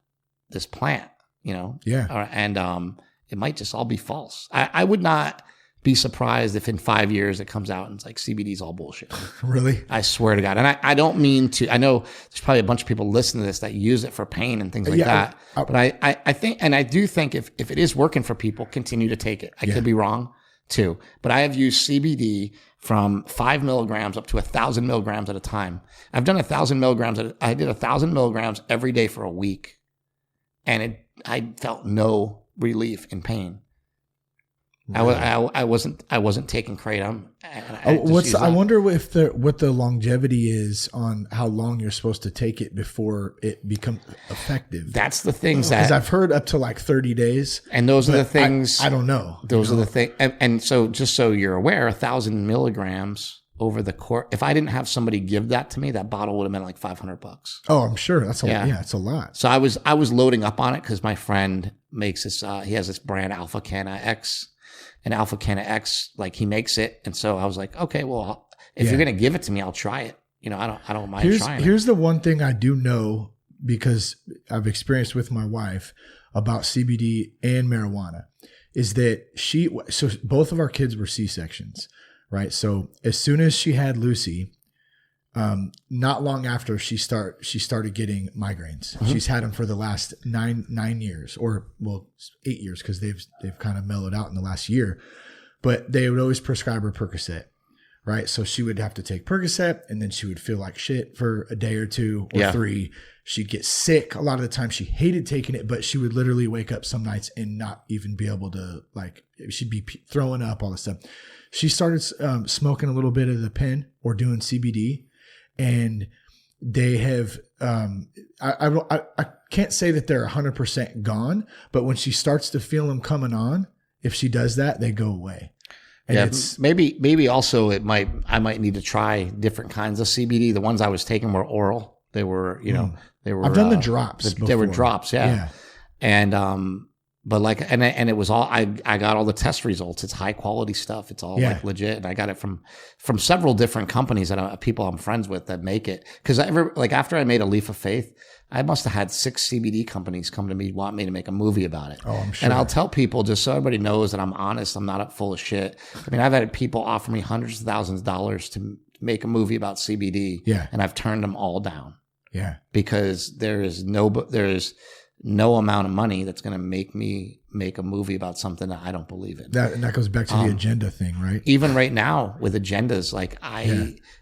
this plant, you know? Yeah. And it might just all be false. I would not be surprised if in 5 years it comes out and it's like CBD is all bullshit. Really? I swear to God. And I don't mean to, I know there's probably a bunch of people listening to this that use it for pain and things like that. But I think, and I do think if it is working for people, continue to take it. I could be wrong too, but I have used CBD from 5 milligrams up to 1,000 milligrams at a time. I've done 1,000 milligrams. I did 1,000 milligrams every day for a week, and I felt no relief in pain. Really? I wasn't taking kratom. I wonder what the longevity is on how long you're supposed to take it before it becomes effective. That's the things because I've heard up to like 30 days. And those are the things I don't know. Those are the things. And so just so you're aware, 1,000 milligrams over the course. If I didn't have somebody give that to me, that bottle would have been like $500. Oh, I'm sure that's it's a lot. So I was loading up on it because my friend makes this. He has this brand Alpha Canna X. And Alpha Canna X, like he makes it. And so I was like, okay, well, if you're going to give it to me, I'll try it. You know, I don't mind trying it. Here's the one thing I do know, because I've experienced with my wife about CBD and marijuana, is that so both of our kids were C-sections, right? So as soon as she had Lucy, not long after she started getting migraines. Mm-hmm. She's had them for the last nine years, or 8 years, because they've kind of mellowed out in the last year. But they would always prescribe her Percocet, right? So she would have to take Percocet, and then she would feel like shit for a day or two or 3. She'd get sick. A lot of the time she hated taking it, but she would literally wake up some nights and not even be able to, like, she'd be throwing up, all this stuff. She started smoking a little bit of the pen or doing CBD. And they have, I can't say that they're 100% gone, but when she starts to feel them coming on, if she does that, they go away. And maybe also I might need to try different kinds of CBD. The ones I was taking were oral. They were, they were. I've done the drops. They were drops, yeah. And but like, and it was all, I got all the test results. It's high quality stuff. It's all like legit. And I got it from several different companies that people I'm friends with that make it. Cause after I made A Leaf of Faith, I must have had 6 CBD companies come to me, want me to make a movie about it. Oh, I'm sure. And I'll tell people, just so everybody knows that I'm honest, I'm not up full of shit. I mean, I've had people offer me hundreds of thousands of dollars to make a movie about CBD. Yeah. And I've turned them all down. Yeah. Because there is no amount of money that's going to make me make a movie about something that I don't believe in. That goes back to the agenda thing, right? Even right now with agendas, like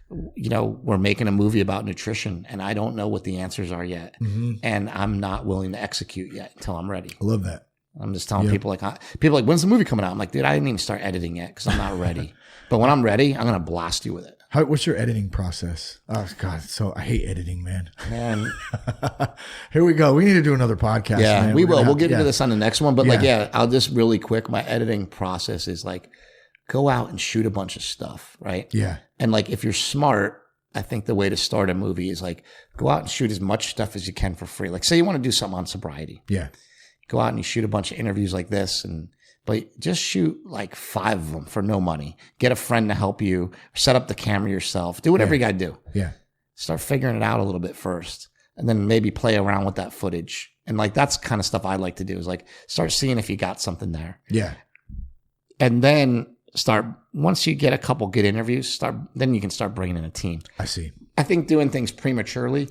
we're making a movie about nutrition and I don't know what the answers are yet. Mm-hmm. And I'm not willing to execute yet until I'm ready. I love that. I'm just telling people when's the movie coming out? I'm like, dude, I didn't even start editing yet because I'm not ready. But when I'm ready, I'm going to blast you with it. What's your editing process? Oh God, I hate editing, man. Here we go. We need to do another podcast. Yeah, man. we will. We'll get into this on the next one. But I'll just really quick. My editing process is like, go out and shoot a bunch of stuff, right? Yeah. And like, if you're smart, I think the way to start a movie is like go out and shoot as much stuff as you can for free. Like say you want to do something on sobriety. Yeah. Go out and you shoot a bunch of interviews like this, but just shoot like 5 of them for no money. Get a friend to help you, set up the camera yourself, do whatever you got to do. Yeah. Start figuring it out a little bit first, and then maybe play around with that footage. And like, that's kind of stuff I like to do is like start seeing if you got something there. Yeah. And then once you get a couple good interviews, then you can start bringing in a team. I see. I think doing things prematurely,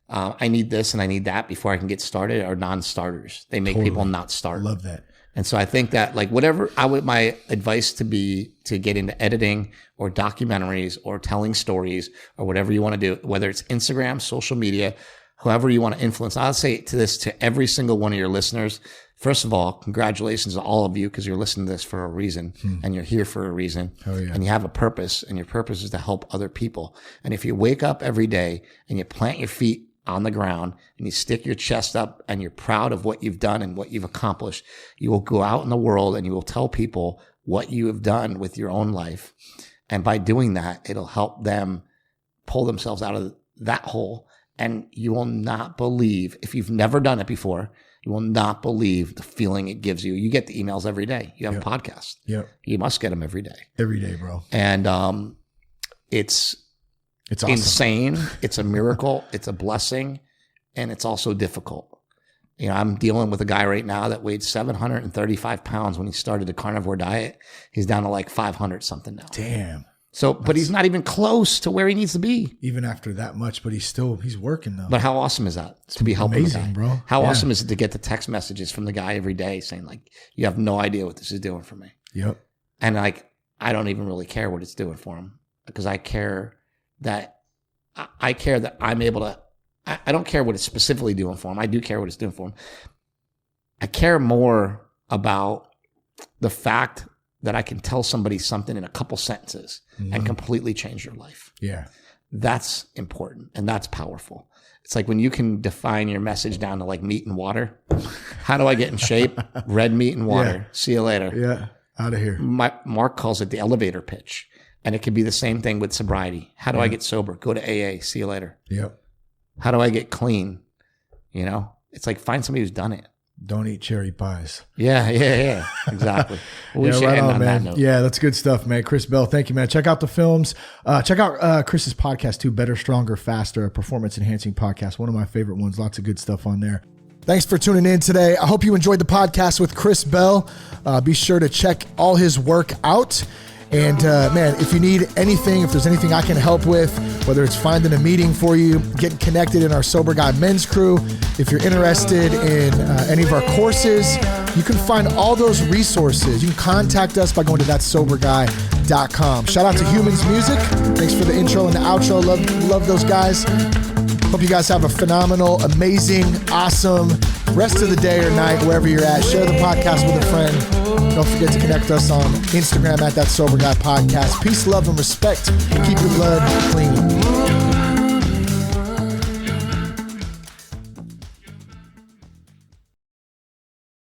I need this and I need that before I can get started are non-starters. They make people not start. Love that. And so I think that like my advice to get into editing or documentaries or telling stories or whatever you want to do, whether it's Instagram, social media, whoever you want to influence. I'll say to every single one of your listeners, first of all, congratulations to all of you because you're listening to this for a reason and you're here for a reason and you have a purpose, and your purpose is to help other people. And if you wake up every day and you plant your feet on the ground and you stick your chest up and you're proud of what you've done and what you've accomplished, you will go out in the world and you will tell people what you have done with your own life. And by doing that, it'll help them pull themselves out of that hole. And you will not believe, if you've never done it before, you will not believe the feeling it gives you. You get the emails every day. You have a podcast. Yep. You must get them every day. Every day, bro. And it's awesome. Insane. It's a miracle. It's a blessing. And it's also difficult. You know, I'm dealing with a guy right now that weighed 735 pounds when he started the carnivore diet. He's down to like 500 something now. Damn. So, but he's not even close to where he needs to be. Even after that much, but he's working though. But how awesome is that to be helping amazing, the guy? Bro. How awesome is it to get the text messages from the guy every day saying like, you have no idea what this is doing for me. Yep. And like, I don't even really care what it's doing for him because I care that I'm able to, I don't care what it's specifically doing for him. I do care what it's doing for him. I care more about the fact that I can tell somebody something in a couple sentences and completely change your life. Yeah. That's important and that's powerful. It's like when you can define your message down to like meat and water. How do I get in shape? Red meat and water. Yeah. See you later. Yeah. Out of here. Mark calls it the elevator pitch. And it could be the same thing with sobriety. How do I get sober? Go to AA. See you later. Yep. How do I get clean? You know, it's like find somebody who's done it. Don't eat cherry pies. Yeah. Exactly. We should end on that note. Yeah, that's good stuff, man. Chris Bell, thank you, man. Check out the films. Check out Chris's podcast too, Better, Stronger, Faster, a performance-enhancing podcast. One of my favorite ones. Lots of good stuff on there. Thanks for tuning in today. I hope you enjoyed the podcast with Chris Bell. Be sure to check all his work out. And man, if you need anything, if there's anything I can help with, whether it's finding a meeting for you, getting connected in our Sober Guy men's crew, if you're interested in any of our courses, you can find all those resources. You can contact us by going to thatsoberguy.com. Shout out to Humans Music. Thanks for the intro and the outro. Love those guys. Hope you guys have a phenomenal, amazing, awesome rest of the day or night, wherever you're at. Share the podcast with a friend. Don't forget to connect us on Instagram at That Sober Guy Podcast. Peace, love, and respect. Keep your blood clean.